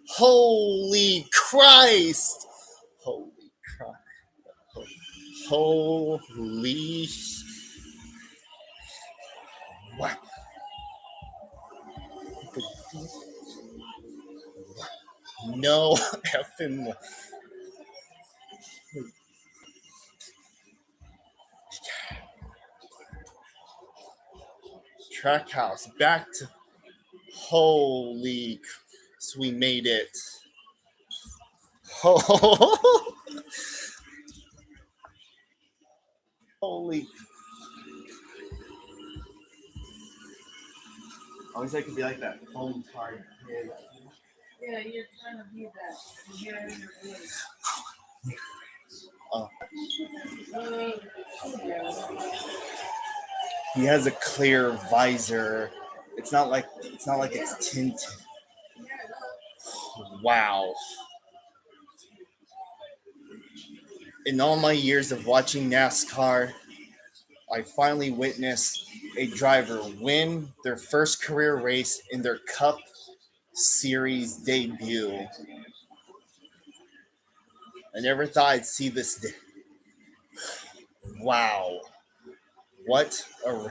Holy Christ! Holy Christ! Holy! What? No effing track house back to holy. So we made it. Oh, holy! I wish I could be like that phone card kid. Yeah, you're trying to be that. You hear it in your voice. Oh, Yeah. he has a clear visor. It's not like it's tinted. Wow. In all my years of watching NASCAR, I finally witnessed a driver win their first career race in their Cup Series debut. I never thought I'd see this day. Wow. What a.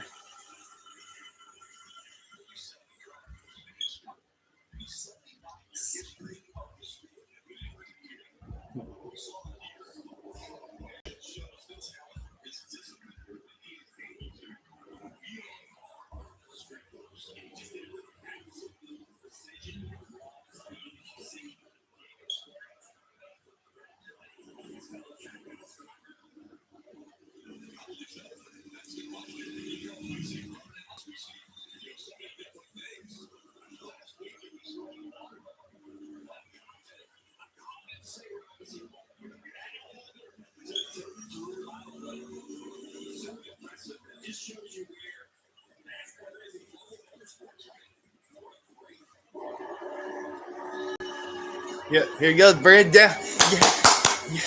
Yeah, here you go, bring it down. Yeah.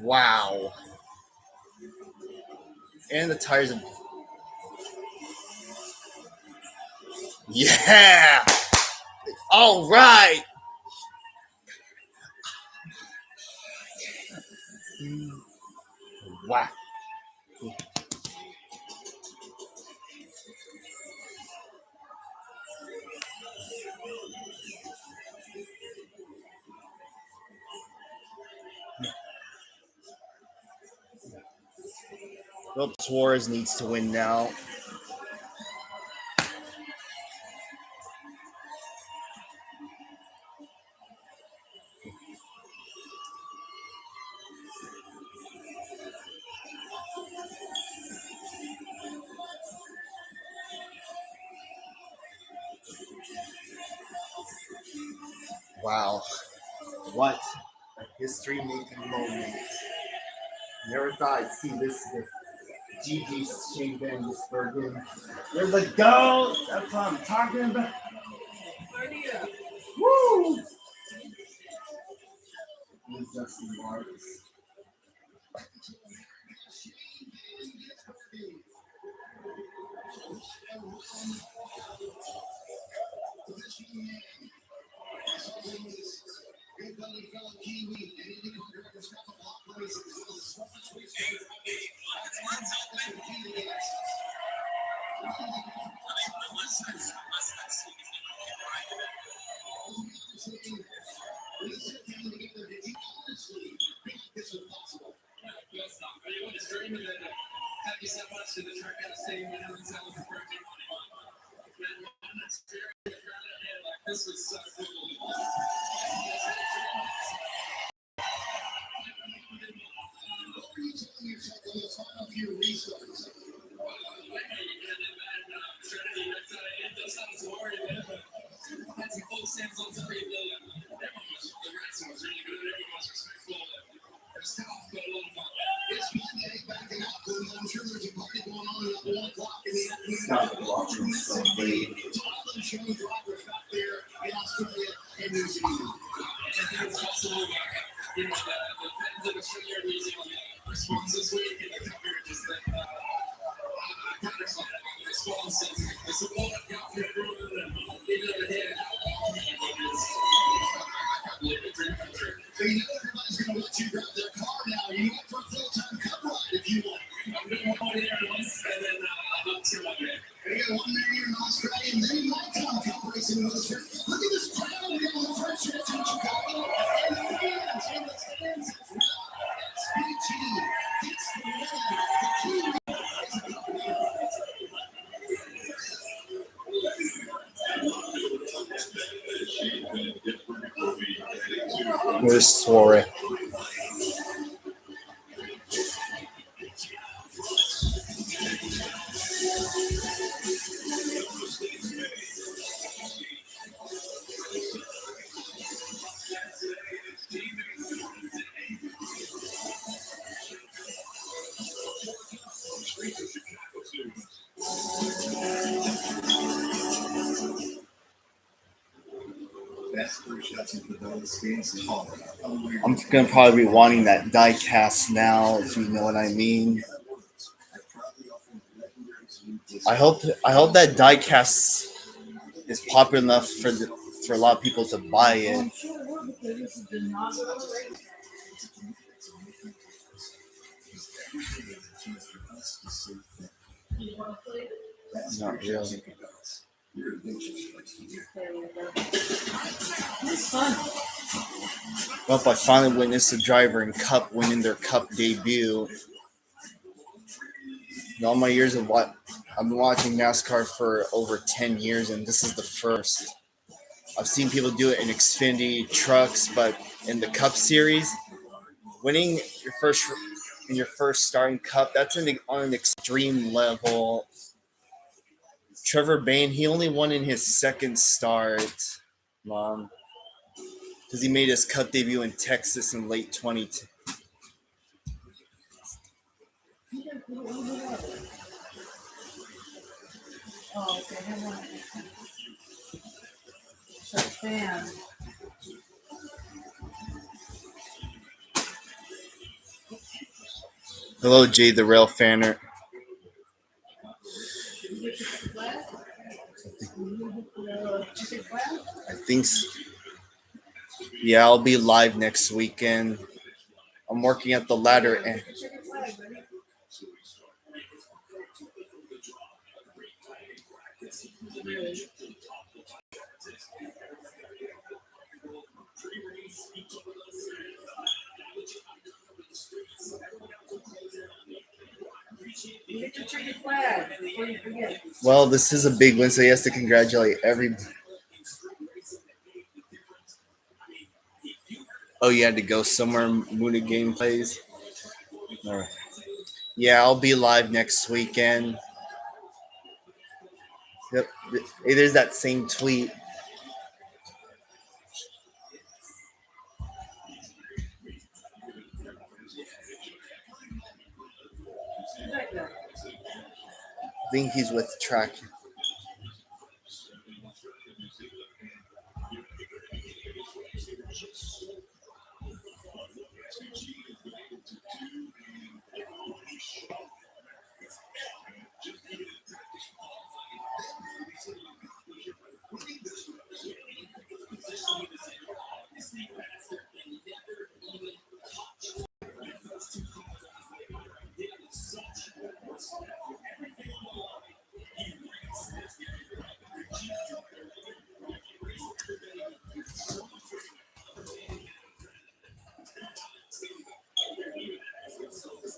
Wow. And the tires. Yeah. All right. Wow. Well, Suarez needs to win now. Wow, what a history-making moment! Never thought I'd see this. GG Shane Van Gisbergen. You're the GOAT! That's what I'm talking about. Woo! He's Dusty Marks. Stop watching somebody. Where's Suarez? I'm gonna probably be wanting that die cast now, if you know what I mean. I hope that die cast is popular enough for a lot of people to buy it. Not really. Well, I finally witnessed a driver in Cup winning their Cup debut. In all my years of what I've been watching NASCAR for over 10 years, and this is the first. I've seen people do it in Xfinity trucks, but in the Cup Series, winning your first starting Cup, that's on an extreme level. Trevor Bayne, he only won in his second start, Mom, because he made his Cup debut in Texas in late 2010. Oh, okay. So fan. Hello, Jay the Rail Fanner. I think so. Yeah, I'll be live next weekend. I'm working at the ladder end. You get your checkered flag before you forget. Well, this is a big win, so he has to congratulate every. Oh, you had to go somewhere. Moon game plays. Or, yeah, I'll be live next weekend. Yep. Hey, there's that same tweet. think he's with track.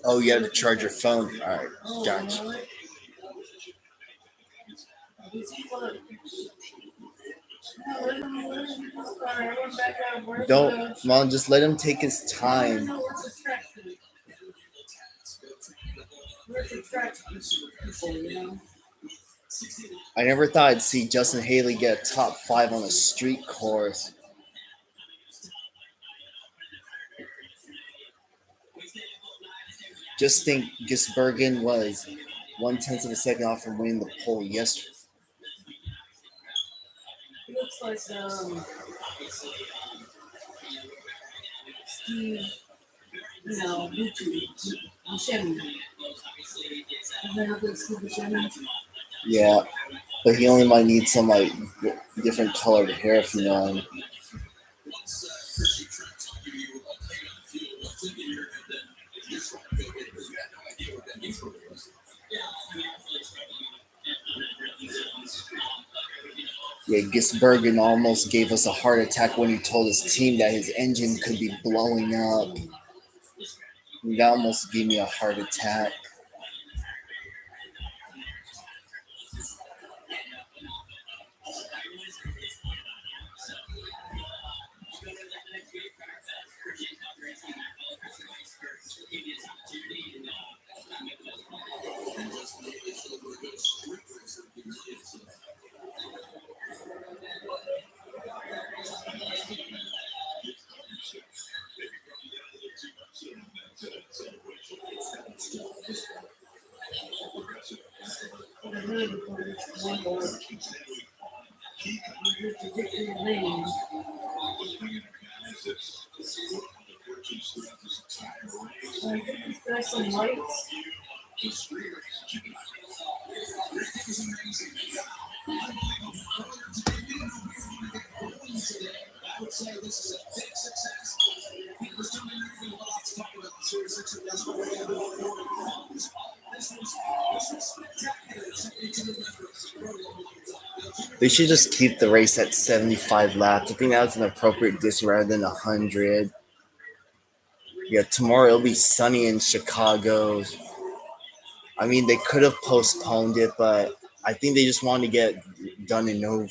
Oh, you had to charge your phone. All right, gotcha. Don't, Mom, just let him take his time. I never thought I'd see Justin Haley get a top 5 on a street course. Just think Gisbergen was 1/10 of a second off from winning the pole yesterday. It looks like Steve, Buscemi. Is that how good Steve Buscemi? Yeah, but he only might need some like different colored hair from now on. Yeah, Gisbergen almost gave us a heart attack when he told his team that his engine could be blowing up. That almost gave me a heart attack. There's some lights. They should just keep the race at 75 laps. I think that's an appropriate distance rather than 100. Yeah, tomorrow it'll be sunny in Chicago. I mean, they could have postponed it, but I think they just wanted to get done and over.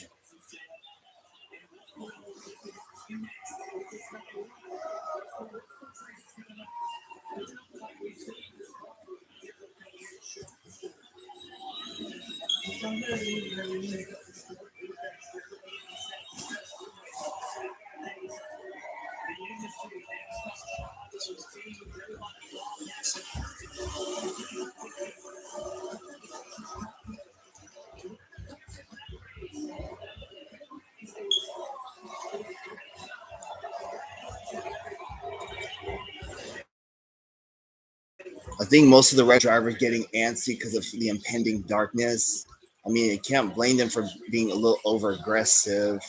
I think most of the red drivers getting antsy because of the impending darkness. I mean, you can't blame them for being a little over aggressive.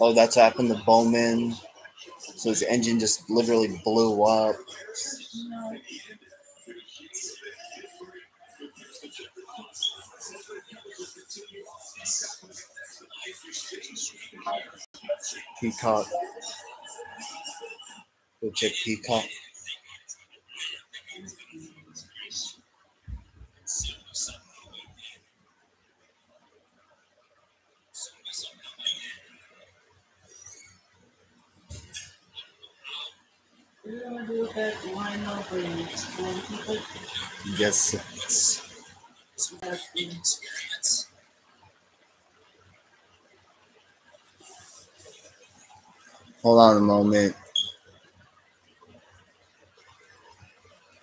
Oh, that's happened to Bowman. So his engine just literally blew up. Peacock. Go check Peacock. What are you gonna do with that line up where you explain people? Yes. Hold on a moment.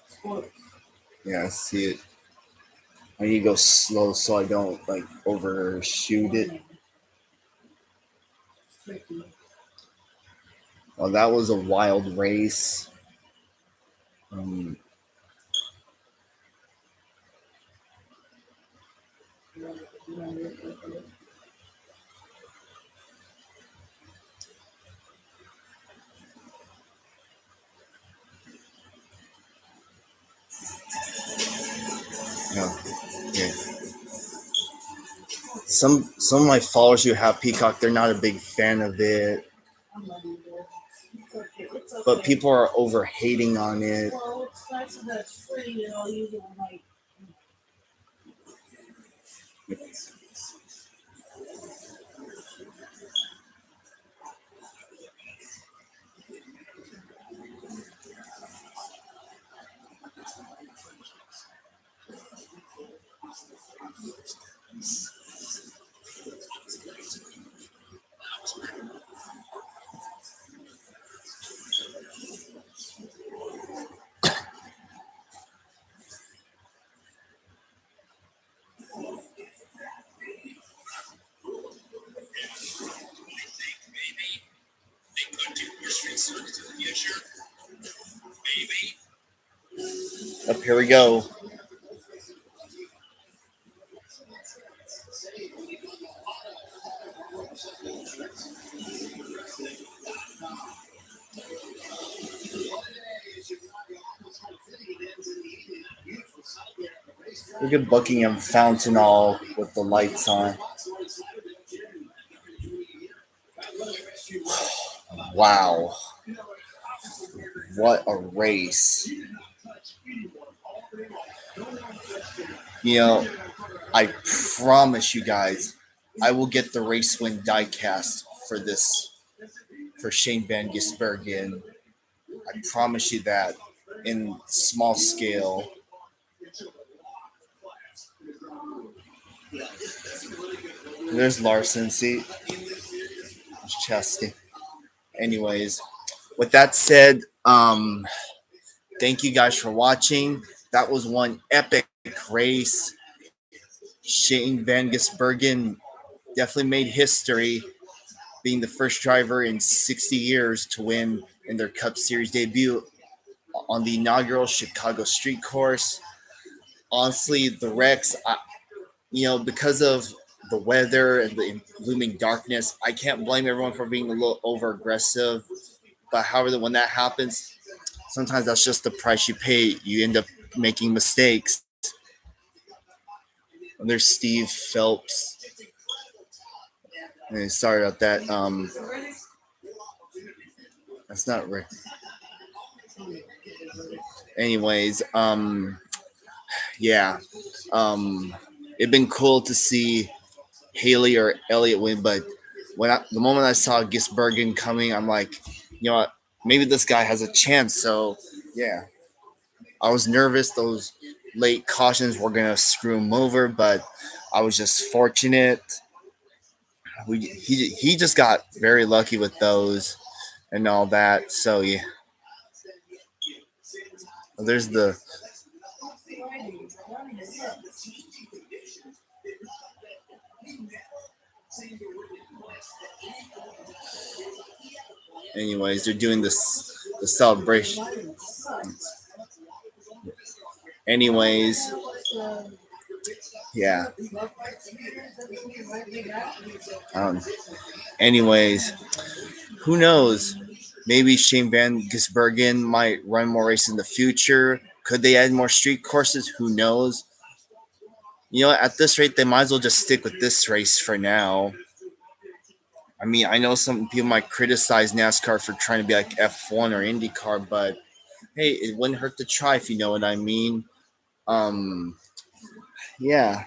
Sports. Yeah, I see it. I need to go slow so I don't like overshoot it. Tricky. Well, that was a wild race. Um, no, yeah. Some of my followers who have Peacock, they're not a big fan of it, I'm not either. It's okay. It's okay. but people are over hating on it. Well, it's nice that it's free and I'll use it when I. Up here we go. Look at Buckingham Fountain all with the lights on. Wow. What a race. You know, I promise you guys, I will get the race win diecast for this, for Shane Van Gisbergen. I promise you that in small scale. There's Larson. See, there's Chesty. Anyways, with that said, thank you guys for watching. That was one epic race. Shane Van Gisbergen definitely made history, being the first driver in 60 years to win in their Cup Series debut on the inaugural Chicago Street Course. Honestly, the wrecks, because of the weather and the looming darkness, I can't blame everyone for being a little over aggressive. But however, when that happens, sometimes that's just the price you pay. You end up making mistakes. And there's Steve Phelps. Sorry about that. That's not right. Anyways, yeah. It'd been cool to see Haley or Elliott win, but the moment I saw Gisbergen coming, I'm like, you know what? Maybe this guy has a chance. So yeah, I was nervous. Those late cautions were gonna screw him over, but I was just fortunate. He just got very lucky with those and all that. So yeah, there's the. Anyways, they're doing the celebration. Anyways, yeah. Um, anyways, who knows? Maybe Shane Van Gisbergen might run more races in the future. Could they add more street courses? Who knows? At this rate, they might as well just stick with this race for now. I mean, I know some people might criticize NASCAR for trying to be like F1 or IndyCar, but hey, it wouldn't hurt to try if you know what I mean. Yeah.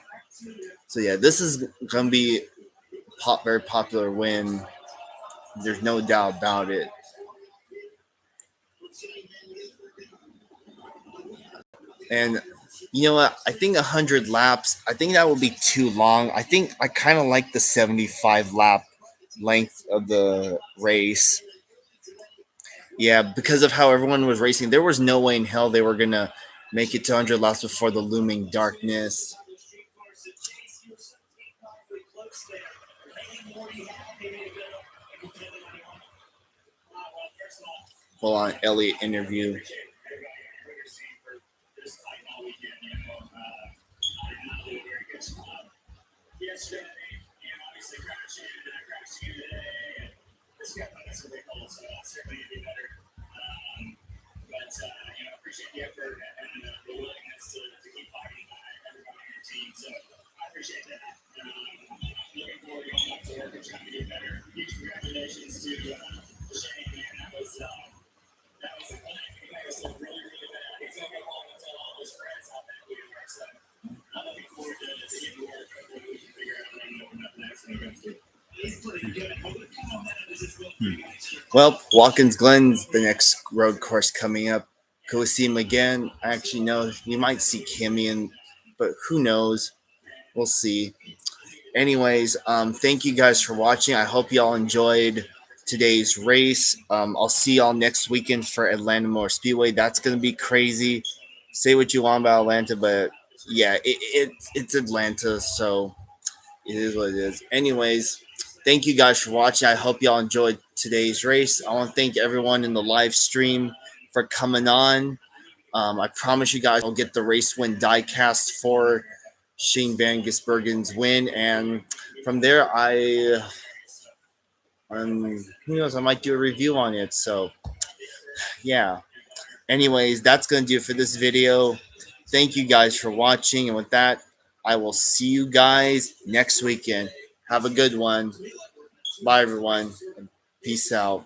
So yeah, this is gonna be very popular win. There's no doubt about it. And you know what? I think 100 laps. I think that would be too long. I think I kind of like the 75 lap length of the race. Yeah, because of how everyone was racing, there was no way in hell they were gonna make it to 100 laps before the looming darkness. Hold on, Elliot interview. Well, Watkins Glen's the next road course coming up. Could we see him again? Actually, no. We might see Kimmy, but who knows? We'll see. Anyways, thank you guys for watching. I hope y'all enjoyed today's race. I'll see y'all next weekend for Atlanta Motor Speedway. That's gonna be crazy. Say what you want about Atlanta, but yeah, it's Atlanta, so it is what it is. Anyways, thank you guys for watching. I hope y'all enjoyed today's race. I want to thank everyone in the live stream for coming on. I promise you guys I'll get the race win diecast for Shane Van Gisbergen's win, and from there, who knows, I might do a review on it. So yeah. Anyways, that's gonna do it for this video. Thank you guys for watching, and with that, I will see you guys next weekend. Have a good one. Bye, everyone. Peace out.